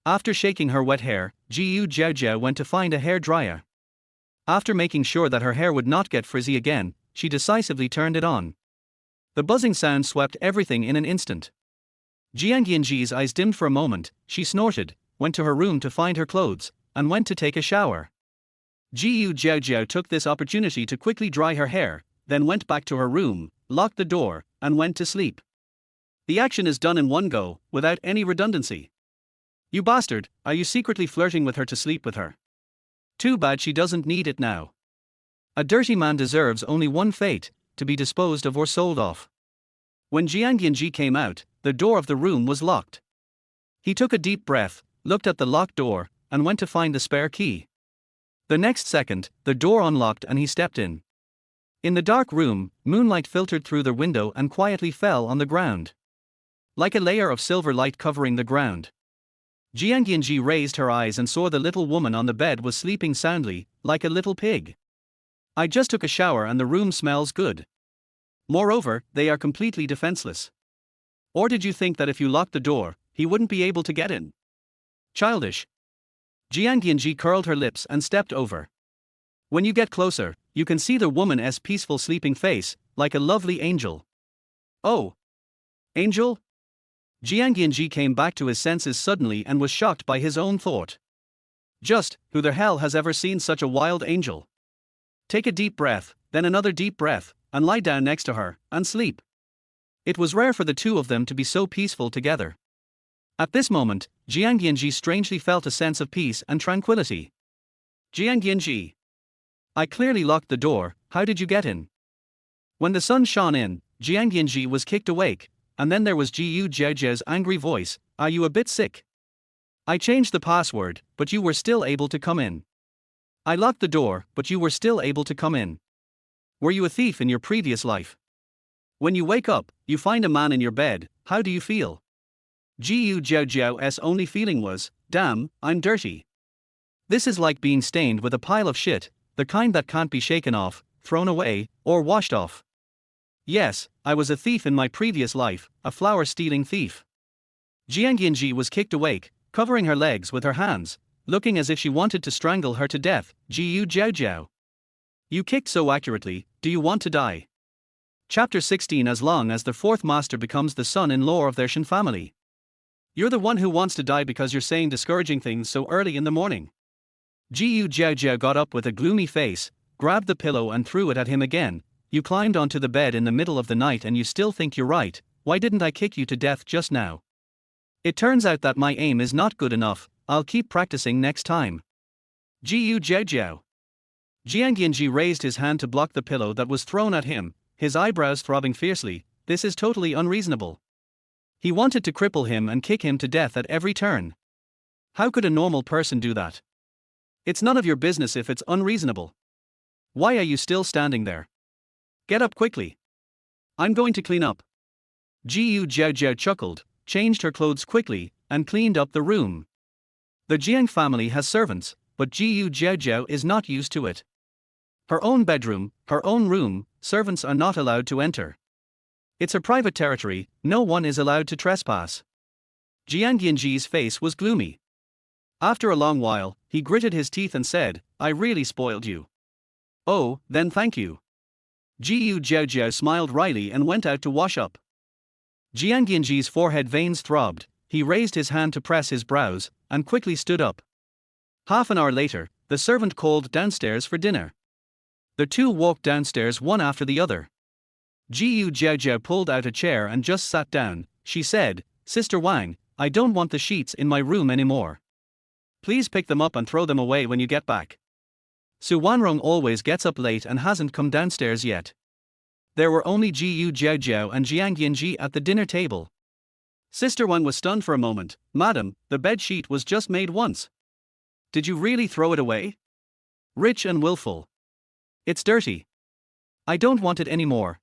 After shaking her wet hair, Jiaojiao went to find a hair dryer. After making sure that her hair would not get frizzy again, she decisively turned it on. The buzzing sound swept everything in an instant. Jiang Yanzhi's eyes dimmed for a moment, she snorted, went to her room to find her clothes, and went to take a shower. Jiaojiao took this opportunity to quickly dry her hair, then went back to her room, locked the door, and went to sleep. The action is done in one go, without any redundancy. You bastard, are you secretly flirting with her to sleep with her? Too bad she doesn't need it now. A dirty man deserves only one fate, to be disposed of or sold off. When Jiang Yanzhi came out, the door of the room was locked. He took a deep breath, looked at the locked door, and went to find the spare key. The next second, the door unlocked and he stepped in. In the dark room, moonlight filtered through the window and quietly fell on the ground. Like a layer of silver light covering the ground. Jiang Yanzhi raised her eyes and saw the little woman on the bed was sleeping soundly, like a little pig. I just took a shower and the room smells good. Moreover, they are completely defenseless. Or did you think that if you locked the door, he wouldn't be able to get in? Childish. Jiang Yanzhi curled her lips and stepped over. When you get closer, you can see the woman's peaceful sleeping face, like a lovely angel. Oh! Angel? Jiang Yanzhi came back to his senses suddenly and was shocked by his own thought. Just, who the hell has ever seen such a wild angel? Take a deep breath, then another deep breath, and lie down next to her, and sleep. It was rare for the two of them to be so peaceful together. At this moment, Jiang Yanzhi strangely felt a sense of peace and tranquility. Jiang Yanzhi. I clearly locked the door, how did you get in? When the sun shone in, Jiang Yanzhi was kicked awake, and then there was Jiaojiao's angry voice, are you a bit sick? I changed the password, but you were still able to come in. I locked the door, but you were still able to come in. Were you a thief in your previous life? When you wake up, you find a man in your bed, how do you feel? Jiaojiao's only feeling was, damn, I'm dirty. This is like being stained with a pile of shit, the kind that can't be shaken off, thrown away, or washed off. Yes, I was a thief in my previous life, a flower-stealing thief. Jiang Yanzhi was kicked awake, covering her legs with her hands, looking as if she wanted to strangle her to death. Jiaojiao. You kicked so accurately, do you want to die? Chapter 16. As long as the fourth master becomes the son-in-law of their Shen family. You're the one who wants to die because you're saying discouraging things so early in the morning. Jiaojiao got up with a gloomy face, grabbed the pillow and threw it at him again. You climbed onto the bed in the middle of the night and you still think you're right, why didn't I kick you to death just now? It turns out that my aim is not good enough, I'll keep practicing next time. Jiaojiao. Jiang Yanzhi raised his hand to block the pillow that was thrown at him, his eyebrows throbbing fiercely, this is totally unreasonable. He wanted to cripple him and kick him to death at every turn. How could a normal person do that? It's none of your business if it's unreasonable. Why are you still standing there? Get up quickly. I'm going to clean up. Jiaojiao chuckled, changed her clothes quickly, and cleaned up the room. The Jiang family has servants, but Jiaojiao is not used to it. Her own bedroom, her own room, servants are not allowed to enter. It's her private territory, no one is allowed to trespass. Jiang Yanzhi's face was gloomy. After a long while, he gritted his teeth and said, I really spoiled you. Oh, then thank you. Jiaojiao smiled wryly and went out to wash up. Jiang Yanzhi's forehead veins throbbed, he raised his hand to press his brows, and quickly stood up. Half an hour later, the servant called downstairs for dinner. The two walked downstairs one after the other. Jiaojiao pulled out a chair and just sat down. She said, Sister Wang, I don't want the sheets in my room anymore. Please pick them up and throw them away when you get back. Su Wanrong always gets up late and hasn't come downstairs yet. There were only Jiaojiao and Jiang Yanzhi at the dinner table. Sister Wang was stunned for a moment. Madam, the bed sheet was just made once. Did you really throw it away? Rich and willful. It's dirty. I don't want it anymore.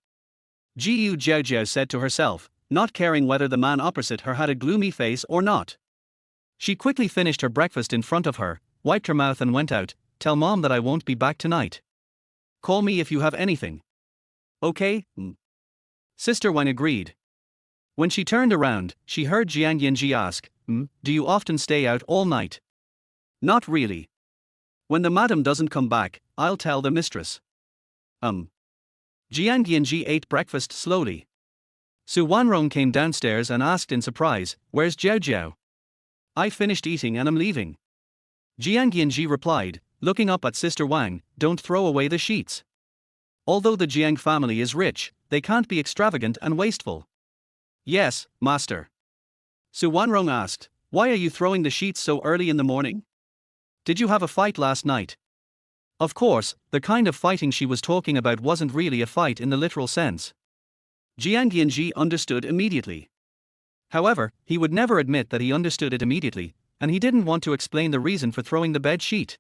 Jiaojiao said to herself, not caring whether the man opposite her had a gloomy face or not. She quickly finished her breakfast in front of her, wiped her mouth and went out. Tell Mom that I won't be back tonight. Call me if you have anything. Okay? Sister Wang agreed. When she turned around, she heard Jiang Yanzhi ask, do you often stay out all night? Not really. When the madam doesn't come back, I'll tell the mistress. Jiang Yanzhi ate breakfast slowly. Su Wanrong came downstairs and asked in surprise, "Where's Jiaojiao?" "I finished eating and am leaving." Jiang Yanzhi replied, looking up at Sister Wang, "Don't throw away the sheets. Although the Jiang family is rich, they can't be extravagant and wasteful." "Yes, master." Su Wanrong asked, "Why are you throwing the sheets so early in the morning? Did you have a fight last night?" Of course, the kind of fighting she was talking about wasn't really a fight in the literal sense. Jiang Yanzhi understood immediately. However, he would never admit that he understood it immediately, and he didn't want to explain the reason for throwing the bed sheet.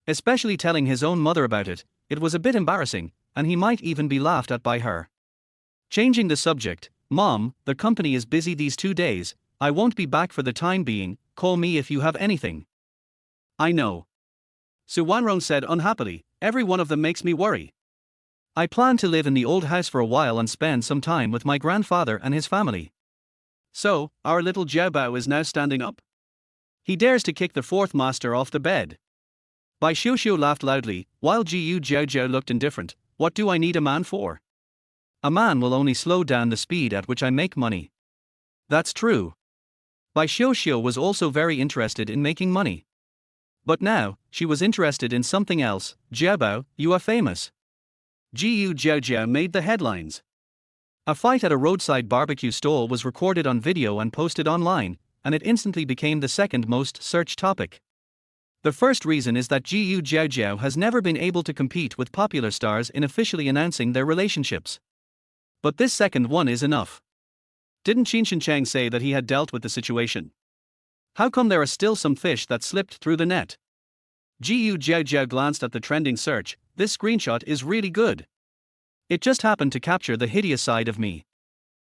Especially telling his own mother about it, it was a bit embarrassing, and he might even be laughed at by her. Changing the subject, "Mom, the company is busy these 2 days, I won't be back for the time being, call me if you have anything." "I know." Su Wanrong said unhappily, "Every one of them makes me worry. I plan to live in the old house for a while and spend some time with my grandfather and his family." "So, our little Jiaobao is now standing up? He dares to kick the fourth master off the bed." Bai Xiuxiu laughed loudly, while Jiaojiao looked indifferent. "What do I need a man for? A man will only slow down the speed at which I make money." "That's true." Bai Xiuxiu was also very interested in making money. But now, she was interested in something else. "Jiaobao, you are famous." Jiaojiao made the headlines. A fight at a roadside barbecue stall was recorded on video and posted online, and it instantly became the second most searched topic. The first reason is that Jiaojiao has never been able to compete with popular stars in officially announcing their relationships. But this second one is enough. Didn't Qin Chang say that he had dealt with the situation? How come there are still some fish that slipped through the net? Jiaojiao glanced at the trending search. "This screenshot is really good. It just happened to capture the hideous side of me.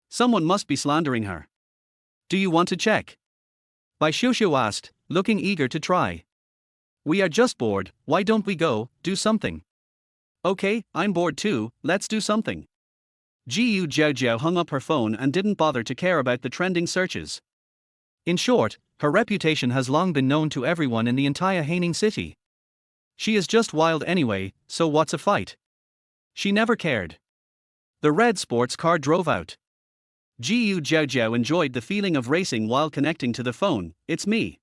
Someone must be slandering her. Do you want to check?" Bai Xiuxiu asked, looking eager to try. "We are just bored, why don't we go, do something?" "Okay, I'm bored too, let's do something." Jiaojiao hung up her phone and didn't bother to care about the trending searches. In short, her reputation has long been known to everyone in the entire Haining City. She is just wild anyway, so what's a fight? She never cared. The red sports car drove out. Jiaojiao enjoyed the feeling of racing while connecting to the phone. "It's me.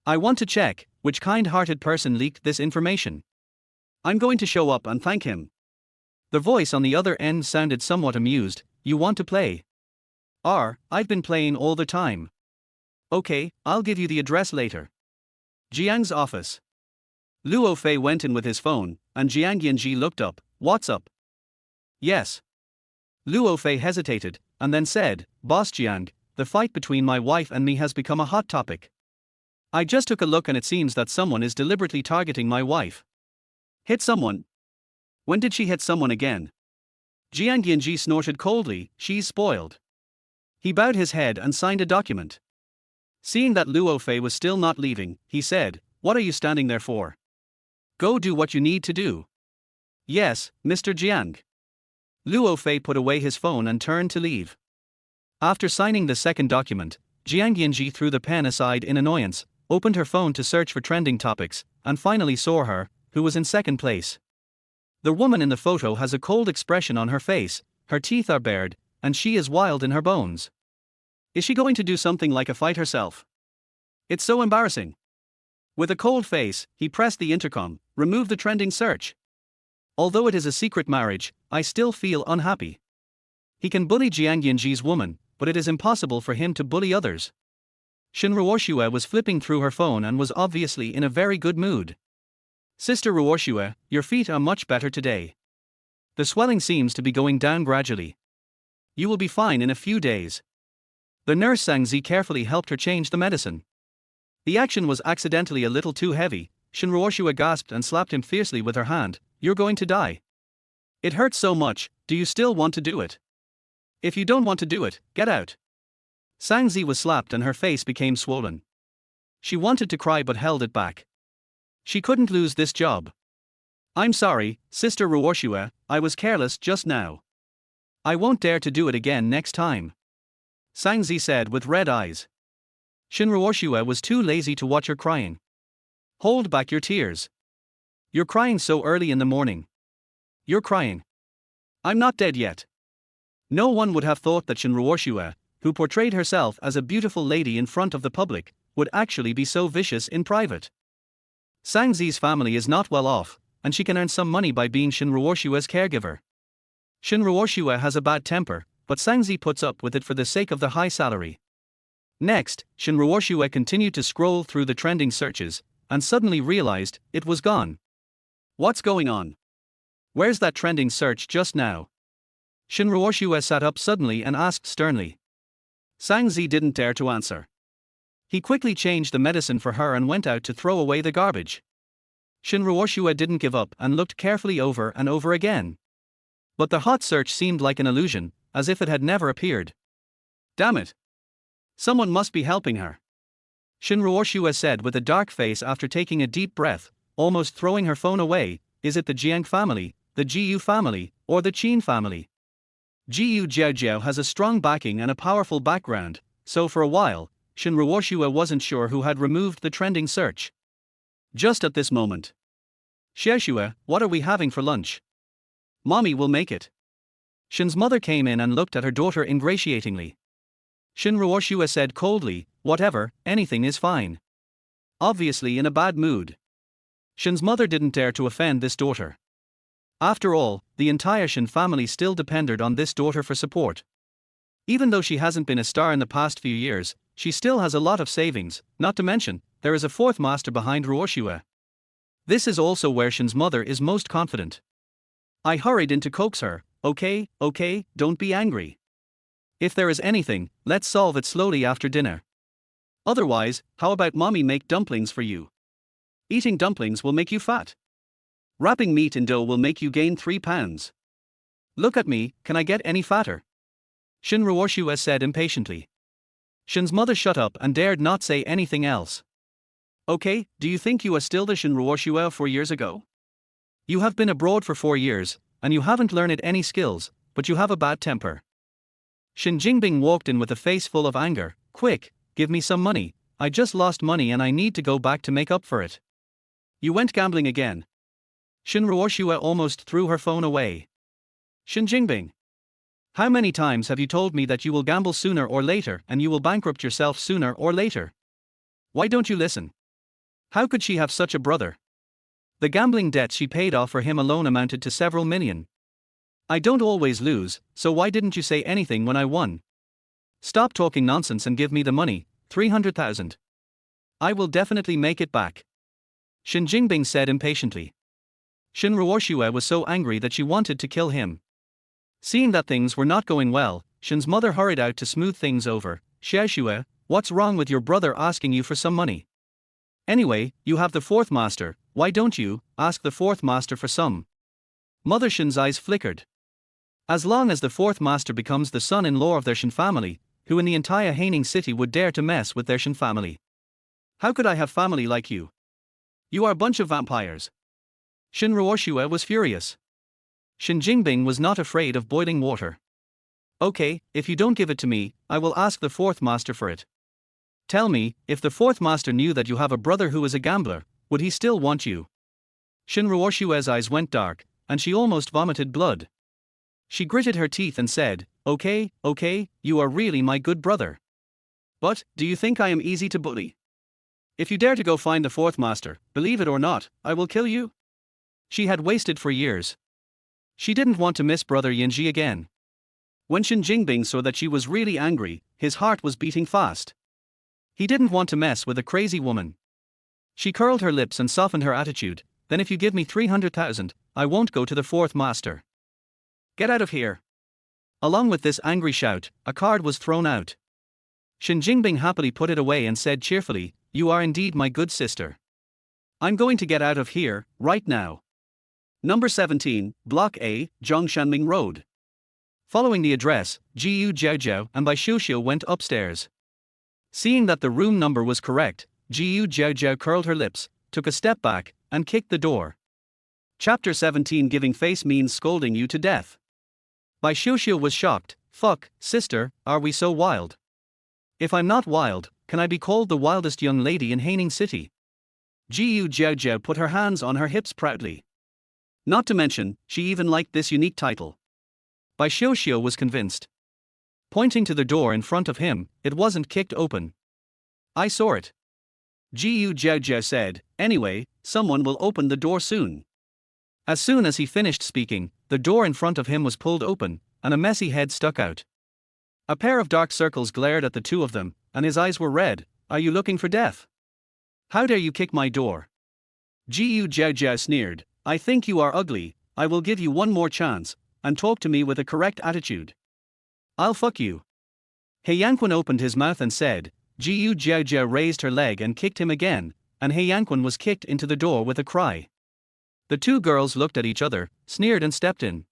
I want to check which kind-hearted person leaked this information. I'm going to show up and thank him." The voice on the other end sounded somewhat amused. "You want to play?" I've been playing all the time." "Okay, I'll give you the address later." Jiang's office. Luo Fei went in with his phone, and Jiang Yanzhi looked up. "What's up?" "Yes." Luo Fei hesitated, and then said, "Boss Jiang, the fight between my wife and me has become a hot topic. I just took a look and it seems that someone is deliberately targeting my wife." "Hit someone? When did she hit someone again?" Jiang Yanzhi snorted coldly. "She's spoiled." He bowed his head and signed a document. Seeing that Luo Fei was still not leaving, he said, "What are you standing there for? Go do what you need to do." "Yes, Mr. Jiang." Luo Fei put away his phone and turned to leave. After signing the second document, Jiang Yanzhi threw the pen aside in annoyance, opened her phone to search for trending topics, and finally saw her, who was in second place. The woman in the photo has a cold expression on her face, her teeth are bared, and she is wild in her bones. Is she going to do something like a fight herself? It's so embarrassing. With a cold face, he pressed the intercom. "Remove the trending search. Although it is a secret marriage, I still feel unhappy." He can bully Jiang Yanzhi's woman, but it is impossible for him to bully others. Shen Ruoxue was flipping through her phone and was obviously in a very good mood. "Sister Ruoxue, your feet are much better today. The swelling seems to be going down gradually. You will be fine in a few days." The nurse Zhangzi carefully helped her change the medicine. The action was accidentally a little too heavy. Shen Ruoxue gasped and slapped him fiercely with her hand. "You're going to die. It hurts so much, do you still want to do it? If you don't want to do it, get out." Zhangzi was slapped and her face became swollen. She wanted to cry but held it back. She couldn't lose this job. "I'm sorry, Sister Ruoxue, I was careless just now. I won't dare to do it again next time," Zhangzi said with red eyes. Shen Ruoxue was too lazy to watch her crying. "Hold back your tears. You're crying so early in the morning. You're crying. I'm not dead yet." No one would have thought that Shen Ruoshua, who portrayed herself as a beautiful lady in front of the public, would actually be so vicious in private. Sang Zi's family is not well off, and she can earn some money by being Shen Ruoshua's caregiver. Shen Ruoshua has a bad temper, but Sang Zi puts up with it for the sake of the high salary. Next, Shen Ruoshua continued to scroll through the trending searches, and suddenly realized it was gone. What's going on? Where's that trending search just now? Shen Ruoshua sat up suddenly and asked sternly. Sang Zi didn't dare to answer. He quickly changed the medicine for her and went out to throw away the garbage. Shen Ruoshua didn't give up and looked carefully over and over again. But the hot search seemed like an illusion, as if it had never appeared. Damn it! Someone must be helping her. Shen Ruoshua said with a dark face after taking a deep breath, almost throwing her phone away. Is it the Jiang family, the Jiu family, or the Qin family? Jiaojiao has a strong backing and a powerful background, so for a while, Shen Ruoshua wasn't sure who had removed the trending search. Just at this moment. Xiaoshua, what are we having for lunch? Mommy will make it. Shen's mother came in and looked at her daughter ingratiatingly. Shen Ruoshua said coldly, whatever, anything is fine. Obviously in a bad mood. Shen's mother didn't dare to offend this daughter. After all, the entire Shen family still depended on this daughter for support. Even though she hasn't been a star in the past few years, she still has a lot of savings, not to mention, there is a fourth master behind Ruoshua. This is also where Shen's mother is most confident. I hurried in to coax her, okay, don't be angry. If there is anything, let's solve it slowly after dinner. Otherwise, how about mommy make dumplings for you? Eating dumplings will make you fat. Wrapping meat in dough will make you gain 3 pounds. Look at me, can I get any fatter? Shen Ruoshua said impatiently. Shen's mother shut up and dared not say anything else. Okay, do you think you are still the Shen Ruoshua 4 years ago? You have been abroad for 4 years, and you haven't learned any skills, but you have a bad temper. Shen Jingbing walked in with a face full of anger. Quick, give me some money, I just lost money and I need to go back to make up for it. You went gambling again. Shen Ruoshua almost threw her phone away. Shen Jingbing. How many times have you told me that you will gamble sooner or later and you will bankrupt yourself sooner or later? Why don't you listen? How could she have such a brother? The gambling debt she paid off for him alone amounted to several million. I don't always lose, so why didn't you say anything when I won? Stop talking nonsense and give me the money, 300,000. I will definitely make it back. Shen Jingbing said impatiently. Shen Ruoshua was so angry that she wanted to kill him. Seeing that things were not going well, Shen's mother hurried out to smooth things over. Xiaoshua, what's wrong with your brother asking you for some money? Anyway, you have the fourth master, why don't you ask the fourth master for some? Mother Shen's eyes flickered. As long as the fourth master becomes the son-in-law of their Shen family, who in the entire Haining City would dare to mess with their Shen family? How could I have family like you? You are a bunch of vampires. Shen Ruoshua was furious. Shen Jingbing was not afraid of boiling water. Okay, if you don't give it to me, I will ask the fourth master for it. Tell me, if the fourth master knew that you have a brother who is a gambler, would he still want you? Shen Ruoshua's eyes went dark, and she almost vomited blood. She gritted her teeth and said, okay, you are really my good brother. But, do you think I am easy to bully? If you dare to go find the fourth master, believe it or not, I will kill you. She had wasted for years. She didn't want to miss brother Yanzhi again. When Shen Jingbing saw that she was really angry, his heart was beating fast. He didn't want to mess with a crazy woman. She curled her lips and softened her attitude. Then if you give me 300,000, I won't go to the fourth master. Get out of here. Along with this angry shout, a card was thrown out. Shen Jingbing happily put it away and said cheerfully, you are indeed my good sister. I'm going to get out of here, right now. Number 17, Block A, Zhongshanming Road. Following the address, Jiaojiao and Bai Xiuxiu went upstairs. Seeing that the room number was correct, Jiaojiao curled her lips, took a step back, and kicked the door. Chapter 17 Giving face means scolding you to death. Bai Xiuxiu was shocked. Fuck, sister, are we so wild? If I'm not wild, can I be called the wildest young lady in Haining City? Jiaojiao put her hands on her hips proudly. Not to mention, she even liked this unique title. Bai Xiuxiu was convinced. Pointing to the door in front of him, it wasn't kicked open. I saw it. Jiaojiao said, anyway, someone will open the door soon. As soon as he finished speaking, the door in front of him was pulled open, and a messy head stuck out. A pair of dark circles glared at the two of them, and his eyes were red. Are you looking for death? How dare you kick my door? Jiaojiao sneered. I think you are ugly. I will give you one more chance, and talk to me with a correct attitude. I'll fuck you. He Yanquan opened his mouth and said. Jiaojiao raised her leg and kicked him again, and He Yanquan was kicked into the door with a cry. The two girls looked at each other, sneered and stepped in.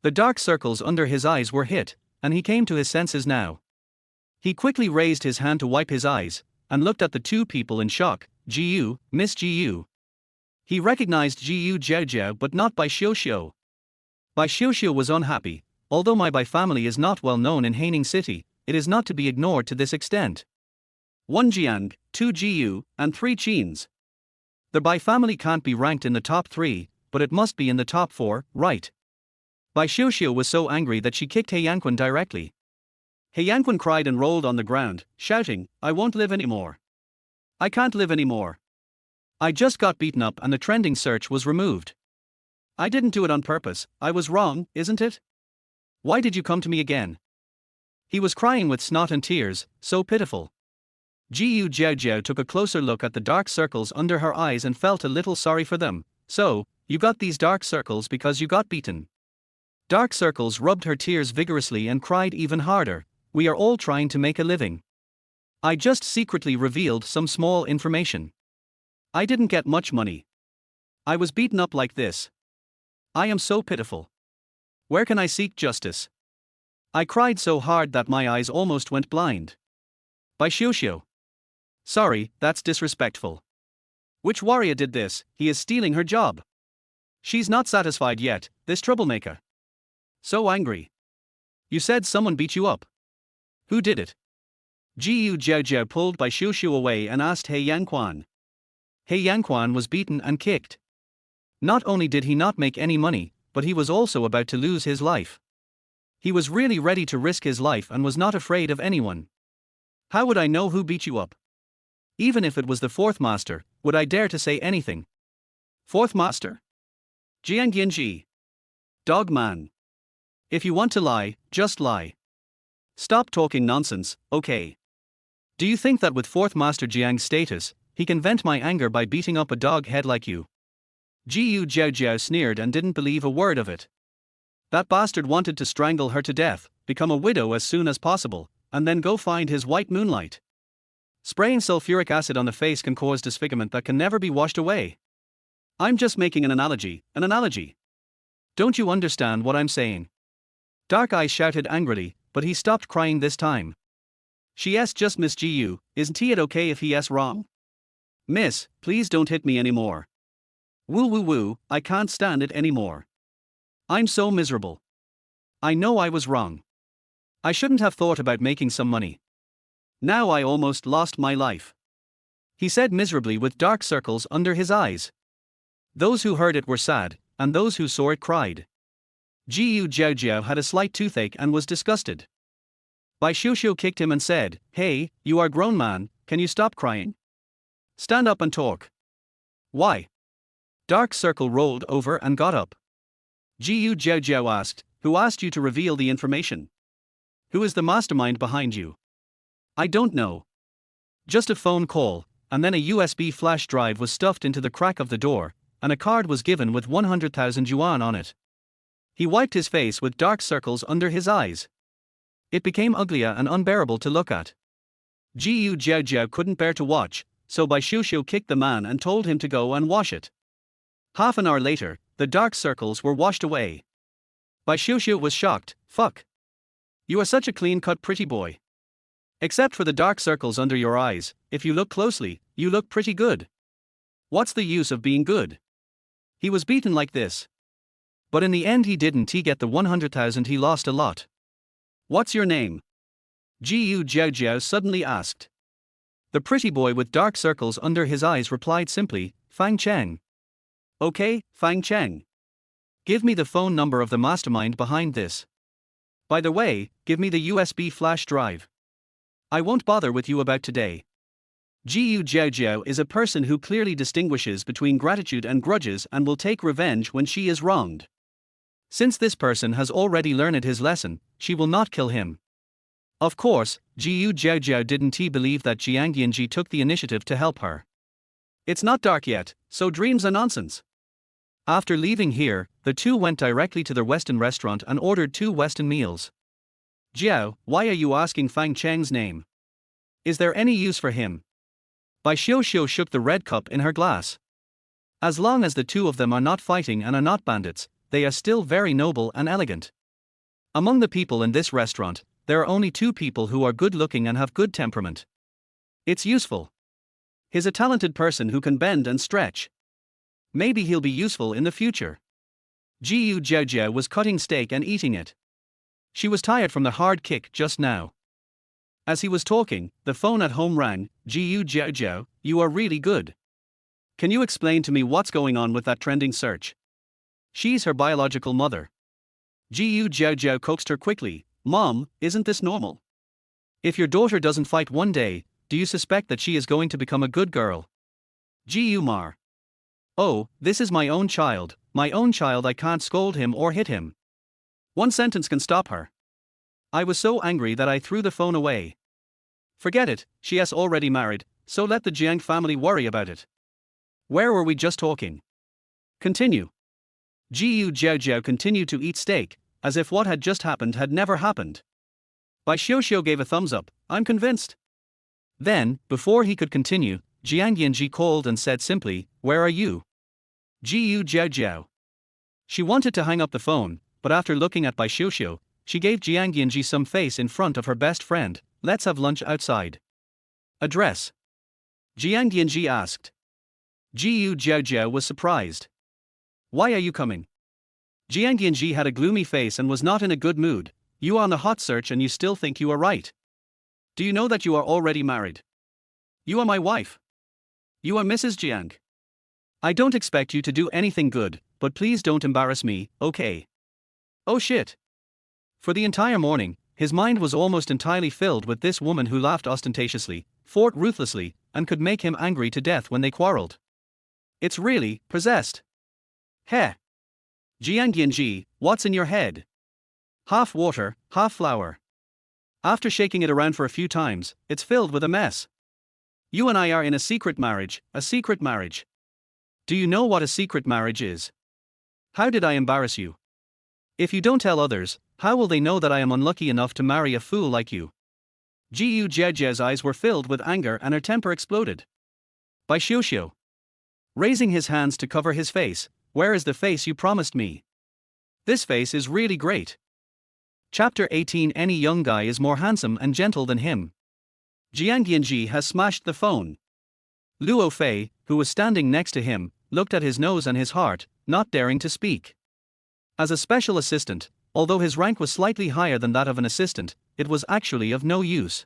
The dark circles under his eyes were hit, and he came to his senses now. He quickly raised his hand to wipe his eyes, and looked at the two people in shock. Jiu, Miss Jiu. He recognized Jiaojiao but not Bai Xiuxiu. Bai Xiuxiu was unhappy. Although my Bai family is not well known in Haining City, it is not to be ignored to this extent. 1 Jiang, 2 Jiu, and 3 Qins. The Bai family can't be ranked in the top 3, but it must be in the top 4, right? Bai Xiuxiu was so angry that she kicked He Yanquan directly. He Yanquan cried and rolled on the ground, shouting, I won't live anymore. I can't live anymore. I just got beaten up and the trending search was removed. I didn't do it on purpose, I was wrong, isn't it? Why did you come to me again? He was crying with snot and tears, so pitiful. Jiaojiao took a closer look at the dark circles under her eyes and felt a little sorry for them. So, you got these dark circles because you got beaten. Dark circles rubbed her tears vigorously and cried even harder. We are all trying to make a living. I just secretly revealed some small information. I didn't get much money. I was beaten up like this. I am so pitiful. Where can I seek justice? I cried so hard that my eyes almost went blind. Bai Xiuxiu. Sorry, that's disrespectful. Which warrior did this? He is stealing her job. She's not satisfied yet, this troublemaker. So angry. You said someone beat you up. Who did it? Jiaojiao pulled Bai Xiuxiu away and asked He Yanquan. He Yanquan was beaten and kicked. Not only did he not make any money, but he was also about to lose his life. He was really ready to risk his life and was not afraid of anyone. How would I know who beat you up? Even if it was the fourth master, would I dare to say anything? Fourth master? Jiang Yanzhi. Dog man. If you want to lie, just lie. Stop talking nonsense, okay? Do you think that with fourth master Jiang's status, he can vent my anger by beating up a dog head like you? Jiaojiao sneered and didn't believe a word of it. That bastard wanted to strangle her to death, become a widow as soon as possible, and then go find his white moonlight. Spraying sulfuric acid on the face can cause disfigurement that can never be washed away. I'm just making an analogy. Don't you understand what I'm saying? Dark Eyes shouted angrily, but he stopped crying this time. She's just Miss Jiu, isn't it okay if he's wrong? Miss, please don't hit me anymore. Woo, I can't stand it anymore. I'm so miserable. I know I was wrong. I shouldn't have thought about making some money. Now I almost lost my life. He said miserably with dark circles under his eyes. Those who heard it were sad, and those who saw it cried. Jiaojiao had a slight toothache and was disgusted. Bai Xiuxiu kicked him and said, Hey, you are grown man, can you stop crying? Stand up and talk. Why? Dark circle rolled over and got up. Jiaojiao asked, Who asked you to reveal the information? Who is the mastermind behind you? I don't know. Just a phone call, and then a USB flash drive was stuffed into the crack of the door, and a card was given with 100,000 yuan on it. He wiped his face with dark circles under his eyes. It became uglier and unbearable to look at. Jiaojiao couldn't bear to watch, so Bai Xiuxiu kicked the man and told him to go and wash it. Half an hour later, the dark circles were washed away. Bai Xiuxiu was shocked. Fuck. You are such a clean-cut pretty boy. Except for the dark circles under your eyes, if you look closely, you look pretty good. What's the use of being good? He was beaten like this. But in the end he didn't get the 100,000, he lost a lot. What's your name? Jiaojiao suddenly asked. The pretty boy with dark circles under his eyes replied simply, Fang Cheng. Okay, Fang Cheng. Give me the phone number of the mastermind behind this. By the way, give me the USB flash drive. I won't bother with you about today. Jiaojiao is a person who clearly distinguishes between gratitude and grudges and will take revenge when she is wronged. Since this person has already learned his lesson, she will not kill him. Of course, Jiaojiao didn't believe that Jiang Yanzhi took the initiative to help her. It's not dark yet, so dreams are nonsense. After leaving here, the two went directly to their Western restaurant and ordered 2 Western meals. Jiao, why are you asking Fang Cheng's name? Is there any use for him? Bai Xiuxiu shook the red cup in her glass. As long as the two of them are not fighting and are not bandits, they are still very noble and elegant. Among the people in this restaurant, there are only 2 people who are good looking and have good temperament. It's useful. He's a talented person who can bend and stretch. Maybe he'll be useful in the future. Jiaojiao was cutting steak and eating it. She was tired from the hard kick just now. As he was talking, the phone at home rang. Jiaojiao, you are really good. Can you explain to me what's going on with that trending search? She's her biological mother. Jiaojiao coaxed her quickly. Mom, isn't this normal? If your daughter doesn't fight one day, do you suspect that she is going to become a good girl? Jiumar. Oh, this is my own child, I can't scold him or hit him. One sentence can stop her. I was so angry that I threw the phone away. Forget it, she has already married, so let the Jiang family worry about it. Where were we just talking? Continue. Jiaojiao continued to eat steak, as if what had just happened had never happened. Bai Xiuxiu gave a thumbs up, I'm convinced. Then, before he could continue, Jiang Yanzhi called and said simply, where are you? Jiaojiao. She wanted to hang up the phone, but after looking at Bai Xiuxiu, she gave Jiang Yanzhi some face in front of her best friend. Let's have lunch outside. Address? Jiang Yanzhi asked. Jiaojiao was surprised. Why are you coming? Jiang Yanzhi had a gloomy face and was not in a good mood. You are on a hot search and you still think you are right. Do you know that you are already married? You are my wife. You are Mrs. Jiang. I don't expect you to do anything good, but please don't embarrass me, okay? Oh shit. For the entire morning, his mind was almost entirely filled with this woman who laughed ostentatiously, fought ruthlessly, and could make him angry to death when they quarreled. It's really possessed. Heh. Jiang Yanzhi, what's in your head? Half water, half flour. After shaking it around for a few times, it's filled with a mess. You and I are in a secret marriage, a secret marriage. Do you know what a secret marriage is? How did I embarrass you? If you don't tell others, how will they know that I am unlucky enough to marry a fool like you? Jiaojiao's eyes were filled with anger and her temper exploded. Bai Xiuxiu. Raising his hands to cover his face, where is the face you promised me? This face is really great. Chapter 18. Any young guy is more handsome and gentle than him. Jiang Yanzhi has smashed the phone. Luo Fei, who was standing next to him, looked at his nose and his heart, not daring to speak. As a special assistant, although his rank was slightly higher than that of an assistant, it was actually of no use.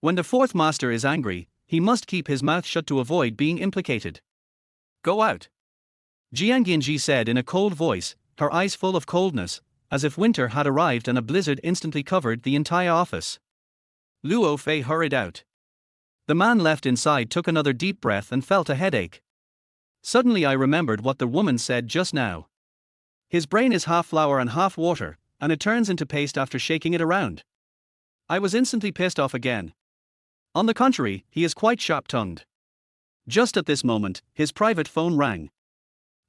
When the 4th master is angry, he must keep his mouth shut to avoid being implicated. Go out. Jiang Yanzhi said in a cold voice, her eyes full of coldness, as if winter had arrived and a blizzard instantly covered the entire office. Luo Fei hurried out. The man left inside took another deep breath and felt a headache. Suddenly I remembered what the woman said just now. His brain is half flour and half water, and it turns into paste after shaking it around. I was instantly pissed off again. On the contrary, he is quite sharp-tongued. Just at this moment, his private phone rang.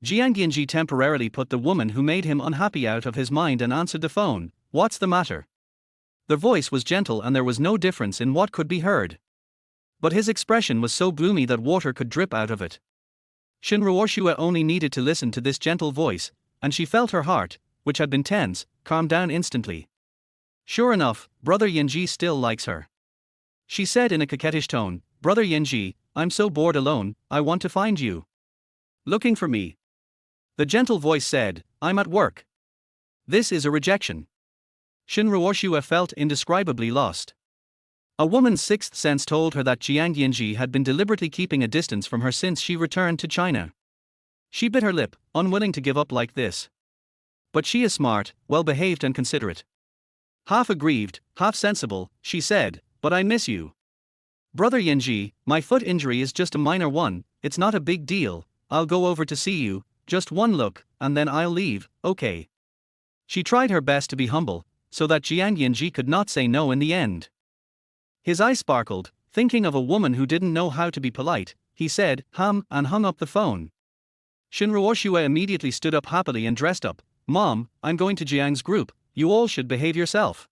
Jiang Yanzhi temporarily put the woman who made him unhappy out of his mind and answered the phone. What's the matter? The voice was gentle and there was no difference in what could be heard. But his expression was so gloomy that water could drip out of it. Shinruoshua only needed to listen to this gentle voice, and she felt her heart, which had been tense, calm down instantly. Sure enough, Brother Yanzhi still likes her. She said in a coquettish tone, Brother Yanzhi, I'm so bored alone, I want to find you. Looking for me? The gentle voice said, I'm at work. This is a rejection. Shinruoshua felt indescribably lost. A woman's 6th sense told her that Jiang Yanzhi had been deliberately keeping a distance from her since she returned to China. She bit her lip, unwilling to give up like this. But she is smart, well-behaved and considerate. Half aggrieved, half sensible, she said, "But I miss you. Brother Yanzhi, my foot injury is just a minor one, it's not a big deal, I'll go over to see you, just one look, and then I'll leave, okay?" She tried her best to be humble, so that Jiang Yanzhi could not say no in the end. His eyes sparkled, thinking of a woman who didn't know how to be polite. He said, and hung up the phone. Shinruoshua immediately stood up happily and dressed up. "Mom, I'm going to Jiang's group, you all should behave yourself.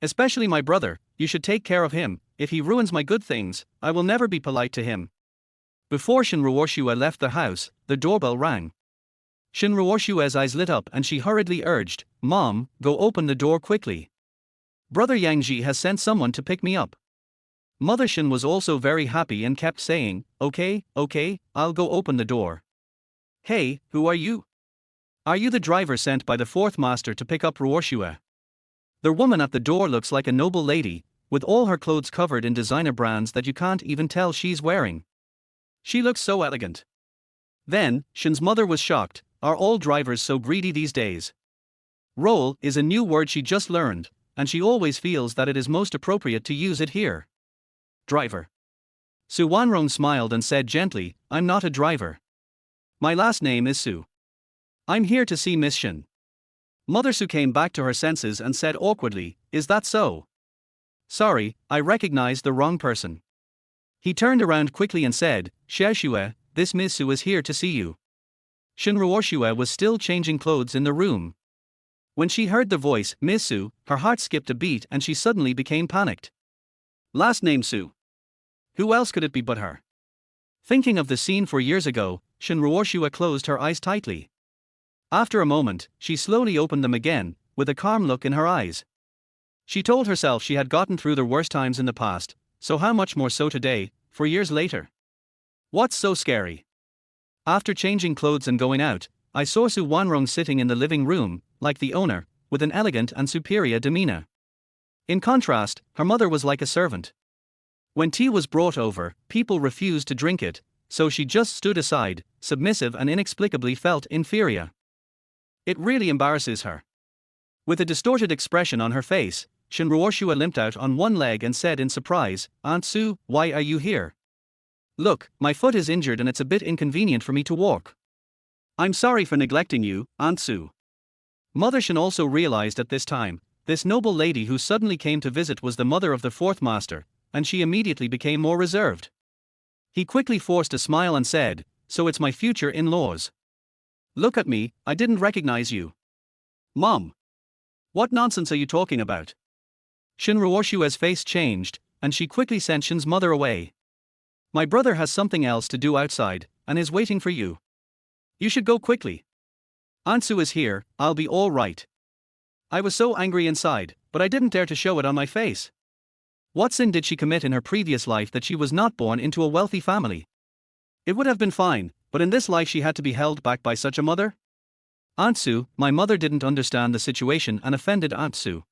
Especially my brother, you should take care of him, if he ruins my good things, I will never be polite to him." Before Shinruoshua left the house, the doorbell rang. Shinruoshua's eyes lit up and she hurriedly urged, "Mom, go open the door quickly. Brother Yangji has sent someone to pick me up." Mother Shin was also very happy and kept saying, okay, I'll go open the door." "Hey, who are you? Are you the driver sent by the fourth master to pick up Ruoshua?" The woman at the door looks like a noble lady, with all her clothes covered in designer brands that you can't even tell she's wearing. She looks so elegant. Then, Shin's mother was shocked. Are all drivers so greedy these days? Role is a new word she just learned, and she always feels that it is most appropriate to use it here. Driver. Su Wanrong smiled and said gently, "I'm not a driver. My last name is Su. I'm here to see Miss Shin." Mother Su came back to her senses and said awkwardly, "Is that so? Sorry, I recognized the wrong person." He turned around quickly and said, "Xiaoxue, this Miss Su is here to see you." Shinruoshua was still changing clothes in the room. When she heard the voice, "Miss Su," her heart skipped a beat and she suddenly became panicked. Last name Su. Who else could it be but her? Thinking of the scene 4 years ago, Shinruoshua closed her eyes tightly. After a moment, she slowly opened them again, with a calm look in her eyes. She told herself she had gotten through the worst times in the past, so how much more so today, 4 years later? What's so scary? After changing clothes and going out, I saw Su Wanrong sitting in the living room, like the owner, with an elegant and superior demeanor. In contrast, her mother was like a servant. When tea was brought over, people refused to drink it, so she just stood aside, submissive and inexplicably felt inferior. It really embarrasses her. With a distorted expression on her face, Shinruoshua limped out on one leg and said in surprise, "Aunt Su, why are you here?" "Look, my foot is injured and it's a bit inconvenient for me to walk. I'm sorry for neglecting you, Aunt Su." Mother Shin also realized at this time, this noble lady who suddenly came to visit was the mother of the fourth master, and she immediately became more reserved. He quickly forced a smile and said, "So it's my future in-laws. Look at me, I didn't recognize you." "Mom. What nonsense are you talking about?" Shinruoshua's face changed, and she quickly sent Shin's mother away. "My brother has something else to do outside, and is waiting for you. You should go quickly. Aunt Su is here, I'll be all right." I was so angry inside, but I didn't dare to show it on my face. What sin did she commit in her previous life that she was not born into a wealthy family? It would have been fine, but in this life she had to be held back by such a mother? "Aunt Su, my mother didn't understand the situation and offended Aunt Su.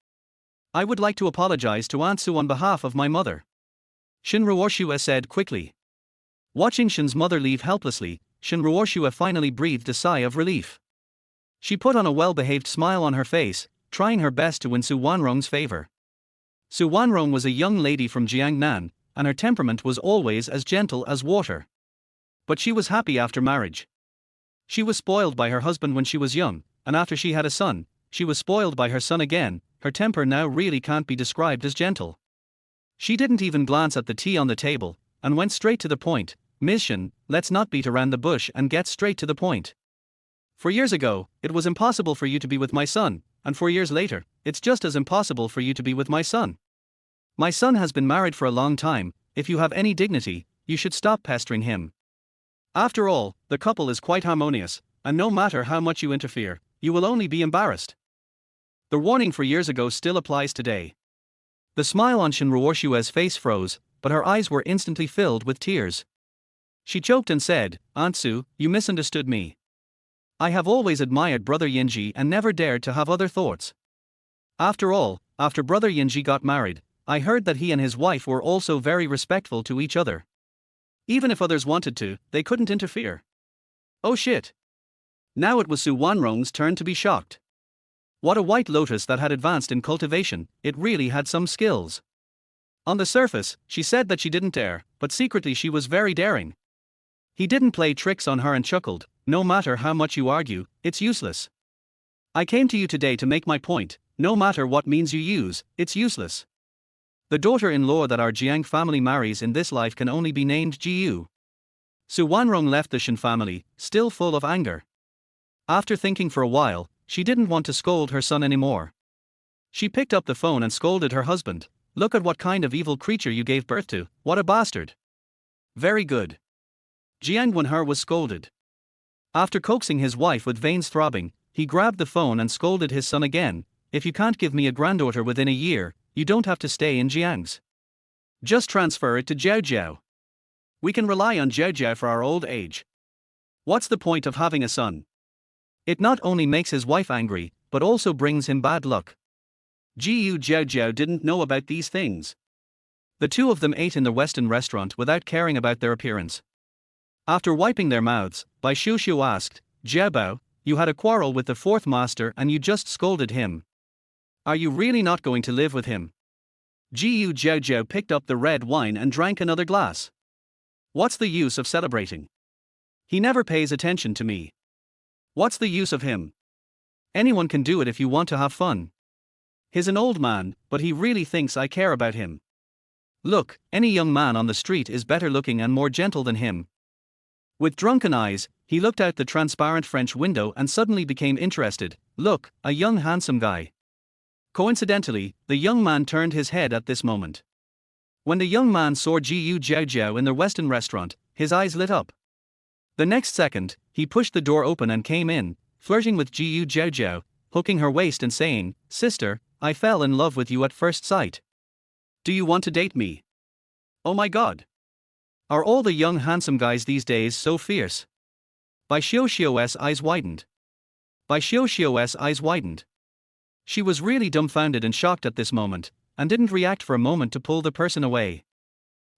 I would like to apologize to Aunt Su on behalf of my mother," Shinruoshua said quickly. Watching Shin's mother leave helplessly, Shinruoshua finally breathed a sigh of relief. She put on a well-behaved smile on her face, trying her best to win Su Wanrong's favor. Su Wanrong was a young lady from Jiangnan, and her temperament was always as gentle as water. But she was happy after marriage. She was spoiled by her husband when she was young, and after she had a son, she was spoiled by her son again. Her temper now really can't be described as gentle. She didn't even glance at the tea on the table, and went straight to the point. "Miss Shin, let's not beat around the bush and get straight to the point. 4 years ago, it was impossible for you to be with my son, and 4 years later, it's just as impossible for you to be with my son. My son has been married for a long time. If you have any dignity, you should stop pestering him. After all, the couple is quite harmonious, and no matter how much you interfere, you will only be embarrassed." The warning 4 years ago still applies today. The smile on Shinruoshua's face froze, but her eyes were instantly filled with tears. She choked and said, "Aunt Su, you misunderstood me. I have always admired Brother Yanzhi and never dared to have other thoughts. After all, after Brother Yanzhi got married, I heard that he and his wife were also very respectful to each other. Even if others wanted to, they couldn't interfere." Oh shit. Now it was Su Wanrong's turn to be shocked. What a white lotus that had advanced in cultivation, it really had some skills. On the surface, she said that she didn't dare, but secretly she was very daring. He didn't play tricks on her and chuckled, no matter how much you argue, it's useless. I came to you today to make my point, no matter what means you use, it's useless. The daughter-in-law that our Jiang family marries in this life can only be named Jiu. Su Wanrong left the Shen family, still full of anger. After thinking for a while, she didn't want to scold her son anymore. She picked up the phone and scolded her husband. Look at what kind of evil creature you gave birth to, what a bastard. Very good. Jiang Wanhe was scolded. After coaxing his wife with veins throbbing, he grabbed the phone and scolded his son again. If you can't give me a granddaughter within a year, you don't have to stay in Jiang's. Just transfer it to Jiaojiao. We can rely on Jiaojiao for our old age. What's the point of having a son? It not only makes his wife angry, but also brings him bad luck. Jiaojiao didn't know about these things. The two of them ate in the Western restaurant without caring about their appearance. After wiping their mouths, Bai Xiuxiu asked, Jiabao, you had a quarrel with the fourth master and you just scolded him. Are you really not going to live with him? Jiaojiao picked up the red wine and drank another glass. What's the use of celebrating? He never pays attention to me. What's the use of him? Anyone can do it if you want to have fun. He's an old man, but he really thinks I care about him. Look, any young man on the street is better looking and more gentle than him. With drunken eyes, he looked out the transparent French window and suddenly became interested. Look, a young handsome guy. Coincidentally, the young man turned his head at this moment. When the young man saw Jiaojiao in the Western restaurant, his eyes lit up. The next second, he pushed the door open and came in, flirting with Jiaojiao, hooking her waist and saying, Sister, I fell in love with you at first sight. Do you want to date me? Oh my god. Are all the young handsome guys these days so fierce? Bai Xiuxiu's eyes widened. Bai Xiuxiu's eyes widened. She was really dumbfounded and shocked at this moment, and didn't react for a moment to pull the person away.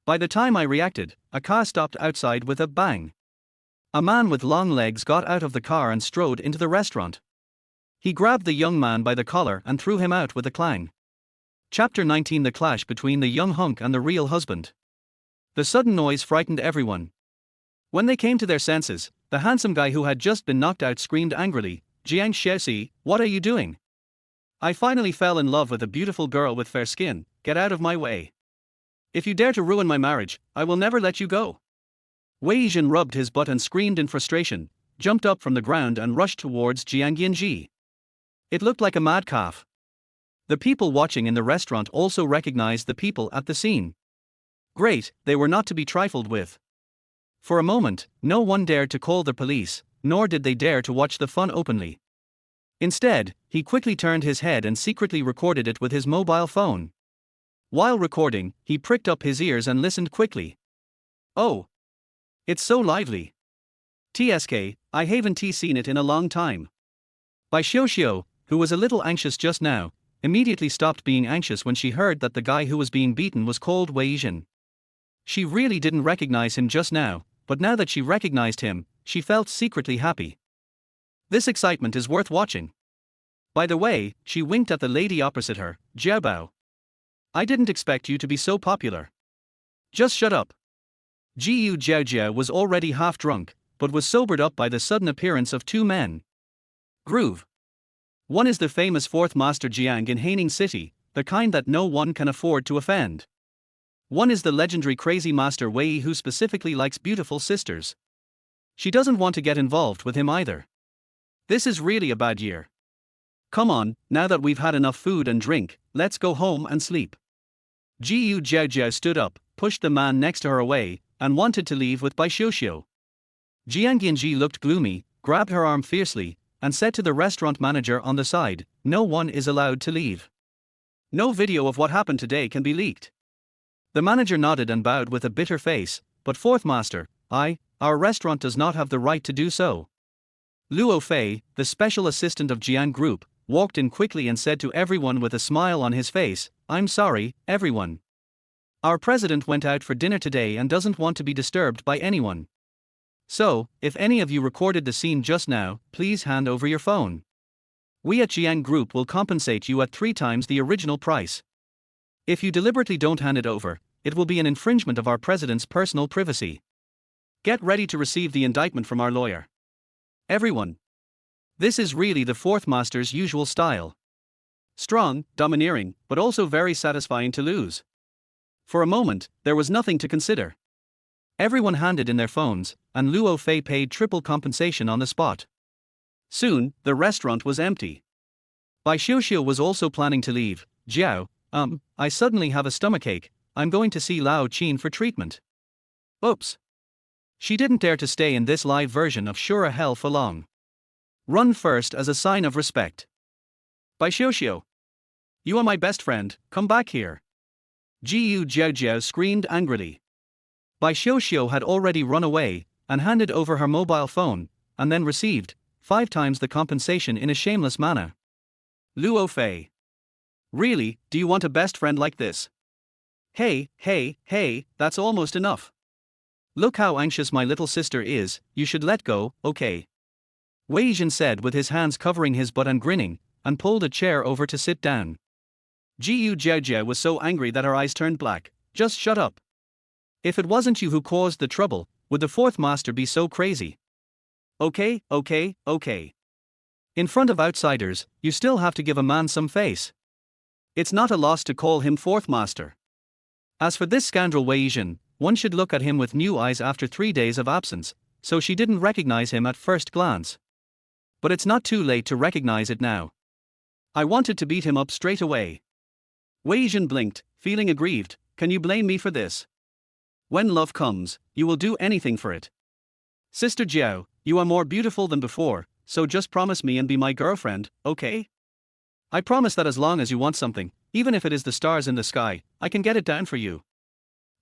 By the time I reacted, a car stopped outside with a bang. A man with long legs got out of the car and strode into the restaurant. He grabbed the young man by the collar and threw him out with a clang. Chapter 19: The clash between the young hunk and the real husband. The sudden noise frightened everyone. When they came to their senses, the handsome guy who had just been knocked out screamed angrily, Jiang Yanzhi, what are you doing? I finally fell in love with a beautiful girl with fair skin, get out of my way. If you dare to ruin my marriage, I will never let you go. Wei Yizhen rubbed his butt and screamed in frustration, jumped up from the ground and rushed towards Jiang Yanzhi. It looked like a mad calf. The people watching in the restaurant also recognized the people at the scene. Great, they were not to be trifled with. For a moment, no one dared to call the police, nor did they dare to watch the fun openly. Instead, he quickly turned his head and secretly recorded it with his mobile phone. While recording, he pricked up his ears and listened quickly. Oh! It's so lively. TSK, I haven't seen it in a long time. Bai Xiuxiu, who was a little anxious just now, immediately stopped being anxious when she heard that the guy who was being beaten was called Wei Yizhen. She really didn't recognize him just now, but now that she recognized him, she felt secretly happy. This excitement is worth watching. By the way, she winked at the lady opposite her, Jiabao. I didn't expect you to be so popular. Just shut up. Jiaojiao was already half drunk, but was sobered up by the sudden appearance of two men. Groove. One is the famous fourth master Jiang in Haining City, the kind that no one can afford to offend. One is the legendary crazy master Wei who specifically likes beautiful sisters. She doesn't want to get involved with him either. This is really a bad year. Come on, now that we've had enough food and drink, let's go home and sleep. Jiaojiao stood up, pushed the man next to her away, and wanted to leave with Bai Xiuxiu. Jiang Yanzhi looked gloomy, grabbed her arm fiercely, and said to the restaurant manager on the side, no one is allowed to leave. No video of what happened today can be leaked. The manager nodded and bowed with a bitter face, but fourth master, our restaurant does not have the right to do so. Luo Fei, the special assistant of Jiang Group, walked in quickly and said to everyone with a smile on his face, I'm sorry, everyone. Our president went out for dinner today and doesn't want to be disturbed by anyone. So, if any of you recorded the scene just now, please hand over your phone. We at Jiang Group will compensate you at 3 times the original price. If you deliberately don't hand it over, it will be an infringement of our president's personal privacy. Get ready to receive the indictment from our lawyer. Everyone. This is really the fourth master's usual style. Strong, domineering, but also very satisfying to lose. For a moment, there was nothing to consider. Everyone handed in their phones, and Luo Fei paid triple compensation on the spot. Soon, the restaurant was empty. Bai Xiuxiu was also planning to leave. Jiao, I suddenly have a stomachache, I'm going to see Lao Qin for treatment. Oops. She didn't dare to stay in this live version of Shura Hell for long. Run first as a sign of respect. Bai Xiuxiu. You are my best friend, come back here. Jiaojiao screamed angrily. Bai Xiuxiu had already run away, and handed over her mobile phone, and then received 5 times the compensation in a shameless manner. Luo Fei. Really, do you want a best friend like this? Hey, that's almost enough. Look how anxious my little sister is, you should let go, okay? Wei Jin said with his hands covering his butt and grinning, and pulled a chair over to sit down. Jiaojiao was so angry that her eyes turned black. Just shut up. If it wasn't you who caused the trouble, would the fourth master be so crazy? Okay. In front of outsiders, you still have to give a man some face. It's not a loss to call him fourth master. As for this scoundrel Wei Jin, one should look at him with new eyes after 3 days of absence, so she didn't recognize him at first glance. But it's not too late to recognize it now. I wanted to beat him up straight away. Wei Jin blinked, feeling aggrieved. Can you blame me for this? When love comes, you will do anything for it. Sister Jiao, you are more beautiful than before, so just promise me and be my girlfriend, okay? I promise that as long as you want something, even if it is the stars in the sky, I can get it down for you.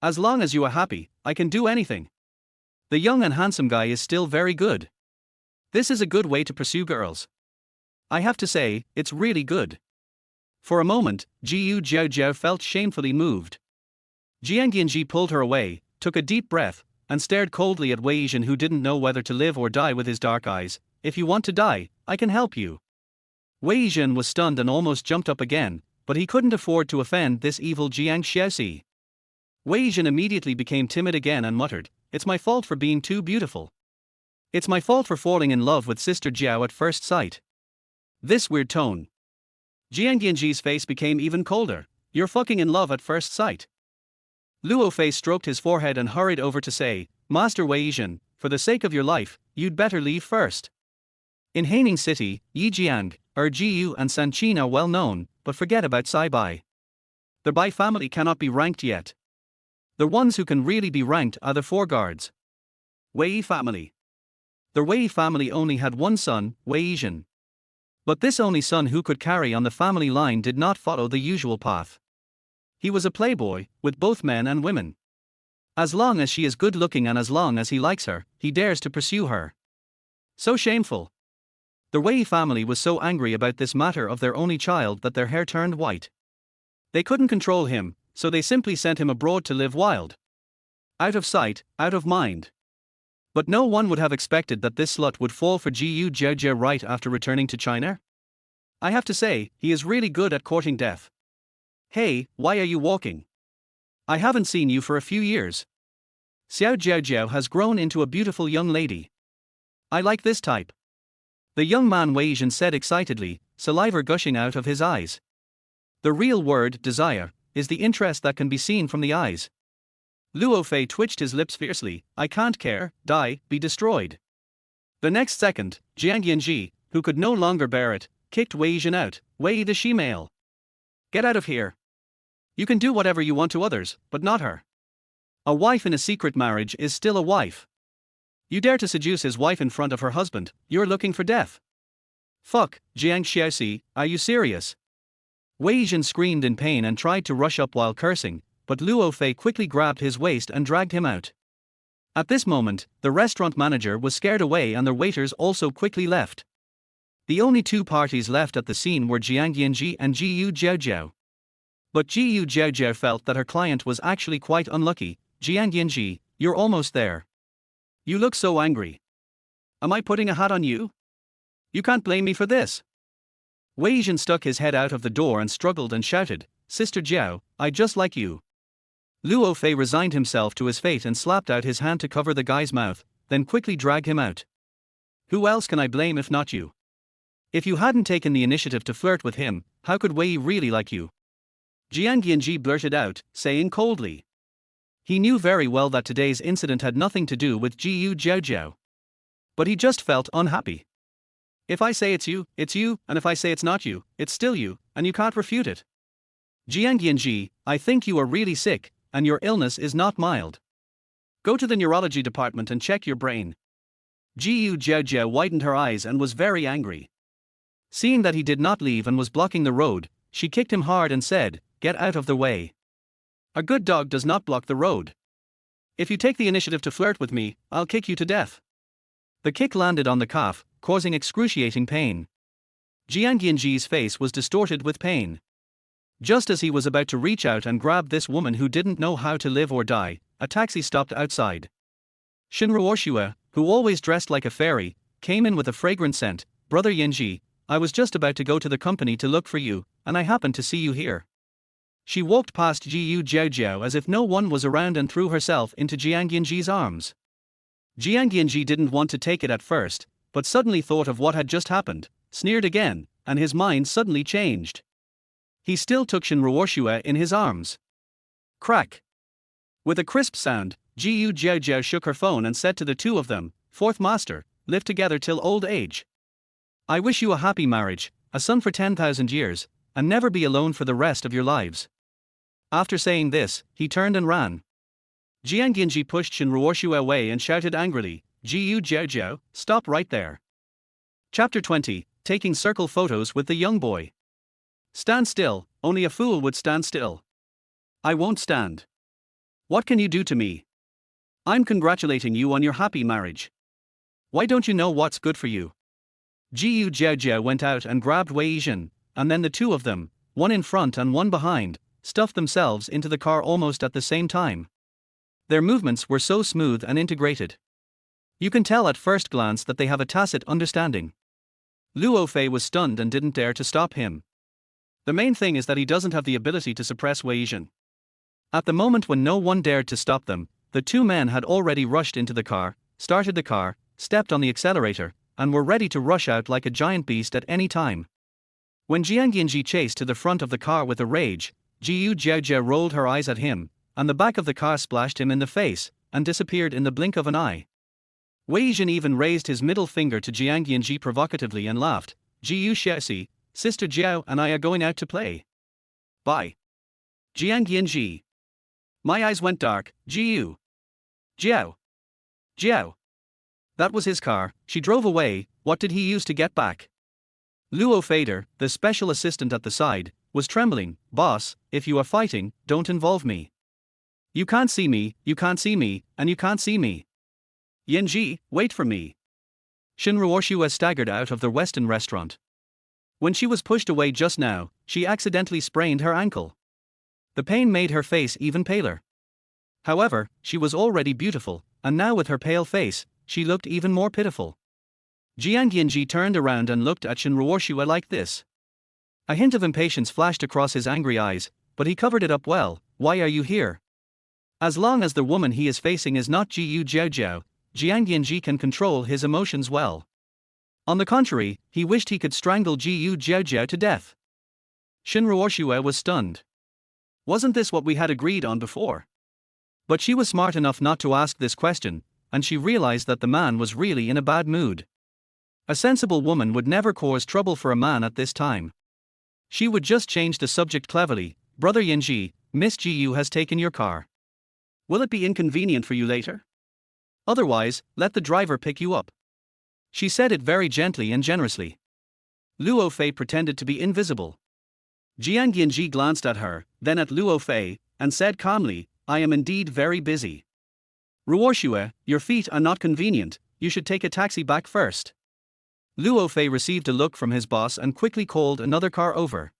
As long as you are happy, I can do anything. The young and handsome guy is still very good. This is a good way to pursue girls. I have to say, it's really good. For a moment, Jiaojiao felt shamefully moved. Jiang Yanzhi pulled her away, took a deep breath, and stared coldly at Wei Jin, who didn't know whether to live or die with his dark eyes. If you want to die, I can help you. Wei Jin was stunned and almost jumped up again, but he couldn't afford to offend this evil Jiang Xiaoxi. Wei Jin immediately became timid again and muttered, "It's my fault for being too beautiful. It's my fault for falling in love with Sister Jiao at first sight." This weird tone. Jiang Yanzhi's face became even colder. You're fucking in love at first sight. Luo Fei stroked his forehead and hurried over to say, Master Wei Jin, for the sake of your life, you'd better leave first. In Haining City, Yijiang, Jiu and Sanqin are well known, but forget about Sai Bai. The Bai family cannot be ranked yet. The ones who can really be ranked are the four guards. Wei family. The Wei family only had one son, Wei Jin. But this only son who could carry on the family line did not follow the usual path. He was a playboy, with both men and women. As long as she is good looking and as long as he likes her, he dares to pursue her. So shameful. The Wei family was so angry about this matter of their only child that their hair turned white. They couldn't control him, so they simply sent him abroad to live wild. Out of sight, out of mind. But no one would have expected that this slut would fall for Jiaojiao right after returning to China. I have to say, he is really good at courting death. Hey, why are you walking? I haven't seen you for a few years. Xiao Jiaojiao has grown into a beautiful young lady. I like this type. The young man Wei Jin said excitedly, saliva gushing out of his eyes. The real word, desire, is the interest that can be seen from the eyes. Luo Fei twitched his lips fiercely. I can't care, die, be destroyed. The next second, Jiang Yanzhi, who could no longer bear it, kicked Wei Jin out. Wei the she-male. Get out of here. You can do whatever you want to others, but not her. A wife in a secret marriage is still a wife. You dare to seduce his wife in front of her husband, you're looking for death. Fuck, Jiang Xiaoxi, are you serious? Wei Jin screamed in pain and tried to rush up while cursing, but Luo Fei quickly grabbed his waist and dragged him out. At this moment, the restaurant manager was scared away and their waiters also quickly left. The only two parties left at the scene were Jiang Yanzhi and Jiaojiao. But Jiaojiao felt that her client was actually quite unlucky. Jiang Yanzhi, you're almost there. You look so angry. Am I putting a hat on you? You can't blame me for this. Wei Yizhen stuck his head out of the door and struggled and shouted, "Sister Jiao, I just like you." Luo Fei resigned himself to his fate and slapped out his hand to cover the guy's mouth, then quickly dragged him out. "Who else can I blame if not you? If you hadn't taken the initiative to flirt with him, how could Wei really like you?" Jiang Yanzhi blurted out, saying coldly. He knew very well that today's incident had nothing to do with Jiaojiao. But he just felt unhappy. "If I say it's you, and if I say it's not you, it's still you, and you can't refute it. Jiang Yanzhi, I think you are really sick, and your illness is not mild. Go to the neurology department and check your brain." Jiaojiao widened her eyes and was very angry. Seeing that he did not leave and was blocking the road, she kicked him hard and said, "Get out of the way. A good dog does not block the road. If you take the initiative to flirt with me, I'll kick you to death." The kick landed on the calf, causing excruciating pain. Jiang Yanzhi's face was distorted with pain. Just as he was about to reach out and grab this woman who didn't know how to live or die, a taxi stopped outside. Shinruoshua, who always dressed like a fairy, came in with a fragrant scent. "Brother Yanzhi, I was just about to go to the company to look for you, and I happened to see you here." She walked past Jiaojiao as if no one was around and threw herself into Jiang Yanzhi's arms. Jiang Yanzhi didn't want to take it at first, but suddenly thought of what had just happened, sneered again, and his mind suddenly changed. He still took Shinruoshua in his arms. Crack! With a crisp sound, Jiaojiao shook her phone and said to the two of them, "Fourth master, live together till old age. I wish you a happy marriage, a son for 10,000 years, and never be alone for the rest of your lives." After saying this, he turned and ran. Jiang Yanzhi pushed Shinruoshua away and shouted angrily, "Jiaojiao, stop right there." Chapter 20, Taking Circle Photos with the Young Boy. "Stand still, only a fool would stand still. I won't stand. What can you do to me? I'm congratulating you on your happy marriage. Why don't you know what's good for you?" Jiaojiao went out and grabbed Wei Yizhen, and then the two of them, one in front and one behind, stuffed themselves into the car almost at the same time. Their movements were so smooth and integrated. You can tell at first glance that they have a tacit understanding. Luo Fei was stunned and didn't dare to stop him. The main thing is that he doesn't have the ability to suppress Wei Yizhen. At the moment when no one dared to stop them, the two men had already rushed into the car, started the car, stepped on the accelerator, and were ready to rush out like a giant beast at any time. When Jiang Yanzhi chased to the front of the car with a rage, Jiaojiao rolled her eyes at him, and the back of the car splashed him in the face, and disappeared in the blink of an eye. Wei Yizhen even raised his middle finger to Jiang Yanzhi provocatively and laughed, "Jiaojiao, Sister Jiao and I are going out to play. Bye." Jiang Yanzhi. My eyes went dark. Jiao. Jiao. That was his car. She drove away. What did he use to get back? Luo Fader, the special assistant at the side, was trembling. "Boss, if you are fighting, don't involve me. You can't see me, and you can't see me. Yanzhi, wait for me." Shinruoshua staggered out of the Western restaurant. When she was pushed away just now, she accidentally sprained her ankle. The pain made her face even paler. However, she was already beautiful, and now with her pale face, she looked even more pitiful. Jiang Yanzhi turned around and looked at Shinruoshua like this. A hint of impatience flashed across his angry eyes, but he covered it up well. "Why are you here?" As long as the woman he is facing is not Jiaojiao, Jiang Yanzhi can control his emotions well. On the contrary, he wished he could strangle Jiaojiao to death. Shinruoshua was stunned. Wasn't this what we had agreed on before? But she was smart enough not to ask this question, and she realized that the man was really in a bad mood. A sensible woman would never cause trouble for a man at this time. She would just change the subject cleverly. "Brother Yanzhi, Miss Jiu has taken your car. Will it be inconvenient for you later? Otherwise, let the driver pick you up." She said it very gently and generously. Luo Fei pretended to be invisible. Jiang Yanzhi glanced at her, then at Luo Fei, and said calmly, "I am indeed very busy. Ruoshua, your feet are not convenient, you should take a taxi back first." Luo Fei received a look from his boss and quickly called another car over.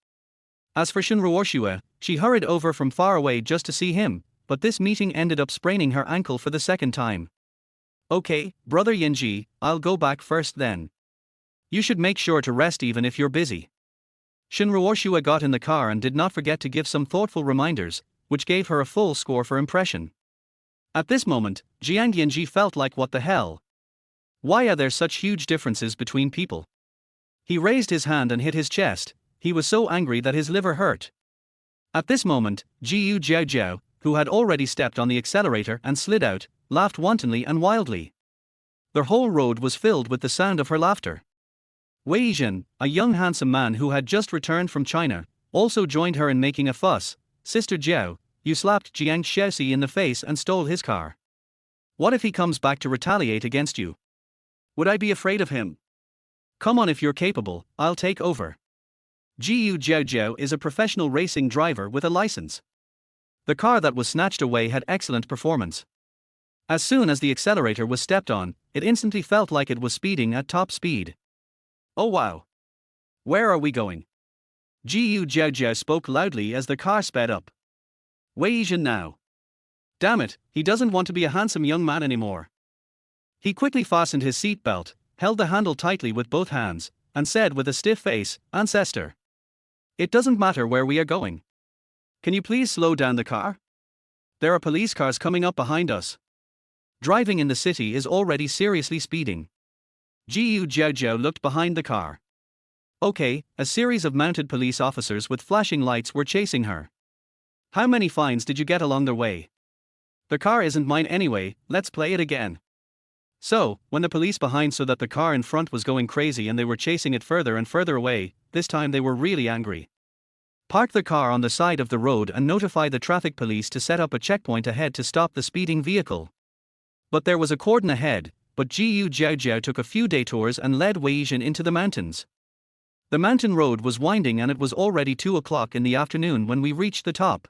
As for Shinruoshua, she hurried over from far away just to see him, but this meeting ended up spraining her ankle for the second time. "Okay, Brother Yanzhi, I'll go back first then. You should make sure to rest even if you're busy." Shinruoshua got in the car and did not forget to give some thoughtful reminders, which gave her a full score for impression. At this moment, Jiang Yanzhi felt like what the hell? Why are there such huge differences between people? He raised his hand and hit his chest. He was so angry that his liver hurt. At this moment, Jiaojiao, who had already stepped on the accelerator and slid out, laughed wantonly and wildly. The whole road was filled with the sound of her laughter. Wei Yizhen, a young handsome man who had just returned from China, also joined her in making a fuss. Sister Jiao, you slapped Jiang Yanzhi in the face and stole his car. What if he comes back to retaliate against you? Would I be afraid of him? Come on, if you're capable, I'll take over. Jiaojiao is a professional racing driver with a license. The car that was snatched away had excellent performance. As soon as the accelerator was stepped on, it instantly felt like it was speeding at top speed. Oh wow! Where are we going? Jiaojiao spoke loudly as the car sped up. Wei Yizhen now. Damn it, he doesn't want to be a handsome young man anymore. He quickly fastened his seat belt, held the handle tightly with both hands, and said with a stiff face, Ancestor. It doesn't matter where we are going. Can you please slow down the car? There are police cars coming up behind us. Driving in the city is already seriously speeding. Jiaojiao looked behind the car. Okay, a series of mounted police officers with flashing lights were chasing her. How many fines did you get along the way? The car isn't mine anyway, let's play it again. So, when the police behind saw that the car in front was going crazy and they were chasing it further and further away, this time they were really angry. Park the car on the side of the road and notify the traffic police to set up a checkpoint ahead to stop the speeding vehicle. But there was a cordon ahead, but Jiaojiao took a few detours and led Wei Yizhen into the mountains. The mountain road was winding and it was already 2 o'clock in the afternoon when we reached the top.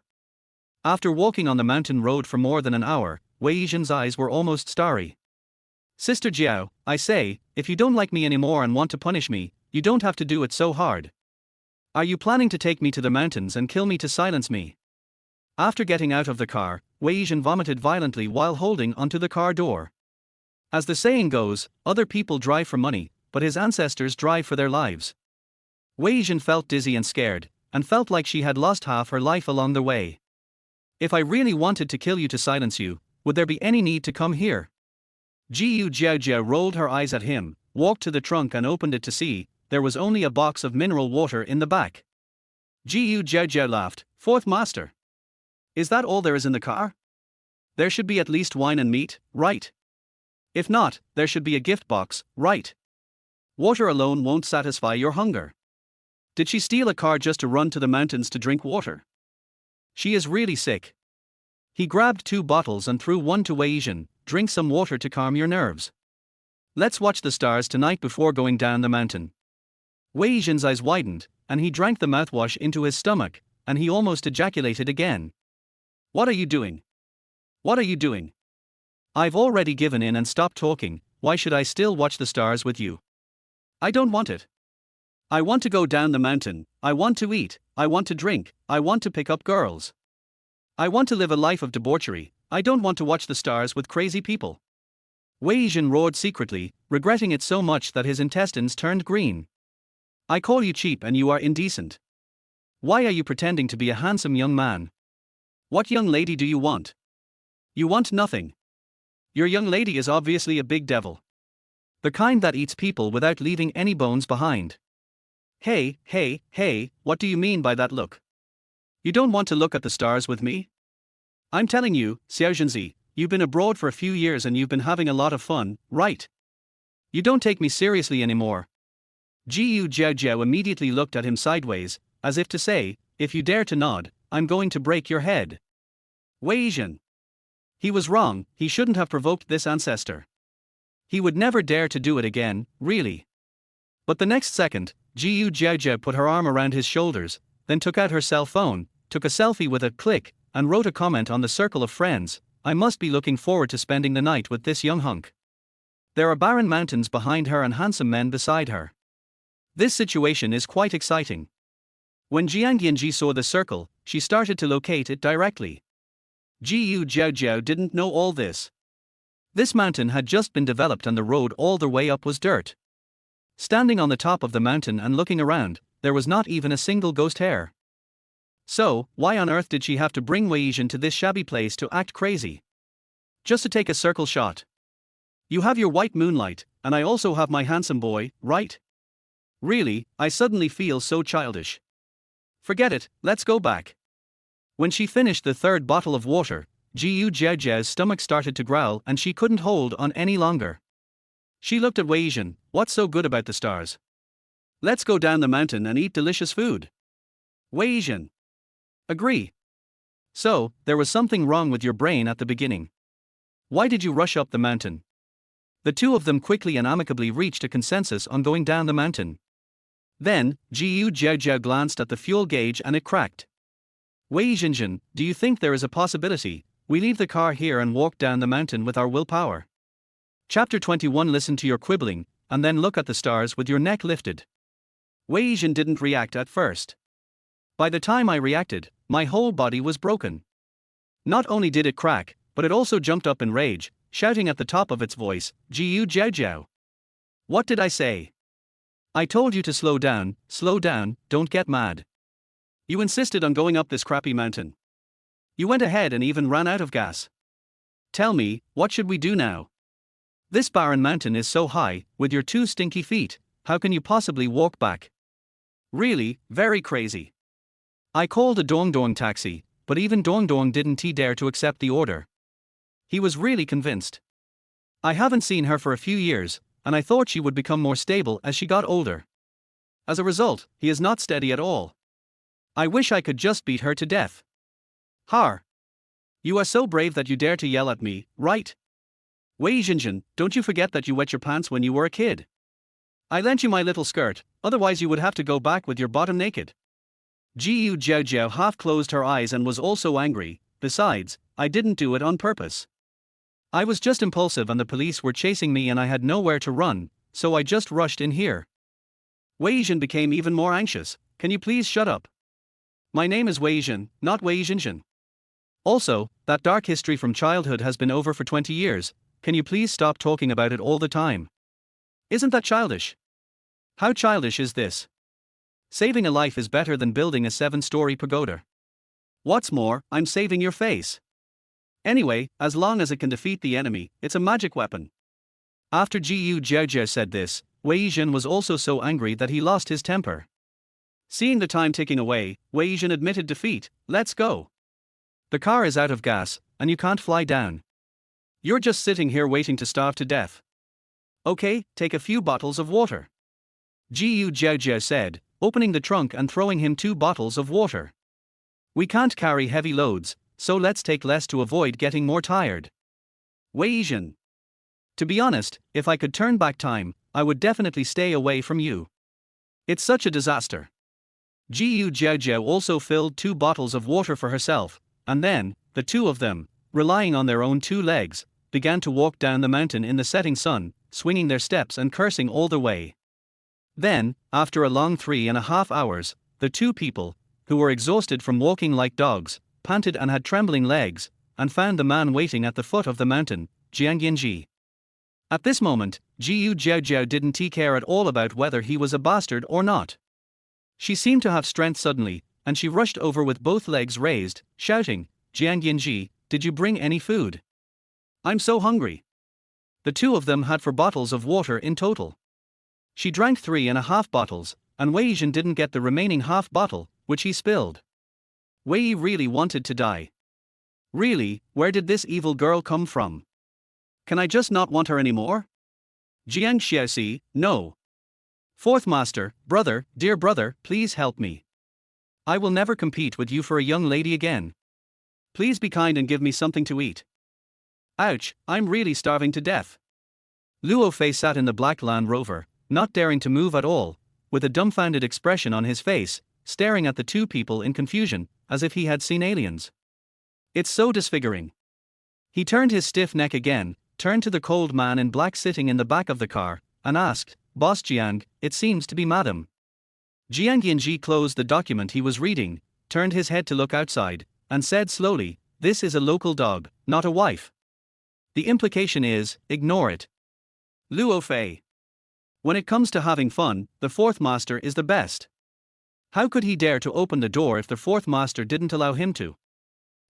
After walking on the mountain road for more than an hour, Wei Yizhen's eyes were almost starry. Sister Jiao, I say, if you don't like me anymore and want to punish me, you don't have to do it so hard. Are you planning to take me to the mountains and kill me to silence me? After getting out of the car, Wei Yizhen vomited violently while holding onto the car door. As the saying goes, other people drive for money, but his ancestors drive for their lives. Wei Yizhen felt dizzy and scared, and felt like she had lost half her life along the way. If I really wanted to kill you to silence you, would there be any need to come here? Jiaojiao rolled her eyes at him, walked to the trunk and opened it to see, there was only a box of mineral water in the back. Jiaojiao laughed, Fourth Master. Is that all there is in the car? There should be at least wine and meat, right? If not, there should be a gift box, right? Water alone won't satisfy your hunger. Did she steal a car just to run to the mountains to drink water? She is really sick. He grabbed 2 bottles and threw one to Wei Yizhen. Drink some water to calm your nerves. Let's watch the stars tonight before going down the mountain. Wei Yizhen's eyes widened, and he drank the mouthwash into his stomach, and he almost ejaculated again. What are you doing? What are you doing? I've already given in and stopped talking, why should I still watch the stars with you? I don't want it. I want to go down the mountain, I want to eat, I want to drink, I want to pick up girls. I want to live a life of debauchery, I don't want to watch the stars with crazy people. Wei Yizhen roared secretly, regretting it so much that his intestines turned green. I call you cheap and you are indecent. Why are you pretending to be a handsome young man? What young lady do you want? You want nothing. Your young lady is obviously a big devil. The kind that eats people without leaving any bones behind. Hey, what do you mean by that look? You don't want to look at the stars with me? I'm telling you, Xiaojianzi, you've been abroad for a few years and you've been having a lot of fun, right? You don't take me seriously anymore. Jiaojiao immediately looked at him sideways, as if to say, if you dare to nod, I'm going to break your head. Wei Yizhen. He was wrong, he shouldn't have provoked this ancestor. He would never dare to do it again, really. But the next second, Jiaojiao put her arm around his shoulders, then took out her cell phone, took a selfie with a click, and wrote a comment on the circle of friends, I must be looking forward to spending the night with this young hunk. There are barren mountains behind her and handsome men beside her. This situation is quite exciting. When Jiang Yanzhi saw the circle, she started to locate it directly. Jiaojiao didn't know all this. This mountain had just been developed and the road all the way up was dirt. Standing on the top of the mountain and looking around, there was not even a single ghost hair. So, why on earth did she have to bring Wei Yizhen to this shabby place to act crazy? Just to take a circle shot. You have your white moonlight, and I also have my handsome boy, right? Really, I suddenly feel so childish. Forget it, let's go back. When she finished the third bottle of water, Jiaojiao's stomach started to growl and she couldn't hold on any longer. She looked at Wei Yizhen. What's so good about the stars? Let's go down the mountain and eat delicious food. Wei Yizhen. Agree. So, there was something wrong with your brain at the beginning. Why did you rush up the mountain? The two of them quickly and amicably reached a consensus on going down the mountain. Then, Jiaojiao glanced at the fuel gauge and it cracked. Wei Yizhen, do you think there is a possibility we leave the car here and walk down the mountain with our willpower? Chapter 21. Listen to your quibbling, and then look at the stars with your neck lifted. Wei Yizhen didn't react at first. By the time I reacted, my whole body was broken. Not only did it crack, but it also jumped up in rage, shouting at the top of its voice, Jiaojiao. What did I say? I told you to slow down, don't get mad. You insisted on going up this crappy mountain. You went ahead and even ran out of gas. Tell me, what should we do now? This barren mountain is so high, with your two stinky feet, how can you possibly walk back? Really, very crazy. I called a Dongdong taxi, but even Dongdong didn't dare to accept the order. He was really convinced. I haven't seen her for a few years, and I thought she would become more stable as she got older. As a result, he is not steady at all. I wish I could just beat her to death. Har. You are so brave that you dare to yell at me, right? Wei Yizhen, don't you forget that you wet your pants when you were a kid. I lent you my little skirt, otherwise you would have to go back with your bottom naked. Jiaojiao half closed her eyes and was also angry. Besides, I didn't do it on purpose. I was just impulsive and the police were chasing me and I had nowhere to run, so I just rushed in here. Wei Yizhen became even more anxious. Can you please shut up? My name is Wei Yizhen, not Wei Yizhen. Also, that dark history from childhood has been over for 20 years, can you please stop talking about it all the time? Isn't that childish? How childish is this? Saving a life is better than building a 7-story pagoda. What's more, I'm saving your face. Anyway, as long as it can defeat the enemy, it's a magic weapon. After Jiaojiao said this, Wei Yizhen was also so angry that he lost his temper. Seeing the time ticking away, Wei Yizhen admitted defeat. Let's go. The car is out of gas, and you can't fly down. You're just sitting here waiting to starve to death. Okay, take a few bottles of water. Jiaojiao said, opening the trunk and throwing him 2 bottles of water. We can't carry heavy loads, so let's take less to avoid getting more tired. Wei Yizhen. To be honest, if I could turn back time, I would definitely stay away from you. It's such a disaster. Jiaojiao also filled 2 bottles of water for herself, and then, the two of them, relying on their own 2 legs, began to walk down the mountain in the setting sun, swinging their steps and cursing all the way. Then, after a long 3.5 hours, the 2 people, who were exhausted from walking like dogs, panted and had trembling legs, and found the man waiting at the foot of the mountain, Jiang Yanzhi. At this moment, Jiaojiao didn't care at all about whether he was a bastard or not. She seemed to have strength suddenly, and she rushed over with both legs raised, shouting, Jiang Yanzhi, did you bring any food? I'm so hungry. The 2 of them had 4 bottles of water in total. She drank 3.5 bottles, and Wei Yizhen didn't get the remaining half bottle, which he spilled. Wei really wanted to die. Really, where did this evil girl come from? Can I just not want her anymore? Jiang Xiaoxi, no. 4th Master, brother, dear brother, please help me. I will never compete with you for a young lady again. Please be kind and give me something to eat. Ouch, I'm really starving to death. Luo Fei sat in the black Land Rover, not daring to move at all, with a dumbfounded expression on his face, staring at the 2 people in confusion, as if he had seen aliens. It's so disfiguring. He turned his stiff neck again, turned to the cold man in black sitting in the back of the car, and asked, Boss Jiang, it seems to be Madam. Jiang Yanzhi closed the document he was reading, turned his head to look outside, and said slowly, this is a local dog, not a wife. The implication is, ignore it. Luo Fei. When it comes to having fun, the fourth master is the best. How could he dare to open the door if the fourth master didn't allow him to?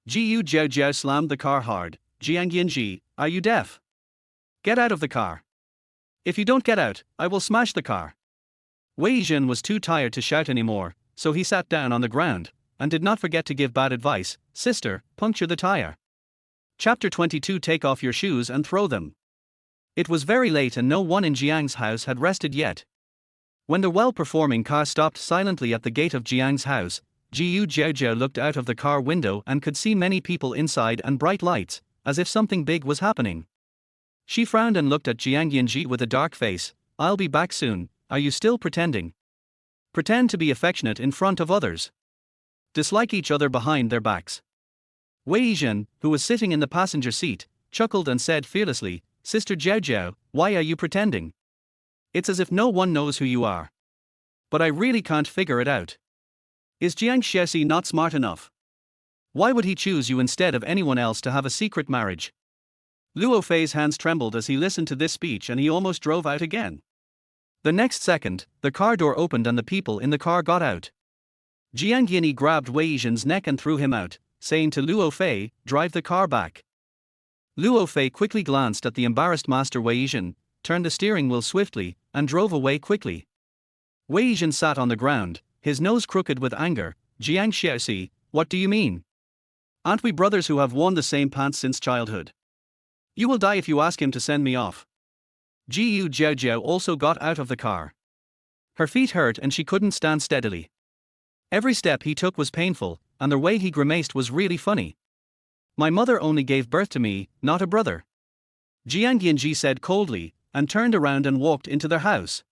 Jiaojiao slammed the car hard. Jiang Yanzhi, are you deaf? Get out of the car. If you don't get out, I will smash the car. Wei Jin was too tired to shout anymore, so he sat down on the ground, and did not forget to give bad advice. Sister, puncture the tire. Chapter 22. Take off your shoes and throw them. It was very late and no one in Jiang's house had rested yet. When the well-performing car stopped silently at the gate of Jiang's house, Jiaojiao looked out of the car window and could see many people inside and bright lights, as if something big was happening. She frowned and looked at Jiang Yanzhi with a dark face. I'll be back soon. Are you still pretending? Pretend to be affectionate in front of others. Dislike each other behind their backs. Wei Jin, who was sitting in the passenger seat, chuckled and said fearlessly, Sister Jiaojiao, why are you pretending? It's as if no one knows who you are. But I really can't figure it out. Is Jiang Yanzhi not smart enough? Why would he choose you instead of anyone else to have a secret marriage? Luo Fei's hands trembled as he listened to this speech and he almost drove out again. The next second, the car door opened and the people in the car got out. Jiang Yanzhi grabbed Wei Jin's neck and threw him out, saying to Luo Fei, drive the car back. Luo Fei quickly glanced at the embarrassed master Wei Jin, turned the steering wheel swiftly, and drove away quickly. Wei Jin sat on the ground, his nose crooked with anger. Jiang Yanzhi, what do you mean? Aren't we brothers who have worn the same pants since childhood? You will die if you ask him to send me off. Jiaojiao also got out of the car. Her feet hurt and she couldn't stand steadily. Every step he took was painful, and the way he grimaced was really funny. My mother only gave birth to me, not a brother. Jiang Yanzhi said coldly, and turned around and walked into their house.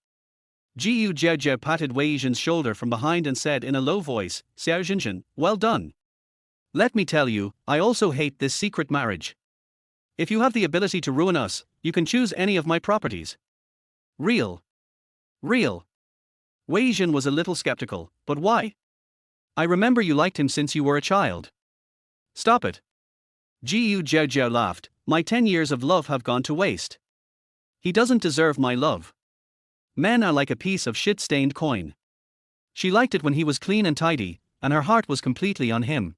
Jiaojiao patted Wei Jin's shoulder from behind and said in a low voice, Xiao Jinjin, well done. Let me tell you, I also hate this secret marriage. If you have the ability to ruin us, you can choose any of my properties. Real. Wei Jin was a little skeptical, but why? I remember you liked him since you were a child. Stop it. Jiaojiao laughed, my 10 years of love have gone to waste. He doesn't deserve my love. Men are like a piece of shit-stained coin. She liked it when he was clean and tidy, and her heart was completely on him.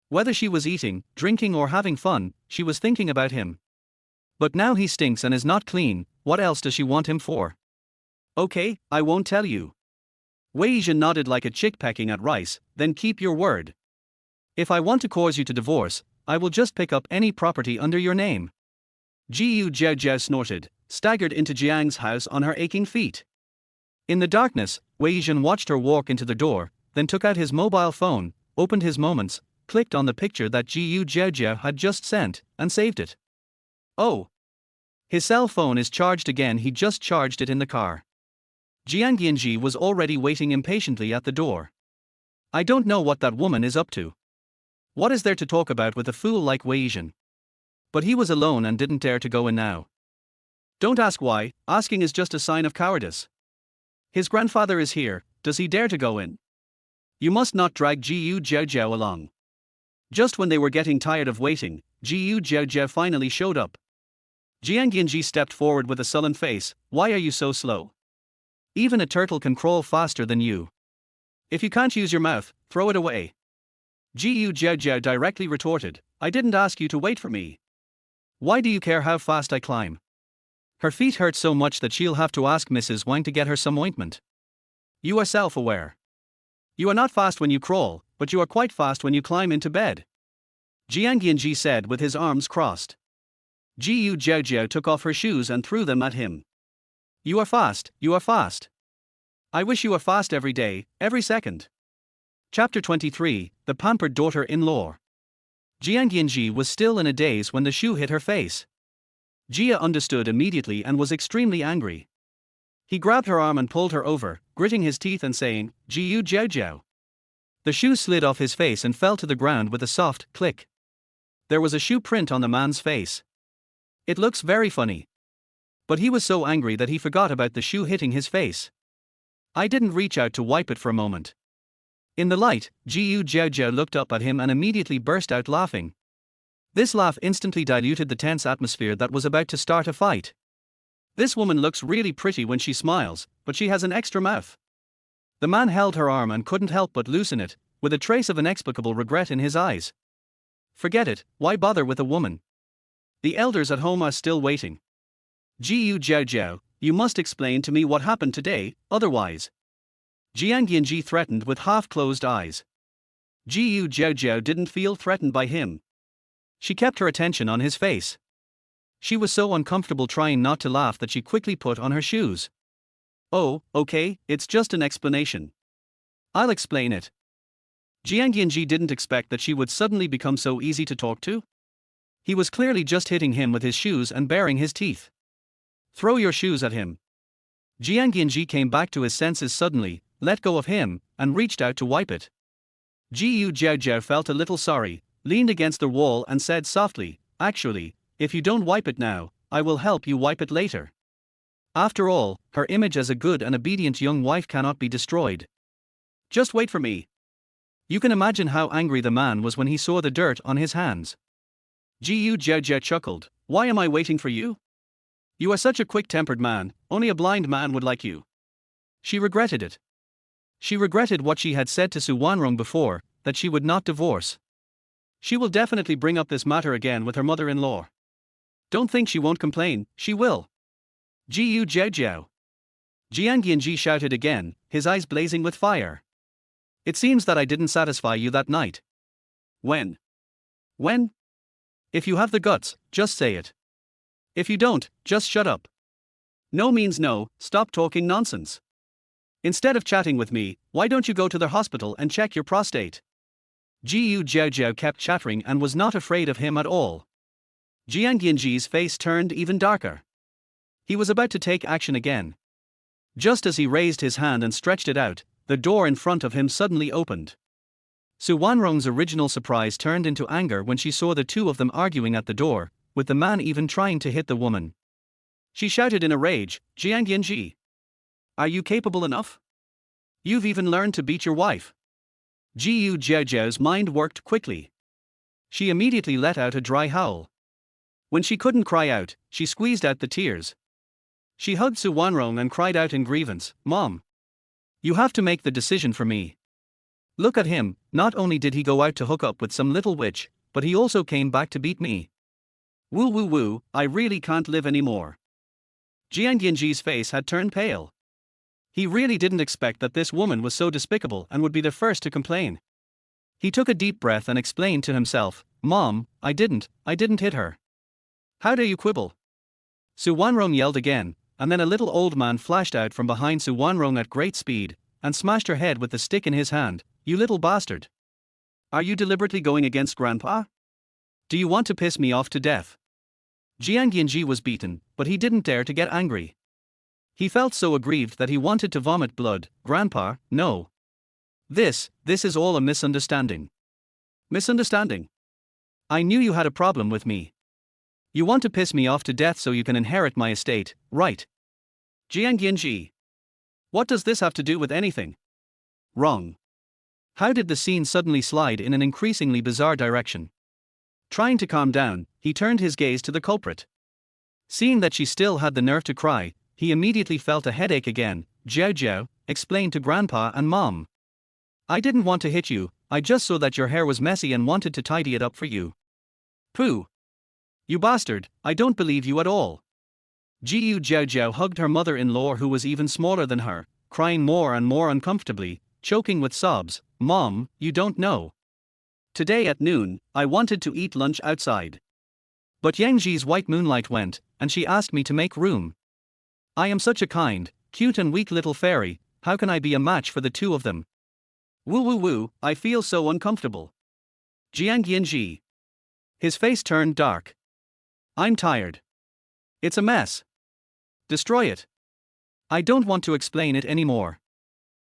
Whether she was eating, drinking or having fun, she was thinking about him. But now he stinks and is not clean, what else does she want him for? Okay, I won't tell you. Wei Jin nodded like a chick pecking at rice, then keep your word. If I want to cause you to divorce, I will just pick up any property under your name. Jiaojiao snorted, staggered into Jiang's house on her aching feet. In the darkness, Wei Jin watched her walk into the door, then took out his mobile phone, opened his moments, clicked on the picture that Jiaojiao had just sent, and saved it. Oh! His cell phone is charged again. He just charged it in the car. Jiang Yanzhi was already waiting impatiently at the door. I don't know what that woman is up to. What is there to talk about with a fool like Wei Jin? But he was alone and didn't dare to go in now. Don't ask why, asking is just a sign of cowardice. His grandfather is here, does he dare to go in? You must not drag Jiaojiao along. Just when they were getting tired of waiting, Jiaojiao finally showed up. Jiang Yanzhi stepped forward with a sullen face, why are you so slow? Even a turtle can crawl faster than you. If you can't use your mouth, throw it away. Jiaojiao directly retorted, I didn't ask you to wait for me. Why do you care how fast I climb? Her feet hurt so much that she'll have to ask Mrs. Wang to get her some ointment. You are self-aware. You are not fast when you crawl, but you are quite fast when you climb into bed. Jiang Yanzhi said with his arms crossed. Jiaojiao took off her shoes and threw them at him. You are fast, you are fast. I wish you were fast every day, every second. Chapter 23, The Pampered Daughter-in-Law. Jiang Yanzhi was still in a daze when the shoe hit her face. Jia understood immediately and was extremely angry. He grabbed her arm and pulled her over, gritting his teeth and saying, Jiaojiao. The shoe slid off his face and fell to the ground with a soft click. There was a shoe print on the man's face. It looks very funny. But he was so angry that he forgot about the shoe hitting his face. I didn't reach out to wipe it for a moment. In the light, Jiaojiao looked up at him and immediately burst out laughing. This laugh instantly diluted the tense atmosphere that was about to start a fight. This woman looks really pretty when she smiles, but she has an extra mouth. The man held her arm and couldn't help but loosen it, with a trace of inexplicable regret in his eyes. Forget it, why bother with a woman? The elders at home are still waiting. Jiaojiao, you must explain to me what happened today, otherwise. Jiang Yanzhi threatened with half-closed eyes. Jiaojiao didn't feel threatened by him. She kept her attention on his face. She was so uncomfortable trying not to laugh that she quickly put on her shoes. Oh, okay, it's just an explanation. I'll explain it. Jiang Yanzhi didn't expect that she would suddenly become so easy to talk to. He was clearly just hitting him with his shoes and baring his teeth. Throw your shoes at him. Jiang Yanzhi came back to his senses suddenly, let go of him, and reached out to wipe it. Jiaojiao felt a little sorry, leaned against the wall and said softly, actually, if you don't wipe it now, I will help you wipe it later. After all, her image as a good and obedient young wife cannot be destroyed. Just wait for me. You can imagine how angry the man was when he saw the dirt on his hands. Jiaojiao chuckled, why am I waiting for you? You are such a quick-tempered man, only a blind man would like you. She regretted it. She regretted what she had said to Su Wanrong before, that she would not divorce. She will definitely bring up this matter again with her mother-in-law. Don't think she won't complain, she will. Jiaojiao. Jiang Yanzhi shouted again, his eyes blazing with fire. It seems that I didn't satisfy you that night. When? When? If you have the guts, just say it. If you don't, just shut up. No means no, stop talking nonsense. Instead of chatting with me, why don't you go to the hospital and check your prostate? Jiaojiao kept chattering and was not afraid of him at all. Jiang Yanzhi's face turned even darker. He was about to take action again. Just as he raised his hand and stretched it out, the door in front of him suddenly opened. Su Wanrong's original surprise turned into anger when she saw the two of them arguing at the door, with the man even trying to hit the woman. She shouted in a rage, Jiang Yanzhi. Are you capable enough? You've even learned to beat your wife. Jiaojiao's mind worked quickly. She immediately let out a dry howl. When she couldn't cry out, she squeezed out the tears. She hugged Su Wanrong and cried out in grievance, Mom! You have to make the decision for me. Look at him, not only did he go out to hook up with some little witch, but he also came back to beat me. Woo woo woo, I really can't live anymore. Jiang Yanzhi's face had turned pale. He really didn't expect that this woman was so despicable and would be the first to complain. He took a deep breath and explained to himself, Mom, I didn't hit her. How dare you quibble? Su Wanrong yelled again, and then a little old man flashed out from behind Su Wanrong at great speed, and smashed her head with the stick in his hand. You little bastard. Are you deliberately going against Grandpa? Do you want to piss me off to death? Jiang Yanzhi was beaten, but he didn't dare to get angry. He felt so aggrieved that he wanted to vomit blood. Grandpa, no. This is all a misunderstanding. Misunderstanding? I knew you had a problem with me. You want to piss me off to death so you can inherit my estate, right? Jiang Yanzhi. What does this have to do with anything? Wrong. How did the scene suddenly slide in an increasingly bizarre direction? Trying to calm down, he turned his gaze to the culprit. Seeing that she still had the nerve to cry, he immediately felt a headache again. Jiaojiao, explained to Grandpa and Mom. I didn't want to hit you, I just saw that your hair was messy and wanted to tidy it up for you. Pooh. You bastard, I don't believe you at all. Jiaojiao hugged her mother-in-law who was even smaller than her, crying more and more uncomfortably, choking with sobs. Mom, you don't know. Today at noon, I wanted to eat lunch outside. But Yangji's white moonlight went, and she asked me to make room. I am such a kind, cute and weak little fairy, how can I be a match for the two of them? Woo woo woo, I feel so uncomfortable. Jiang Yanzhi. His face turned dark. I'm tired. It's a mess. Destroy it. I don't want to explain it anymore.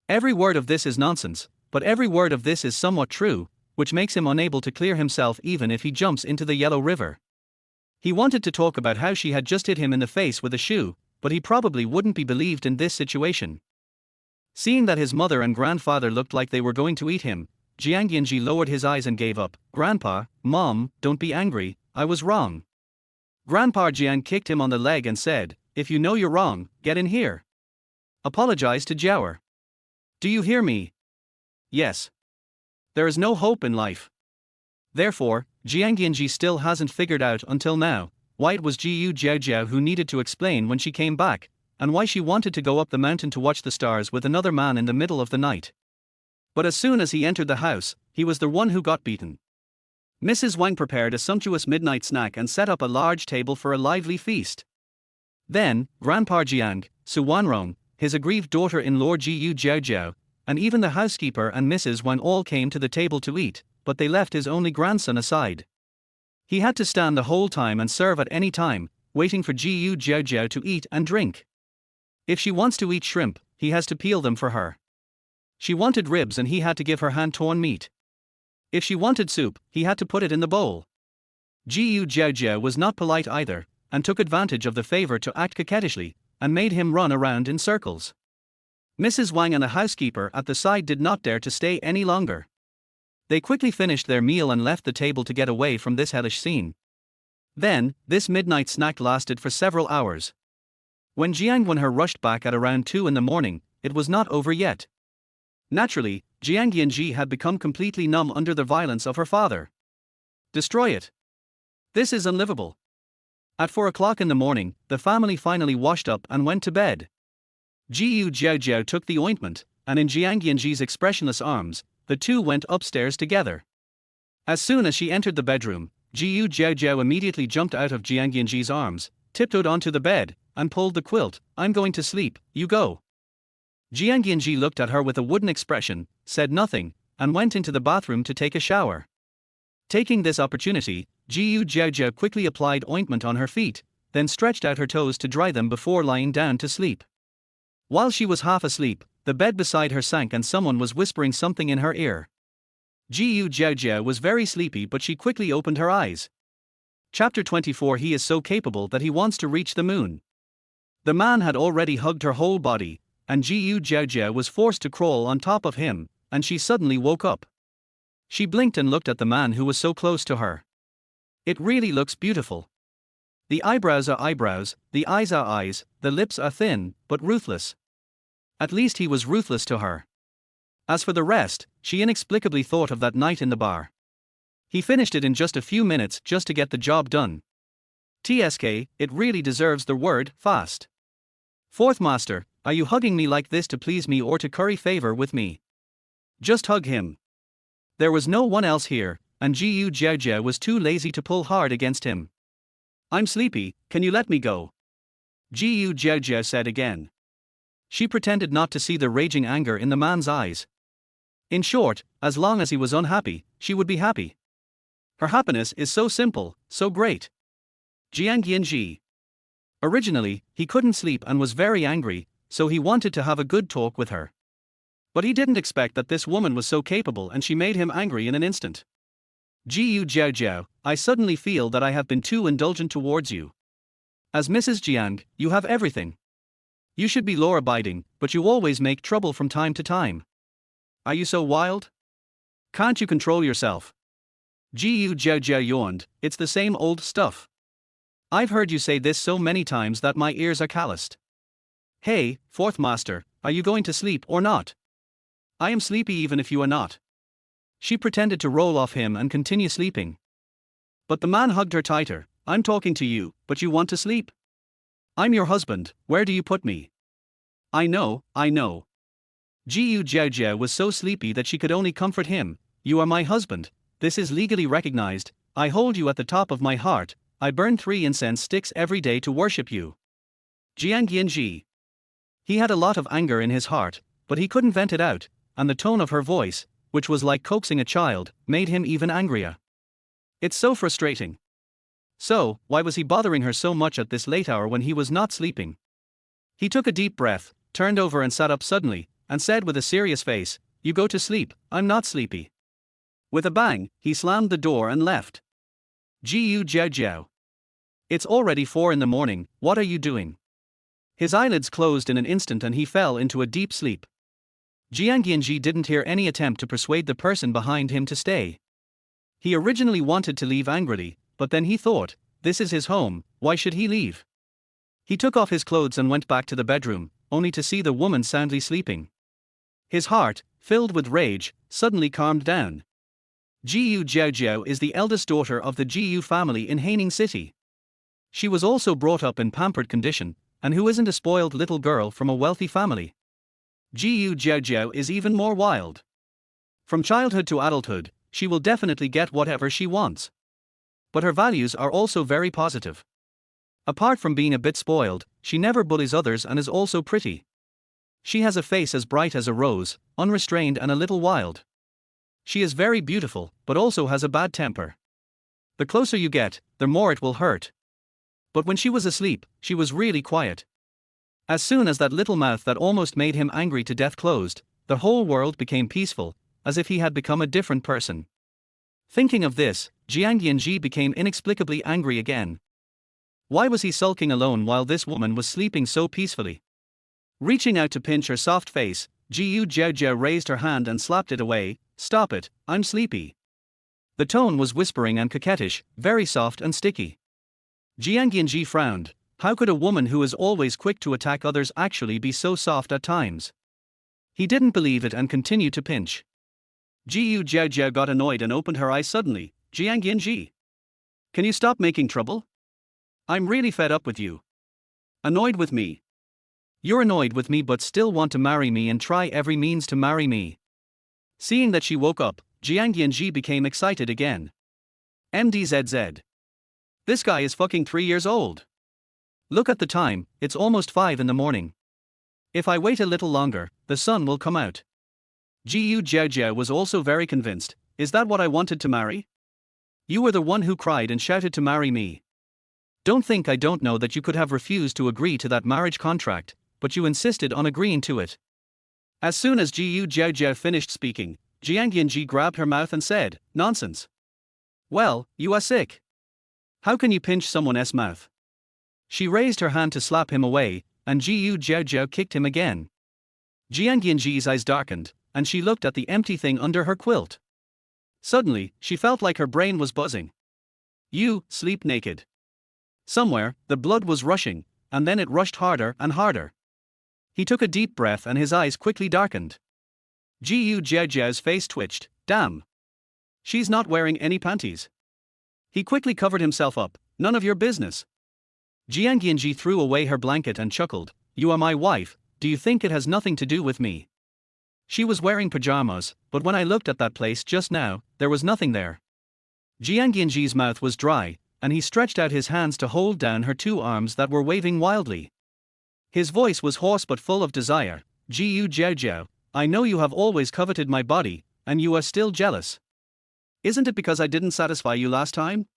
Every word of this is nonsense, but every word of this is somewhat true, which makes him unable to clear himself even if he jumps into the Yellow River. He wanted to talk about how she had just hit him in the face with a shoe, but he probably wouldn't be believed in this situation. Seeing that his mother and grandfather looked like they were going to eat him, Jiang Yanzhi lowered his eyes and gave up. Grandpa, Mom, don't be angry, I was wrong. Grandpa Jiang kicked him on the leg and said, if you know you're wrong, get in here. Apologize to Jiao. Do you hear me? Yes. There is no hope in life. Therefore, Jiang Yanzhi still hasn't figured out until now why it was Jiaojiao who needed to explain when she came back, and why she wanted to go up the mountain to watch the stars with another man in the middle of the night. But as soon as he entered the house, he was the one who got beaten. Mrs. Wang prepared a sumptuous midnight snack and set up a large table for a lively feast. Then, Grandpa Jiang, Su Wanrong, his aggrieved daughter-in-law Jiaojiao, and even the housekeeper and Mrs. Wang all came to the table to eat, but they left his only grandson aside. He had to stand the whole time and serve at any time, waiting for Jiaojiao to eat and drink. If she wants to eat shrimp, he has to peel them for her. She wanted ribs and he had to give her hand-torn meat. If she wanted soup, he had to put it in the bowl. Jiaojiao was not polite either, and took advantage of the favor to act coquettishly, and made him run around in circles. Mrs. Wang and the housekeeper at the side did not dare to stay any longer. They quickly finished their meal and left the table to get away from this hellish scene. Then, this midnight snack lasted for several hours. When Jiang Wanhe rushed back at around 2 in the morning, it was not over yet. Naturally, Jiang Yanzhi had become completely numb under the violence of her father. Destroy it. This is unlivable. At 4 o'clock in the morning, the family finally washed up and went to bed. Jiaojiao took the ointment, and in Jiang Yanzhi's expressionless arms, the two went upstairs together. As soon as she entered the bedroom, Jiaojiao immediately jumped out of Jiang Yanzhi's arms, tiptoed onto the bed, and pulled the quilt. I'm going to sleep, you go. Jiang Yanzhi looked at her with a wooden expression, said nothing, and went into the bathroom to take a shower. Taking this opportunity, Jiaojiao quickly applied ointment on her feet, then stretched out her toes to dry them before lying down to sleep. While she was half asleep, the bed beside her sank and someone was whispering something in her ear. Jiaojiao was very sleepy, but she quickly opened her eyes. Chapter 24. He is so capable that he wants to reach the moon. The man had already hugged her whole body, and Jiaojiao was forced to crawl on top of him, and she suddenly woke up. She blinked and looked at the man who was so close to her. It really looks beautiful. The eyebrows are eyebrows, the eyes are eyes, the lips are thin, but ruthless. At least he was ruthless to her. As for the rest, she inexplicably thought of that night in the bar. He finished it in just a few minutes just to get the job done. TSK, it really deserves the word, fast. Fourth master, are you hugging me like this to please me or to curry favor with me? Just hug him. There was no one else here, and Jiaojiao was too lazy to pull hard against him. I'm sleepy, can you let me go? Jiaojiao said again. She pretended not to see the raging anger in the man's eyes. In short, as long as he was unhappy, she would be happy. Her happiness is so simple, so great. Jiang Yanzhi. Originally, he couldn't sleep and was very angry, so he wanted to have a good talk with her. But he didn't expect that this woman was so capable, and she made him angry in an instant. Jiaojiao, I suddenly feel that I have been too indulgent towards you. As Mrs. Jiang, you have everything. You should be law-abiding, but you always make trouble from time to time. Are you so wild? Can't you control yourself? Jiaojiao yawned. It's the same old stuff. I've heard you say this so many times that my ears are calloused. Hey, fourth master, are you going to sleep or not? I am sleepy even if you are not. She pretended to roll off him and continue sleeping. But the man hugged her tighter. I'm talking to you, but you want to sleep? I'm your husband, where do you put me? I know. Jiaojiao was so sleepy that she could only comfort him. You are my husband, this is legally recognized, I hold you at the top of my heart, I burn 3 incense sticks every day to worship you. Jiang Yanzhi. He had a lot of anger in his heart, but he couldn't vent it out, and the tone of her voice, which was like coaxing a child, made him even angrier. It's so frustrating. So, why was he bothering her so much at this late hour when he was not sleeping? He took a deep breath, turned over and sat up suddenly, and said with a serious face, You go to sleep, I'm not sleepy. With a bang, he slammed the door and left. Jiaojiao. It's already 4 in the morning, what are you doing? His eyelids closed in an instant and he fell into a deep sleep. Jiang Yanzhi didn't hear any attempt to persuade the person behind him to stay. He originally wanted to leave angrily, but then he thought, this is his home, why should he leave? He took off his clothes and went back to the bedroom, only to see the woman soundly sleeping. His heart, filled with rage, suddenly calmed down. Jiaojiao is the eldest daughter of the Jiu family in Haining City. She was also brought up in pampered condition, and who isn't a spoiled little girl from a wealthy family? Jiaojiao is even more wild. From childhood to adulthood, she will definitely get whatever she wants. But her values are also very positive. Apart from being a bit spoiled, she never bullies others and is also pretty. She has a face as bright as a rose, unrestrained and a little wild. She is very beautiful, but also has a bad temper. The closer you get, the more it will hurt. But when she was asleep, she was really quiet. As soon as that little mouth that almost made him angry to death closed, the whole world became peaceful, as if he had become a different person. Thinking of this, Jiang Yanzhi became inexplicably angry again. Why was he sulking alone while this woman was sleeping so peacefully? Reaching out to pinch her soft face, Jiaojiao raised her hand and slapped it away. "Stop it, I'm sleepy." The tone was whispering and coquettish, very soft and sticky. Jiang Yanzhi frowned. How could a woman who is always quick to attack others actually be so soft at times? He didn't believe it and continued to pinch. Jiaojiao got annoyed and opened her eyes suddenly. "Jiang Yanzhi, can you stop making trouble? I'm really fed up with you." "Annoyed with me? You're annoyed with me but still want to marry me and try every means to marry me." Seeing that she woke up, Jiang Yanzhi became excited again. MDZZ. This guy is fucking 3 years old. Look at the time, it's almost 5 in the morning. If I wait a little longer, the sun will come out. Jiaojiao was also very convinced. "Is that what I wanted to marry? You were the one who cried and shouted to marry me. Don't think I don't know that you could have refused to agree to that marriage contract, but you insisted on agreeing to it." As soon as Jiaojiao finished speaking, Jiang Yanzhi grabbed her mouth and said, "Nonsense. Well, you are sick. How can you pinch someone's mouth?" She raised her hand to slap him away, and Jiaojiao kicked him again. Jiang Yanzhi's eyes darkened, and she looked at the empty thing under her quilt. Suddenly, she felt like her brain was buzzing. "You, sleep naked." Somewhere, the blood was rushing, and then it rushed harder and harder. He took a deep breath and his eyes quickly darkened. Jiaojiao's face twitched. "Damn. She's not wearing any panties." He quickly covered himself up. "None of your business." Jiang Yanzhi threw away her blanket and chuckled. "You are my wife, do you think it has nothing to do with me?" She was wearing pajamas, but when I looked at that place just now, there was nothing there. Jiang Yanzhi's mouth was dry, and he stretched out his hands to hold down her 2 arms that were waving wildly. His voice was hoarse but full of desire. "Jiaojiao, I know you have always coveted my body, and you are still jealous. Isn't it because I didn't satisfy you last time?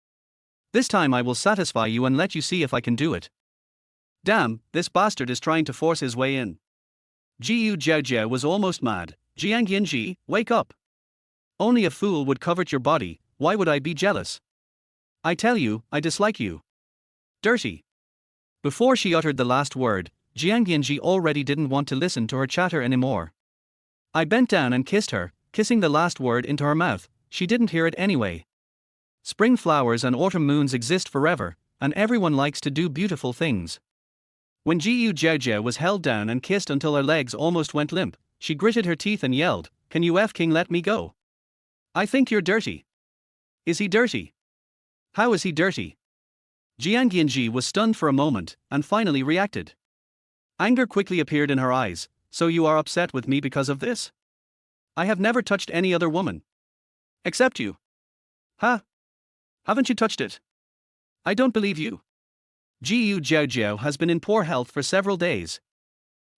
This time I will satisfy you and let you see if I can do it." "Damn, this bastard is trying to force his way in." Jiaojiao was almost mad. "Jiang Yanzhi, wake up. Only a fool would covet your body, why would I be jealous? I tell you, I dislike you. Dirty." Before she uttered the last word, Jiang Yanzhi already didn't want to listen to her chatter anymore. I bent down and kissed her, kissing the last word into her mouth. She didn't hear it anyway. Spring flowers and autumn moons exist forever, and everyone likes to do beautiful things. When Jiaojiao was held down and kissed until her legs almost went limp, she gritted her teeth and yelled, "Can you f***ing let me go? I think you're dirty." "Is he dirty? How is he dirty?" Jiang Yanzhi was stunned for a moment, and finally reacted. Anger quickly appeared in her eyes. "So you are upset with me because of this? I have never touched any other woman. Except you. Huh? Haven't you touched it? I don't believe you." Jiaojiao has been in poor health for several days.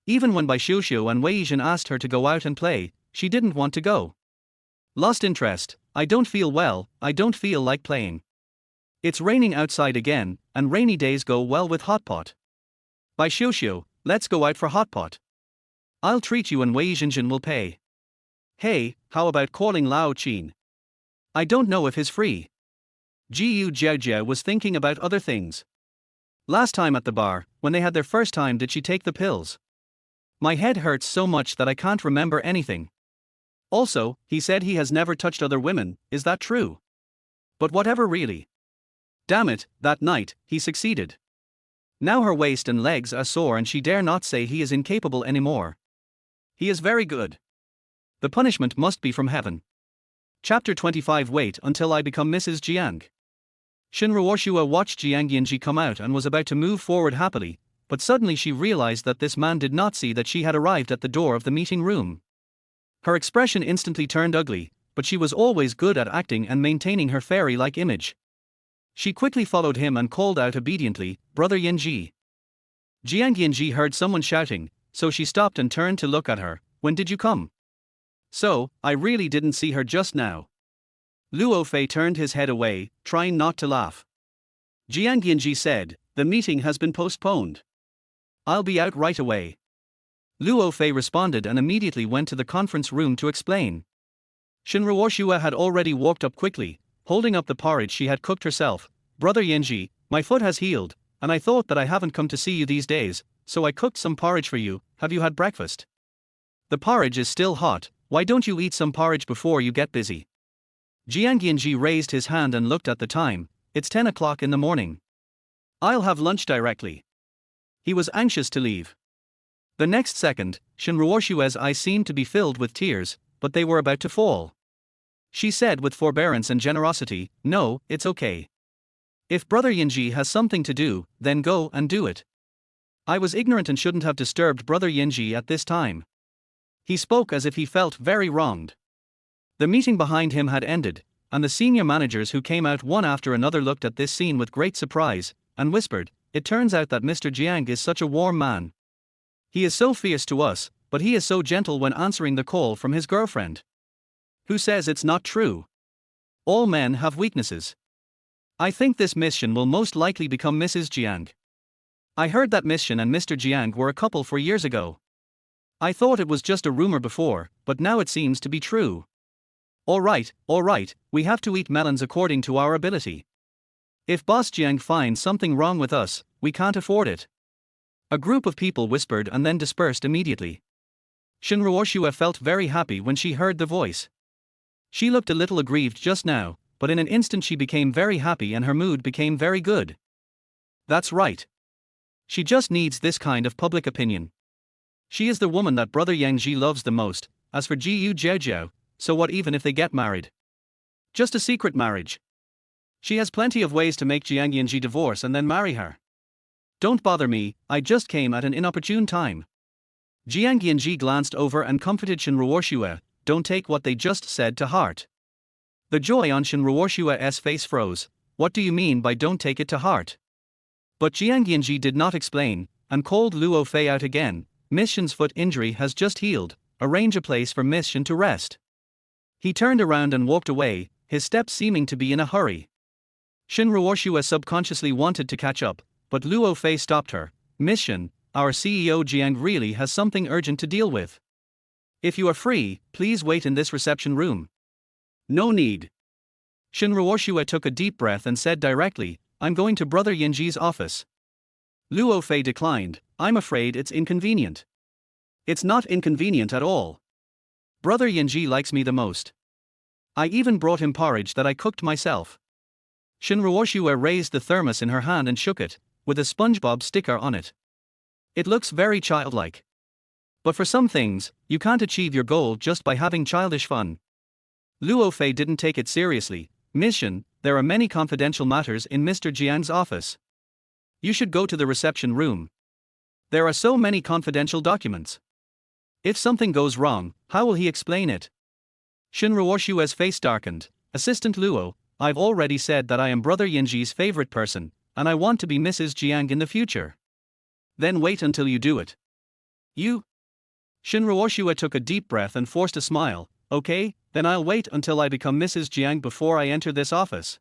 Even when Bai Xiuxiu and Wei Yizhen asked her to go out and play, she didn't want to go. Lost interest. "I don't feel well, I don't feel like playing. It's raining outside again, and rainy days go well with hot pot. Bai Xiuxiu, let's go out for hot pot. I'll treat you and Wei Yizhen will pay. Hey, how about calling Lao Qin? I don't know if he's free." Jiaojiao was thinking about other things. Last time at the bar, when they had their first time, did she take the pills? My head hurts so much that I can't remember anything. Also, he said he has never touched other women, is that true? But whatever really. Damn it, that night, he succeeded. Now her waist and legs are sore and she dare not say he is incapable anymore. He is very good. The punishment must be from heaven. Chapter 25. Wait until I become Mrs. Jiang. Shinruoshua watched Jiang Yanzhi come out and was about to move forward happily, but suddenly she realized that this man did not see that she had arrived at the door of the meeting room. Her expression instantly turned ugly, but she was always good at acting and maintaining her fairy-like image. She quickly followed him and called out obediently, "Brother Yanzhi." Jiang Yanzhi heard someone shouting, so she stopped and turned to look at her. "When did you come?" "So, I really didn't see her just now." Luo Fei turned his head away, trying not to laugh. Jiang Yanzhi said, "The meeting has been postponed. I'll be out right away." Luo Fei responded and immediately went to the conference room to explain. Shinruoshua had already walked up quickly, holding up the porridge she had cooked herself. "Brother Yanzhi, my foot has healed, and I thought that I haven't come to see you these days, so I cooked some porridge for you. Have you had breakfast? The porridge is still hot, why don't you eat some porridge before you get busy?" Jiang Yanzhi raised his hand and looked at the time. "It's 10 o'clock in the morning. I'll have lunch directly." He was anxious to leave. The next second, Shinruoshua's eyes seemed to be filled with tears, but they were about to fall. She said with forbearance and generosity, "No, it's okay. If Brother Yanzhi has something to do, then go and do it. I was ignorant and shouldn't have disturbed Brother Yanzhi at this time." He spoke as if he felt very wronged. The meeting behind him had ended, and the senior managers who came out one after another looked at this scene with great surprise, and whispered, "It turns out that Mr. Jiang is such a warm man. He is so fierce to us, but he is so gentle when answering the call from his girlfriend. Who says it's not true? All men have weaknesses. I think this Miss Shin will most likely become Mrs. Jiang. I heard that Miss Shin and Mr. Jiang were a couple for years ago. I thought it was just a rumor before, but now it seems to be true. All right, we have to eat melons according to our ability. If Boss Jiang finds something wrong with us, we can't afford it." A group of people whispered and then dispersed immediately. Shinruoshua felt very happy when she heard the voice. She looked a little aggrieved just now, but in an instant she became very happy and her mood became very good. That's right. She just needs this kind of public opinion. She is the woman that Brother Yanzhi loves the most. As for Jiaojiao, so what even if they get married? Just a secret marriage. She has plenty of ways to make Jiang Yanzhi divorce and then marry her. Don't bother me, I just came at an inopportune time. Jiang Yanzhi glanced over and comforted Shinruoshua, "Don't take what they just said to heart." The joy on Shinruoshua's face froze. "What do you mean by don't take it to heart?" But Jiang Yanzhi did not explain, and called Luo Fei out again. "Miss Shin's foot injury has just healed, arrange a place for Miss Shin to rest." He turned around and walked away, his steps seeming to be in a hurry. Shinruoshua subconsciously wanted to catch up, but Luo Fei stopped her. "Miss Shin, our CEO Jiang really has something urgent to deal with. If you are free, please wait in this reception room." "No need." Shinruoshua took a deep breath and said directly, "I'm going to Brother Yanzhi's office." Luo Fei declined. "I'm afraid it's inconvenient." "It's not inconvenient at all. Brother Yanzhi likes me the most. I even brought him porridge that I cooked myself." Shinruoshua raised the thermos in her hand and shook it, with a SpongeBob sticker on it. "It looks very childlike. But for some things, you can't achieve your goal just by having childish fun." Luo Fei didn't take it seriously. "Miss Shin, there are many confidential matters in Mr. Jiang's office. You should go to the reception room. There are so many confidential documents. If something goes wrong, how will he explain it?" Shinruoshua's face darkened. "Assistant Luo, I've already said that I am Brother Yanzhi's favorite person, and I want to be Mrs. Jiang in the future." "Then wait until you do it." "You?" Shinruoshua took a deep breath and forced a smile. "Okay, then I'll wait until I become Mrs. Jiang before I enter this office."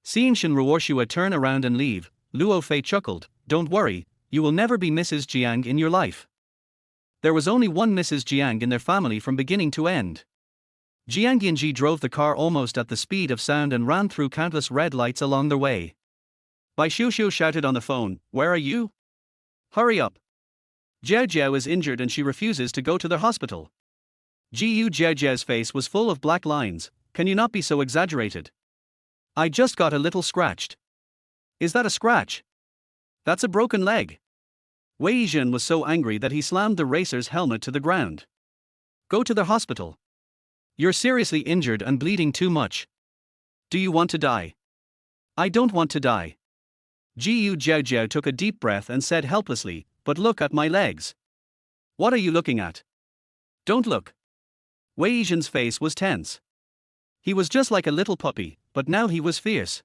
Seeing Shinruoshua turn around and leave, Luo Fei chuckled. "Don't worry, you will never be Mrs. Jiang in your life. There was only one Mrs. Jiang in their family from beginning to end." Jiang Yanzhi drove the car almost at the speed of sound and ran through countless red lights along their way. Bai Xiuxiu shouted on the phone, "Where are you? Hurry up. Jiaojiao is injured and she refuses to go to the hospital." Jiaojiao's face was full of black lines. "Can you not be so exaggerated? I just got a little scratched." "Is that a scratch?" That's a broken leg. Wei Yizhen was so angry that he slammed the racer's helmet to the ground. Go to the hospital. You're seriously injured and bleeding too much. Do you want to die? I don't want to die. Jiaojiao took a deep breath and said helplessly, but look at my legs. What are you looking at? Don't look. Wei Yizhen's face was tense. He was just like a little puppy, but now he was fierce.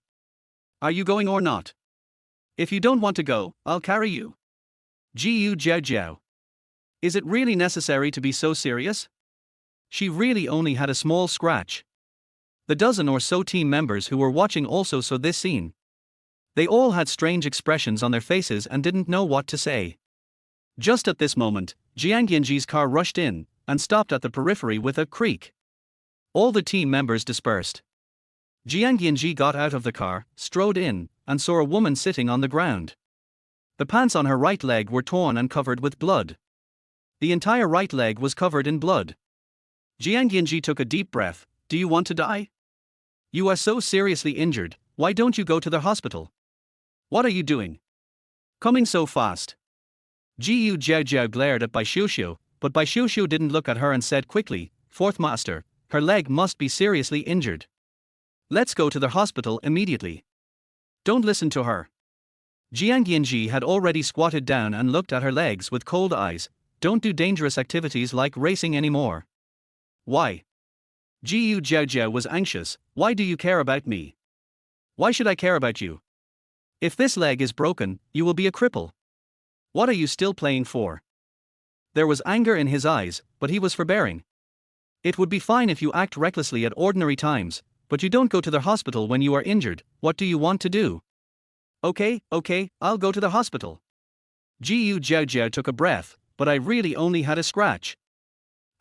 Are you going or not? If you don't want to go, I'll carry you. Jiaojiao. Is it really necessary to be so serious? She really only had a small scratch. The dozen or so team members who were watching also saw this scene. They all had strange expressions on their faces and didn't know what to say. Just at this moment, Jiang Yanzhi's car rushed in and stopped at the periphery with a creak. All the team members dispersed. Jiang Yanzhi got out of the car, strode in, and saw a woman sitting on the ground. The pants on her right leg were torn and covered with blood. The entire right leg was covered in blood. Jiang Yanzhi took a deep breath. Do you want to die? You are so seriously injured, why don't you go to the hospital? What are you doing? Coming so fast. Jiaojiao glared at Bai Xiuxiu, but Bai Xiuxiu didn't look at her and said quickly, Fourth Master, her leg must be seriously injured. Let's go to the hospital immediately. Don't listen to her. Jiang Yanzhi had already squatted down and looked at her legs with cold eyes. Don't do dangerous activities like racing anymore. Why? Jiaojiao was anxious. Why do you care about me? Why should I care about you? If this leg is broken, you will be a cripple. What are you still playing for? There was anger in his eyes, but he was forbearing. It would be fine if you act recklessly at ordinary times, but you don't go to the hospital when you are injured. What do you want to do? Okay, I'll go to the hospital. Jiaojiao took a breath, but I really only had a scratch.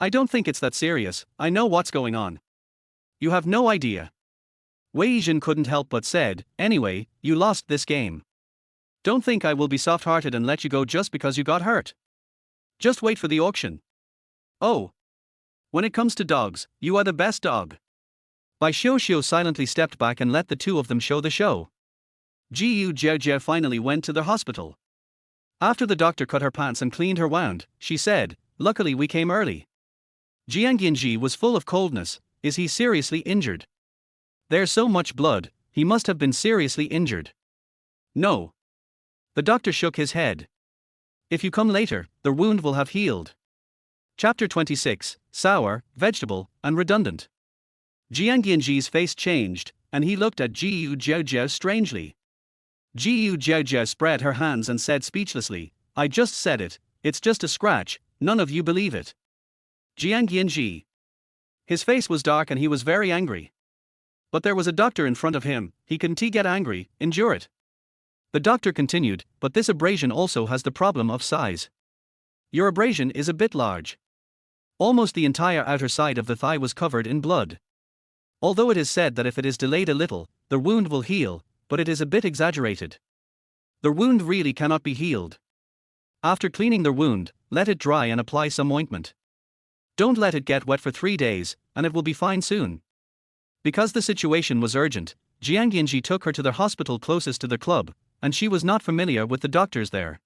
I don't think it's that serious, I know what's going on. You have no idea. Wei Yizhen couldn't help but said, anyway, you lost this game. Don't think I will be soft-hearted and let you go just because you got hurt. Just wait for the auction. Oh. When it comes to dogs, you are the best dog. Bai Xiuxiu silently stepped back and let the two of them show the show. Jiaojiao finally went to the hospital. After the doctor cut her pants and cleaned her wound, she said, luckily we came early. Jiang Yanzhi was full of coldness. Is he seriously injured? There's so much blood, he must have been seriously injured. No. The doctor shook his head. If you come later, the wound will have healed. Chapter 26, Sour, Vegetable, and Redundant. Jiang Yanzhi's face changed, and he looked at Jiaojiao strangely. Jiaojiao spread her hands and said speechlessly, I just said it, it's just a scratch, none of you believe it. Jiang Yanzhi. His face was dark and he was very angry. But there was a doctor in front of him, he couldn't get angry, endure it. The doctor continued, but this abrasion also has the problem of size. Your abrasion is a bit large. Almost the entire outer side of the thigh was covered in blood. Although it is said that if it is delayed a little, the wound will heal, but it is a bit exaggerated. The wound really cannot be healed. After cleaning the wound, let it dry and apply some ointment. Don't let it get wet for 3 days, and it will be fine soon. Because the situation was urgent, Jiang Yanzhi took her to the hospital closest to the club, and she was not familiar with the doctors there.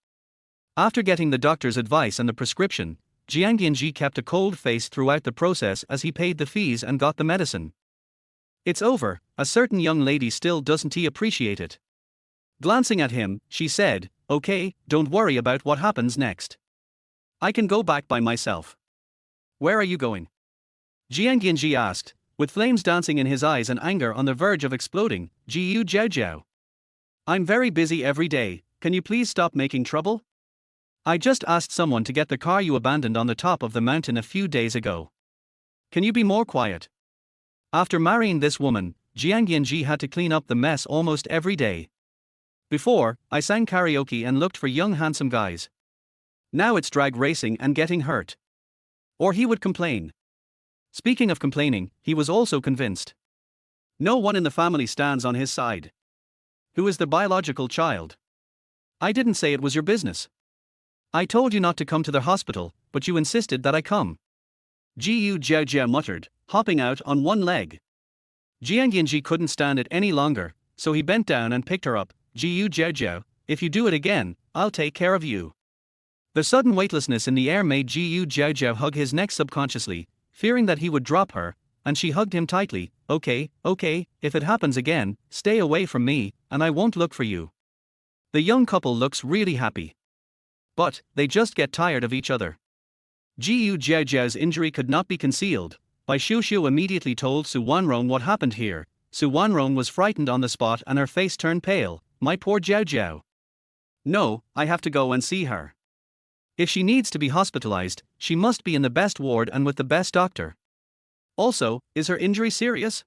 After getting the doctor's advice and the prescription, Jiang Yanzhi kept a cold face throughout the process as he paid the fees and got the medicine. It's over, a certain young lady still doesn't appreciate it. Glancing at him, she said, okay, don't worry about what happens next. I can go back by myself. Where are you going? Jiang Yanzhi asked, with flames dancing in his eyes and anger on the verge of exploding. Jiaojiao. I'm very busy every day, can you please stop making trouble? I just asked someone to get the car you abandoned on the top of the mountain a few days ago. Can you be more quiet? After marrying this woman, Jiang Yanzhi had to clean up the mess almost every day. Before, I sang karaoke and looked for young handsome guys. Now it's drag racing and getting hurt. Or he would complain. Speaking of complaining, he was also convinced. No one in the family stands on his side. Who is the biological child? I didn't say it was your business. I told you not to come to the hospital, but you insisted that I come. Jiaojiao muttered, hopping out on one leg. Jiang Yanzhi couldn't stand it any longer, so he bent down and picked her up. Jiaojiao, if you do it again, I'll take care of you. The sudden weightlessness in the air made Jiaojiao hug his neck subconsciously, fearing that he would drop her, and she hugged him tightly. Okay, if it happens again, stay away from me, and I won't look for you. The young couple looks really happy. But, they just get tired of each other. Jiaojiao's injury could not be concealed. Bai Xiuxiu immediately told Su Wanrong what happened here. Su Wanrong was frightened on the spot and her face turned pale. My poor Jiaojiao. No, I have to go and see her. If she needs to be hospitalized, she must be in the best ward and with the best doctor. Also, is her injury serious?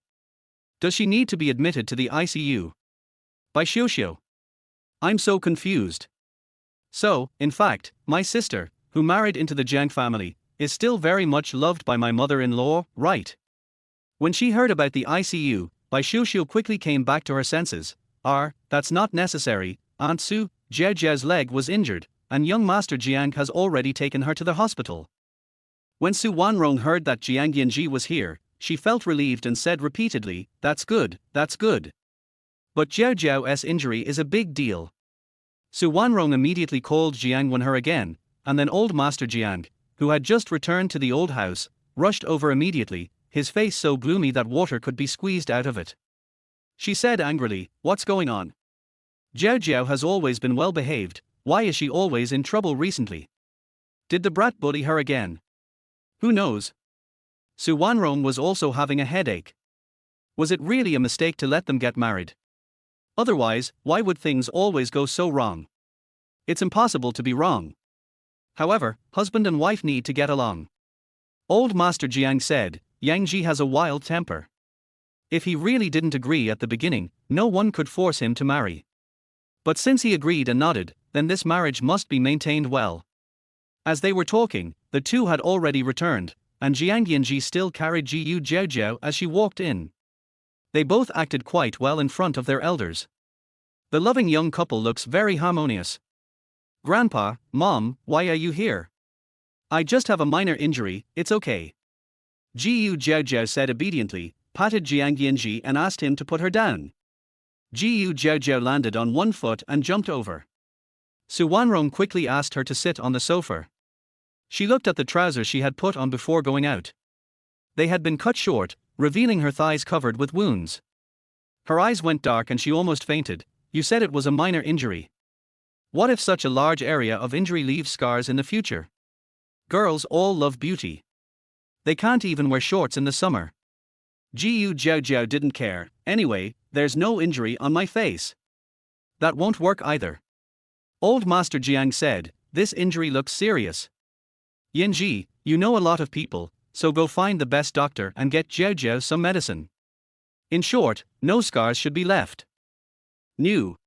Does she need to be admitted to the ICU? Bai Xiuxiu. I'm so confused. So, in fact, my sister, who married into the Jiang family, is still very much loved by my mother-in-law, right? When she heard about the ICU, Bai Xiuxiu quickly came back to her senses. That's not necessary, Aunt Su, Jiaojiao's leg was injured, and young Master Jiang has already taken her to the hospital. When Su Wanrong heard that Jiang Yanzhi was here, she felt relieved and said repeatedly, that's good. But Jiaojiao's injury is a big deal. Su Wanrong immediately called Jiang Wanher again, and then old Master Jiang, who had just returned to the old house, rushed over immediately, his face so gloomy that water could be squeezed out of it. She said angrily, what's going on? Jiaojiao has always been well behaved, why is she always in trouble recently? Did the brat bully her again? Who knows? Su Wanrong was also having a headache. Was it really a mistake to let them get married? Otherwise, why would things always go so wrong? It's impossible to be wrong. However, husband and wife need to get along. Old Master Jiang said, Yangji has a wild temper. If he really didn't agree at the beginning, no one could force him to marry. But since he agreed and nodded, then this marriage must be maintained well. As they were talking, the two had already returned, and Jiang Yanzhi still carried Jiaojiao as she walked in. They both acted quite well in front of their elders. The loving young couple looks very harmonious. Grandpa, Mom, why are you here? I just have a minor injury, it's okay. Jiaojiao said obediently, patted Jiang Yanzhi and asked him to put her down. Jiaojiao landed on one foot and jumped over. Su Wanrong quickly asked her to sit on the sofa. She looked at the trousers she had put on before going out. They had been cut short, revealing her thighs covered with wounds. Her eyes went dark and she almost fainted. You said it was a minor injury. What if such a large area of injury leaves scars in the future? Girls all love beauty. They can't even wear shorts in the summer. Jiaojiao didn't care. Anyway, there's no injury on my face. That won't work either. Old Master Jiang said, this injury looks serious. Yanzhi, you know a lot of people, so go find the best doctor and get Jiaojiao some medicine. In short, no scars should be left. New.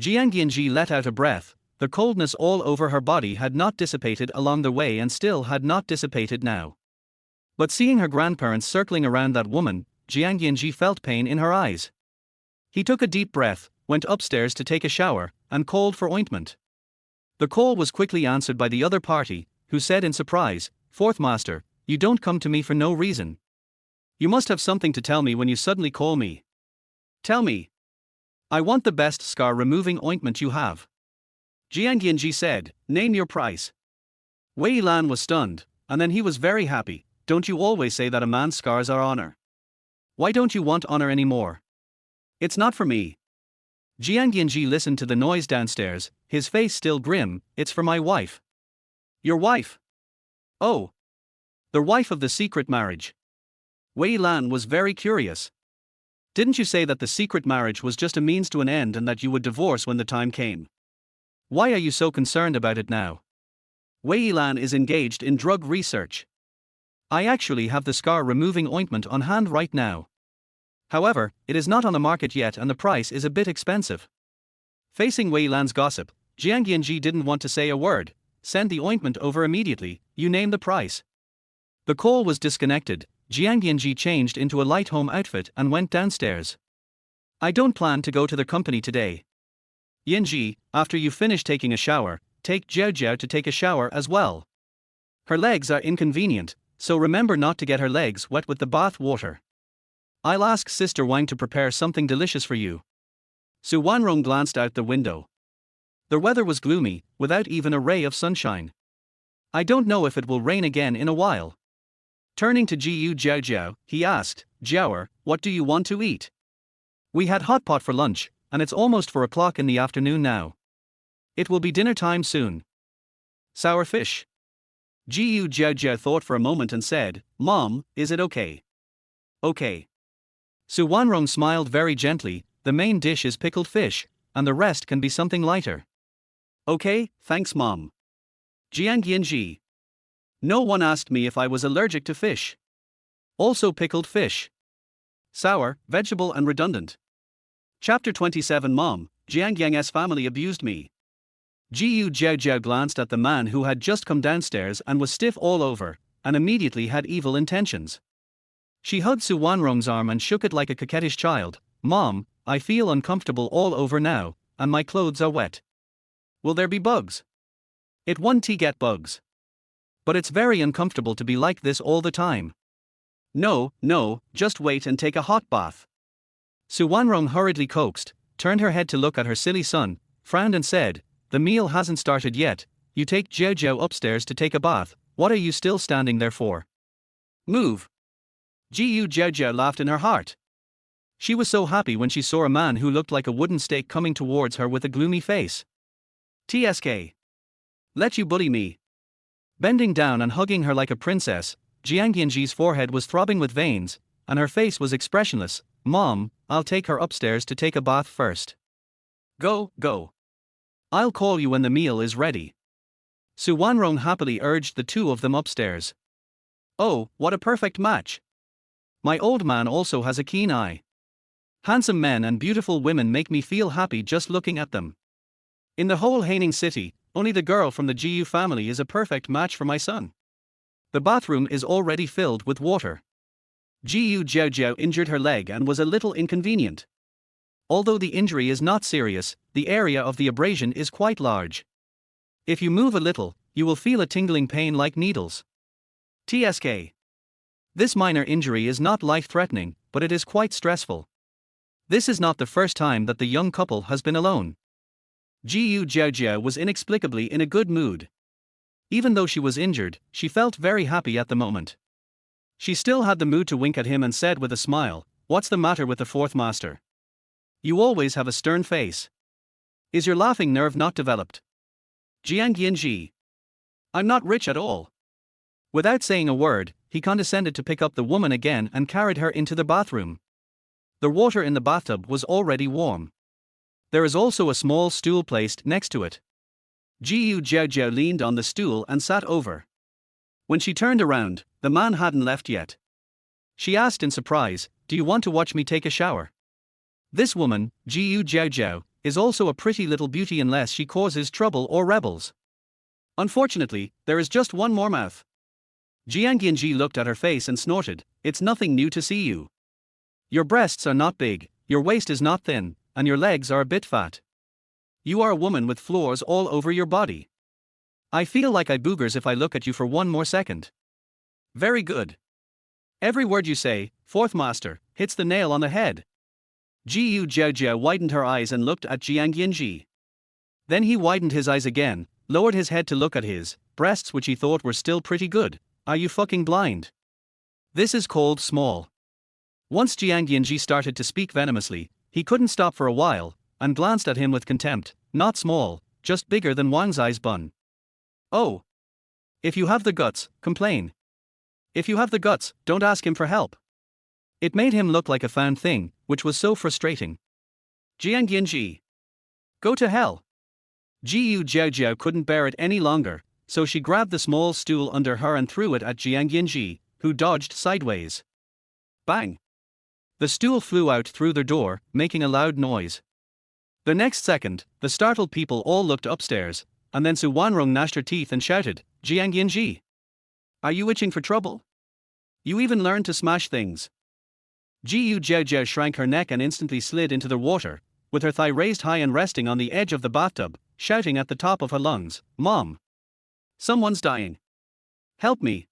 Jiang Yanzhi let out a breath. The coldness all over her body had not dissipated along the way and still had not dissipated now. But seeing her grandparents circling around that woman, Jiang Yanzhi felt pain in her eyes. He took a deep breath, went upstairs to take a shower, and called for ointment. The call was quickly answered by the other party, who said in surprise, Fourth Master, you don't come to me for no reason. You must have something to tell me when you suddenly call me. Tell me. I want the best scar-removing ointment you have. Jiang Yanzhi said, name your price. Wei Lan was stunned, and then he was very happy. Don't you always say that a man's scars are honor? Why don't you want honor anymore? It's not for me. Jiang Yanzhi listened to the noise downstairs, his face still grim. It's for my wife. Your wife? Oh. The wife of the secret marriage. Wei Lan was very curious. Didn't you say that the secret marriage was just a means to an end and that you would divorce when the time came? Why are you so concerned about it now? Wei Lan is engaged in drug research. I actually have the scar-removing ointment on hand right now. However, it is not on the market yet and the price is a bit expensive. Facing Wei Lan's gossip, Jiang Yanzhi didn't want to say a word. Send the ointment over immediately, you name the price. The call was disconnected. Jiang Yanzhi changed into a light home outfit and went downstairs. I don't plan to go to the company today. Yanzhi, after you finish taking a shower, take Jiaojiao to take a shower as well. Her legs are inconvenient, so remember not to get her legs wet with the bath water. I'll ask Sister Wang to prepare something delicious for you. Su Wanrong glanced out the window. The weather was gloomy, without even a ray of sunshine. I don't know if it will rain again in a while. Turning to Jiaojiao, he asked, Jiaoer, what do you want to eat? We had hot pot for lunch, and it's almost 4 o'clock in the afternoon now. It will be dinner time soon. Sour fish. Jiaojiao thought for a moment and said, Mom, is it okay? Okay. Su Wanrong smiled very gently, the main dish is pickled fish, and the rest can be something lighter. Okay, thanks Mom. Jiang Yanzhi. No one asked me if I was allergic to fish. Also pickled fish. Sour, vegetable and redundant. Chapter 27 Mom, Jiang Yang's family abused me. Jiaojiao glanced at the man who had just come downstairs and was stiff all over, and immediately had evil intentions. She hugged Su Wanrong's arm and shook it like a coquettish child. Mom, I feel uncomfortable all over now, and my clothes are wet. Will there be bugs? It won't get bugs. But it's very uncomfortable to be like this all the time. No, just wait and take a hot bath. Su Wanrong hurriedly coaxed, turned her head to look at her silly son, frowned and said, the meal hasn't started yet, you take Jiaojiao upstairs to take a bath, what are you still standing there for? Move. Jiaojiao laughed in her heart. She was so happy when she saw a man who looked like a wooden stake coming towards her with a gloomy face. TSK. Let you bully me. Bending down and hugging her like a princess, Jiang Yanzhi's forehead was throbbing with veins, and her face was expressionless. Mom, I'll take her upstairs to take a bath first. Go. I'll call you when the meal is ready. Su Wanrong happily urged the two of them upstairs. Oh, what a perfect match. My old man also has a keen eye. Handsome men and beautiful women make me feel happy just looking at them. In the whole Haining City, only the girl from the Jiu family is a perfect match for my son. The bathroom is already filled with water. Jiaojiao injured her leg and was a little inconvenient. Although the injury is not serious, the area of the abrasion is quite large. If you move a little, you will feel a tingling pain like needles. TSK. This minor injury is not life-threatening, but it is quite stressful. This is not the first time that the young couple has been alone. Jiaojiao was inexplicably in a good mood. Even though she was injured, she felt very happy at the moment. She still had the mood to wink at him and said with a smile, what's the matter with the fourth master? You always have a stern face. Is your laughing nerve not developed? Jiang Yanzhi. I'm not rich at all. Without saying a word, he condescended to pick up the woman again and carried her into the bathroom. The water in the bathtub was already warm. There is also a small stool placed next to it. Jiaojiao leaned on the stool and sat over. When she turned around, the man hadn't left yet. She asked in surprise, do you want to watch me take a shower? This woman, Jiaojiao, is also a pretty little beauty unless she causes trouble or rebels. Unfortunately, there is just one more mouth. Jiang Yanzhi looked at her face and snorted, it's nothing new to see you. Your breasts are not big, your waist is not thin, and your legs are a bit fat. You are a woman with floors all over your body. I feel like I boogers if I look at you for one more second. Very good. Every word you say, fourth master, hits the nail on the head. Jiaojiao widened her eyes and looked at Jiang Yanzhi. Then he widened his eyes again, lowered his head to look at his breasts which he thought were still pretty good. Are you fucking blind? This is called small. Once Jiang Yanzhi started to speak venomously, he couldn't stop for a while, and glanced at him with contempt. Not small, just bigger than Wang Zai's bun. Oh. If you have the guts, complain. If you have the guts, don't ask him for help. It made him look like a found thing, which was so frustrating. Jiang Yanzhi. Go to hell. Jiaojiao couldn't bear it any longer, so she grabbed the small stool under her and threw it at Jiang Yanzhi, who dodged sideways. Bang! The stool flew out through the door, making a loud noise. The next second, the startled people all looked upstairs, and then Su Wanrong gnashed her teeth and shouted, Jiang Yanzhi. Are you itching for trouble? You even learned to smash things. Jiaojiao shrank her neck and instantly slid into the water, with her thigh raised high and resting on the edge of the bathtub, shouting at the top of her lungs, Mom! Someone's dying. Help me.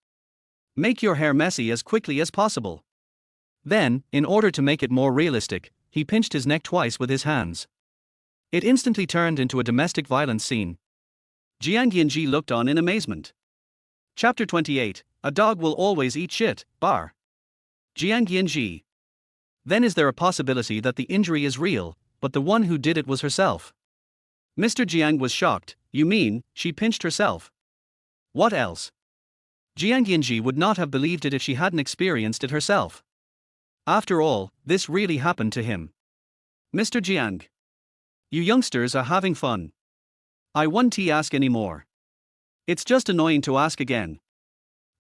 Make your hair messy as quickly as possible. Then, in order to make it more realistic, he pinched his neck twice with his hands. It instantly turned into a domestic violence scene. Jiang Yanzhi looked on in amazement. Chapter 28, A Dog Will Always Eat Shit, Bar. Jiang Yanzhi. Then is there a possibility that the injury is real, but the one who did it was herself? Mr. Jiang was shocked. You mean, she pinched herself? What else? Jiang Yanzhi would not have believed it if she hadn't experienced it herself. After all, this really happened to him. Mr. Jiang. You youngsters are having fun. I won't ask any more. It's just annoying to ask again.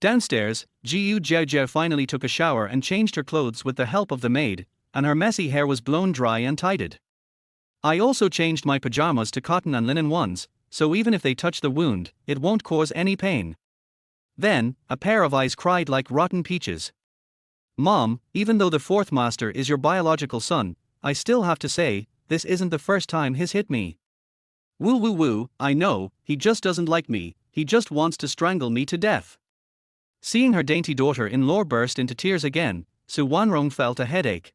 Downstairs, Jiaojiao finally took a shower and changed her clothes with the help of the maid, and her messy hair was blown dry and tidied. I also changed my pajamas to cotton and linen ones, so even if they touch the wound, it won't cause any pain. Then, a pair of eyes cried like rotten peaches. Mom, even though the fourth master is your biological son, I still have to say, this isn't the first time he's hit me. Woo woo woo, I know, he just doesn't like me, he just wants to strangle me to death. Seeing her dainty daughter-in-law burst into tears again, Su Wanrong felt a headache.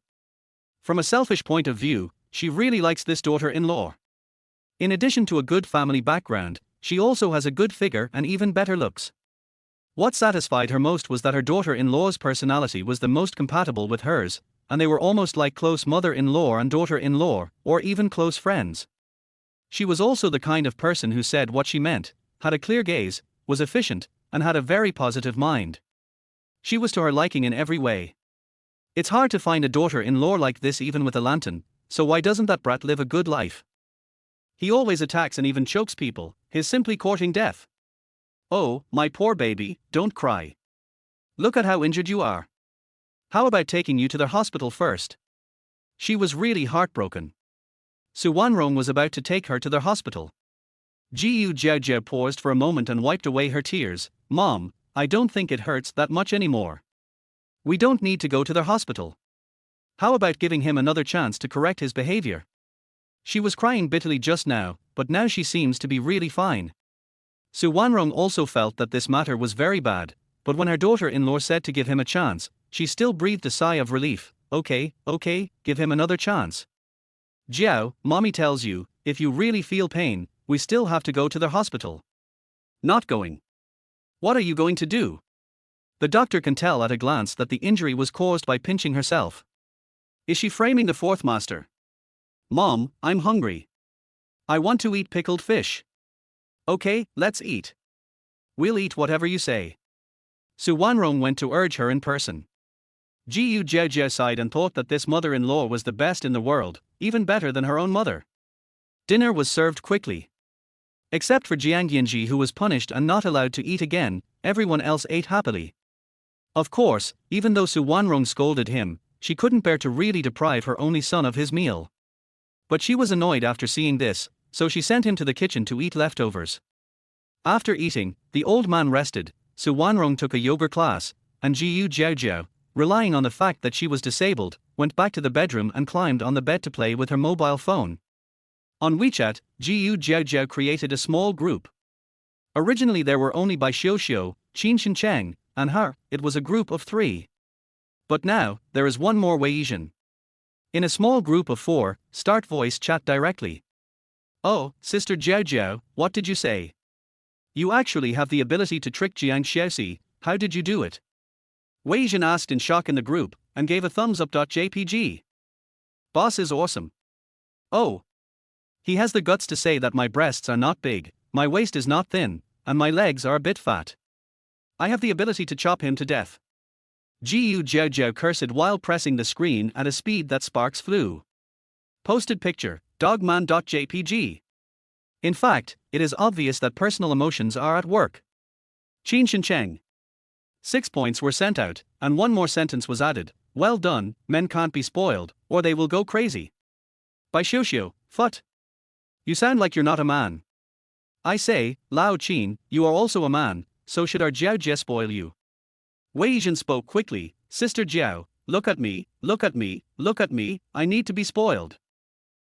From a selfish point of view, she really likes this daughter-in-law. In addition to a good family background, she also has a good figure and even better looks. What satisfied her most was that her daughter-in-law's personality was the most compatible with hers, and they were almost like close mother-in-law and daughter-in-law, or even close friends. She was also the kind of person who said what she meant, had a clear gaze, was efficient, and had a very positive mind. She was to her liking in every way. It's hard to find a daughter-in-law like this even with a lantern, so why doesn't that brat live a good life? He always attacks and even chokes people, he's simply courting death. Oh, my poor baby, don't cry. Look at how injured you are. How about taking you to the hospital first? She was really heartbroken. Su Wanrong was about to take her to the hospital. Jiaojiao paused for a moment and wiped away her tears. Mom, I don't think it hurts that much anymore. We don't need to go to the hospital. How about giving him another chance to correct his behavior? She was crying bitterly just now, but now she seems to be really fine. Su Wanrong also felt that this matter was very bad, but when her daughter-in-law said to give him a chance, she still breathed a sigh of relief. Okay, give him another chance. Jiao, mommy tells you, if you really feel pain, we still have to go to the hospital. Not going. What are you going to do? The doctor can tell at a glance that the injury was caused by pinching herself. Is she framing the fourth master? Mom, I'm hungry. I want to eat pickled fish. Okay, let's eat. We'll eat whatever you say. Su Wanrong went to urge her in person. Jiaojiao sighed and thought that this mother-in-law was the best in the world, even better than her own mother. Dinner was served quickly. Except for Jiang Yanzhi, who was punished and not allowed to eat again, everyone else ate happily. Of course, even though Su Wanrong scolded him, she couldn't bear to really deprive her only son of his meal. But she was annoyed after seeing this, so she sent him to the kitchen to eat leftovers. After eating, the old man rested. Su Wanrong took a yoga class, and Jiaojiao, relying on the fact that she was disabled, went back to the bedroom and climbed on the bed to play with her mobile phone. On WeChat, Jiaojiao created a small group. Originally there were only Bai Xiuxiu, Qin Shencheng, and her. It was a group of 3. But now, there is one more Weizhen. In a small group of 4, start voice chat directly. Oh, Sister Jiaojiao, what did you say? You actually have the ability to trick Jiang Xiaoxi, how did you do it? Weizhen asked in shock in the group, and gave a thumbs up. JPG. Boss is awesome. Oh. He has the guts to say that my breasts are not big, my waist is not thin, and my legs are a bit fat. I have the ability to chop him to death. Jiaojiao cursed while pressing the screen at a speed that sparks flew. Posted picture, dogman.jpg. In fact, it is obvious that personal emotions are at work. Qin Shencheng. 6 points were sent out, and one more sentence was added. Well done, men can't be spoiled, or they will go crazy. Bai Xiuxiu, fut. You sound like you're not a man. I say, Lao Qin, you are also a man, so should our Jiao spoil you? Weizhen spoke quickly. Sister Jiao, look at me, look at me, look at me, I need to be spoiled.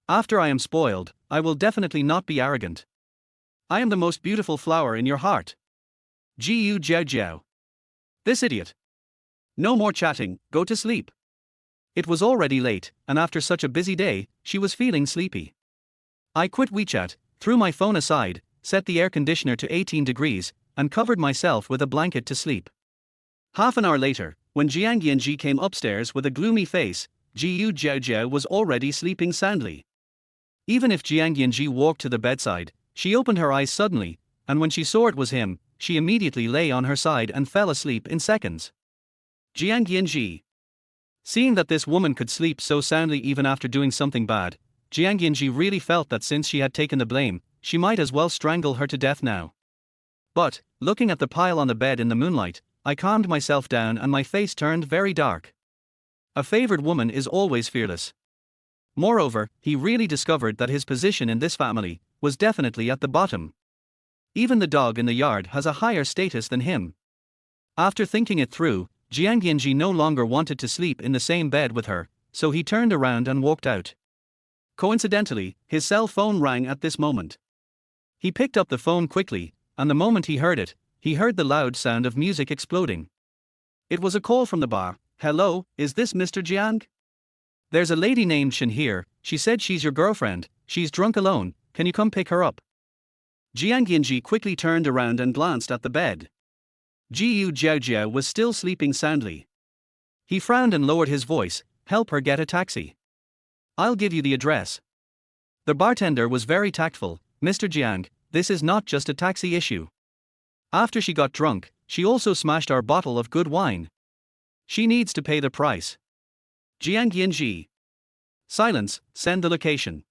After I am spoiled, I will definitely not be arrogant. I am the most beautiful flower in your heart. Jiao. This idiot. No more chatting, go to sleep. It was already late, and after such a busy day, she was feeling sleepy. I quit WeChat, threw my phone aside, set the air conditioner to 18 degrees, and covered myself with a blanket to sleep. Half an hour later, when Jiang Yanzhi came upstairs with a gloomy face, Jiaojiao was already sleeping soundly. Even if Jiang Yanzhi walked to the bedside, she opened her eyes suddenly, and when she saw it was him, she immediately lay on her side and fell asleep in seconds. Jiang Yanzhi. Seeing that this woman could sleep so soundly even after doing something bad, Jiang Yanzhi really felt that since she had taken the blame, she might as well strangle her to death now. But, looking at the pile on the bed in the moonlight, I calmed myself down and my face turned very dark. A favored woman is always fearless. Moreover, he really discovered that his position in this family was definitely at the bottom. Even the dog in the yard has a higher status than him. After thinking it through, Jiang Yanzhi no longer wanted to sleep in the same bed with her, so he turned around and walked out. Coincidentally, his cell phone rang at this moment. He picked up the phone quickly, and the moment he heard it, he heard the loud sound of music exploding. It was a call from the bar. "Hello, is this Mr. Jiang? There's a lady named Shen here, she said she's your girlfriend, she's drunk alone, can you come pick her up?" Jiang Yanzhi quickly turned around and glanced at the bed. Jiaojiao was still sleeping soundly. He frowned and lowered his voice, "Help her get a taxi. I'll give you the address." The bartender was very tactful. "Mr. Jiang, this is not just a taxi issue. After she got drunk, she also smashed our bottle of good wine. She needs to pay the price." Jiang Yanzhi. Silence, send the location.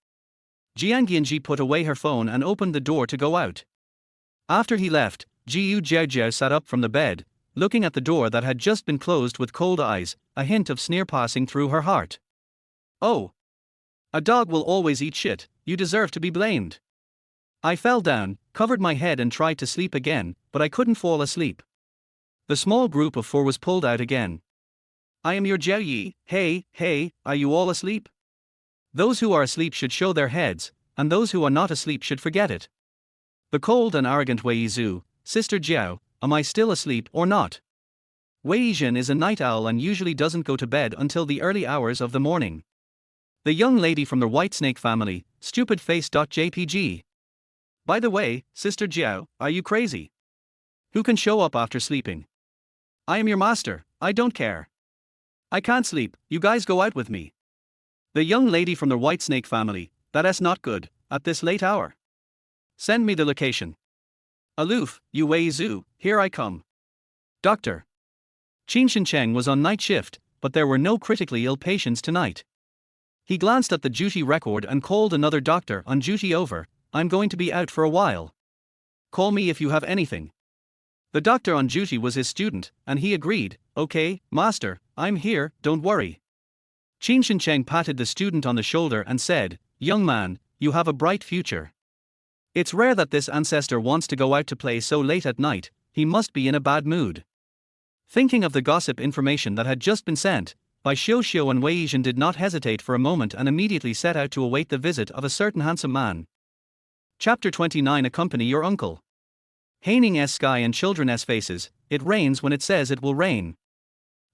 Jiang Yanzhi put away her phone and opened the door to go out. After he left, Jiaojiao sat up from the bed, looking at the door that had just been closed with cold eyes, a hint of sneer passing through her heart. "Oh. A dog will always eat shit, you deserve to be blamed." I fell down, covered my head and tried to sleep again, but I couldn't fall asleep. The small group of 4 was pulled out again. "I am your Jiao Yi, hey, are you all asleep? Those who are asleep should show their heads, and those who are not asleep should forget it." The cold and arrogant Wei Zhu, "Sister Jiao, am I still asleep or not?" Wei Zhen is a night owl and usually doesn't go to bed until the early hours of the morning. The young lady from the white snake family, stupid face.jpg. "By the way, Sister Jiao, are you crazy? Who can show up after sleeping? I am your master, I don't care. I can't sleep, you guys go out with me." The young lady from the white snake family, "That's not good, at this late hour. Send me the location." "Aloof, you Wei Zhu, here I come." "Doctor." Qin Shincheng was on night shift, but there were no critically ill patients tonight. He glanced at the duty record and called another doctor on duty over. "I'm going to be out for a while. Call me if you have anything." The doctor on duty was his student, and he agreed. "Okay, master, I'm here, don't worry." Qin Shincheng patted the student on the shoulder and said, "Young man, you have a bright future. It's rare that this ancestor wants to go out to play so late at night, he must be in a bad mood." Thinking of the gossip information that had just been sent, by Xiao and Wei Zhen did not hesitate for a moment and immediately set out to await the visit of a certain handsome man. Chapter 29. Accompany your uncle. Haining sky and children's faces, it rains when it says it will rain.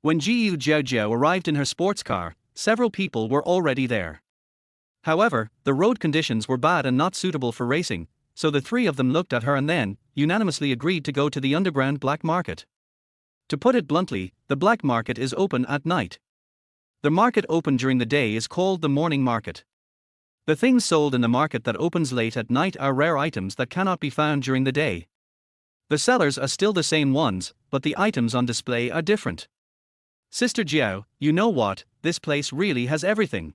When Jiaojiao arrived in her sports car, several people were already there. However, the road conditions were bad and not suitable for racing, so the 3 of them looked at her and then, unanimously agreed to go to the underground black market. To put it bluntly, the black market is open at night. The market open during the day is called the morning market. The things sold in the market that opens late at night are rare items that cannot be found during the day. The sellers are still the same ones, but the items on display are different. "Sister Jiao, you know what, this place really has everything.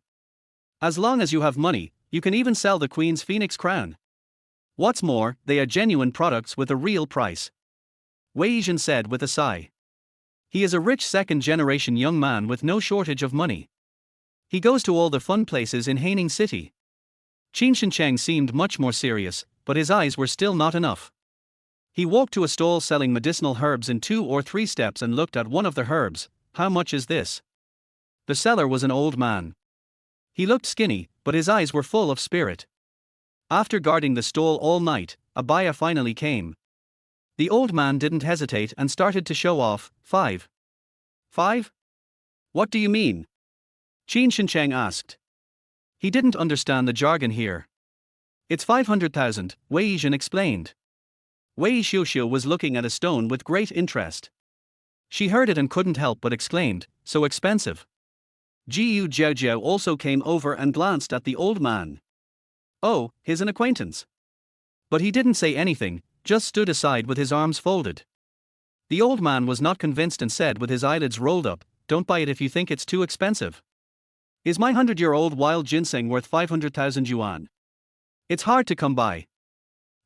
As long as you have money, you can even sell the Queen's Phoenix crown. What's more, they are genuine products with a real price." Wei Zhen said with a sigh. He is a rich second-generation young man with no shortage of money. He goes to all the fun places in Haining City. Qin Shincheng seemed much more serious, but his eyes were still not enough. He walked to a stall selling medicinal herbs in 2 or 3 steps and looked at one of the herbs. "How much is this?" The seller was an old man. He looked skinny, but his eyes were full of spirit. After guarding the stall all night, a buyer finally came. The old man didn't hesitate and started to show off. "5. 5? What do you mean?" Qin Shincheng asked. He didn't understand the jargon here. It's 500,000, Wei Yizhen explained. Wei Xiuxiu was looking at a stone with great interest. She heard it and couldn't help but exclaimed, so expensive. Jiaojiao also came over and glanced at the old man. Oh, he's an acquaintance. But he didn't say anything, just stood aside with his arms folded. The old man was not convinced and said with his eyelids rolled up, don't buy it if you think it's too expensive. Is my 100-year-old wild ginseng worth 500,000 yuan? It's hard to come by.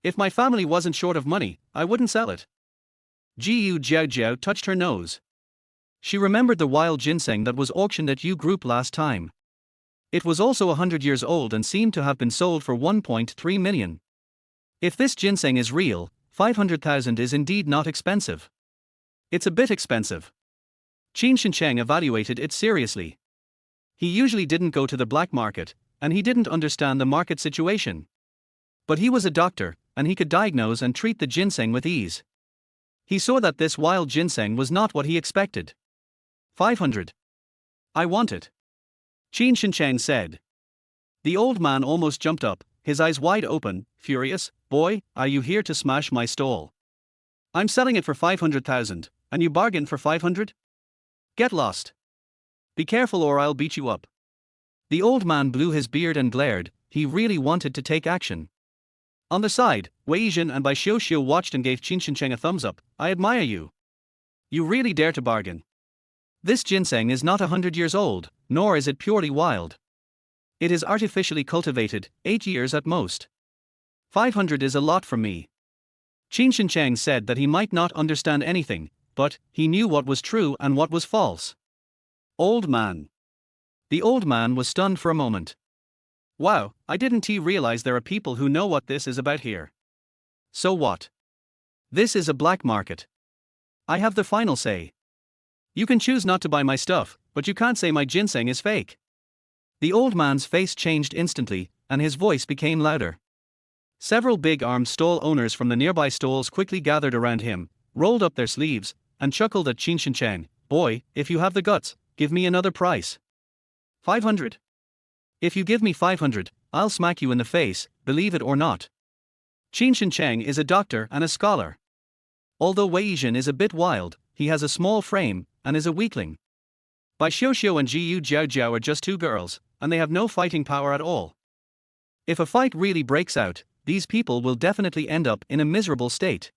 If my family wasn't short of money, I wouldn't sell it. Jiaojiao touched her nose. She remembered the wild ginseng that was auctioned at U Group last time. It was also 100 years old and seemed to have been sold for 1.3 million. If this ginseng is real, 500,000 is indeed not expensive. It's a bit expensive. Qin Shincheng evaluated it seriously. He usually didn't go to the black market, and he didn't understand the market situation. But he was a doctor, and he could diagnose and treat the ginseng with ease. He saw that this wild ginseng was not what he expected. 500. I want it. Qin Shincheng said. The old man almost jumped up, his eyes wide open, furious. Boy, are you here to smash my stall? I'm selling it for 500,000, and you bargain for 500? Get lost. Be careful or I'll beat you up. The old man blew his beard and glared, he really wanted to take action. On the side, Wei Yizhen and Bai Xiuxiu watched and gave Qin Shincheng a thumbs up. I admire you. You really dare to bargain. This ginseng is not 100 years old, nor is it purely wild. It is artificially cultivated, 8 years at most. 500 is a lot from me. Qin Shincheng said that he might not understand anything, but he knew what was true and what was false. Old man. The old man was stunned for a moment. Wow, I didn't realize there are people who know what this is about here. So what? This is a black market. I have the final say. You can choose not to buy my stuff, but you can't say my ginseng is fake. The old man's face changed instantly, and his voice became louder. Several big-armed stall owners from the nearby stalls quickly gathered around him, rolled up their sleeves, and chuckled at Qin Shincheng. Boy, if you have the guts, give me another price. 500. If you give me 500, I'll smack you in the face, believe it or not. Qin Shincheng is a doctor and a scholar. Although Wei Yizhen is a bit wild, he has a small frame, and is a weakling. Bai Xiuxiu and Jiaojiao are just two girls, and they have no fighting power at all. If a fight really breaks out, these people will definitely end up in a miserable state.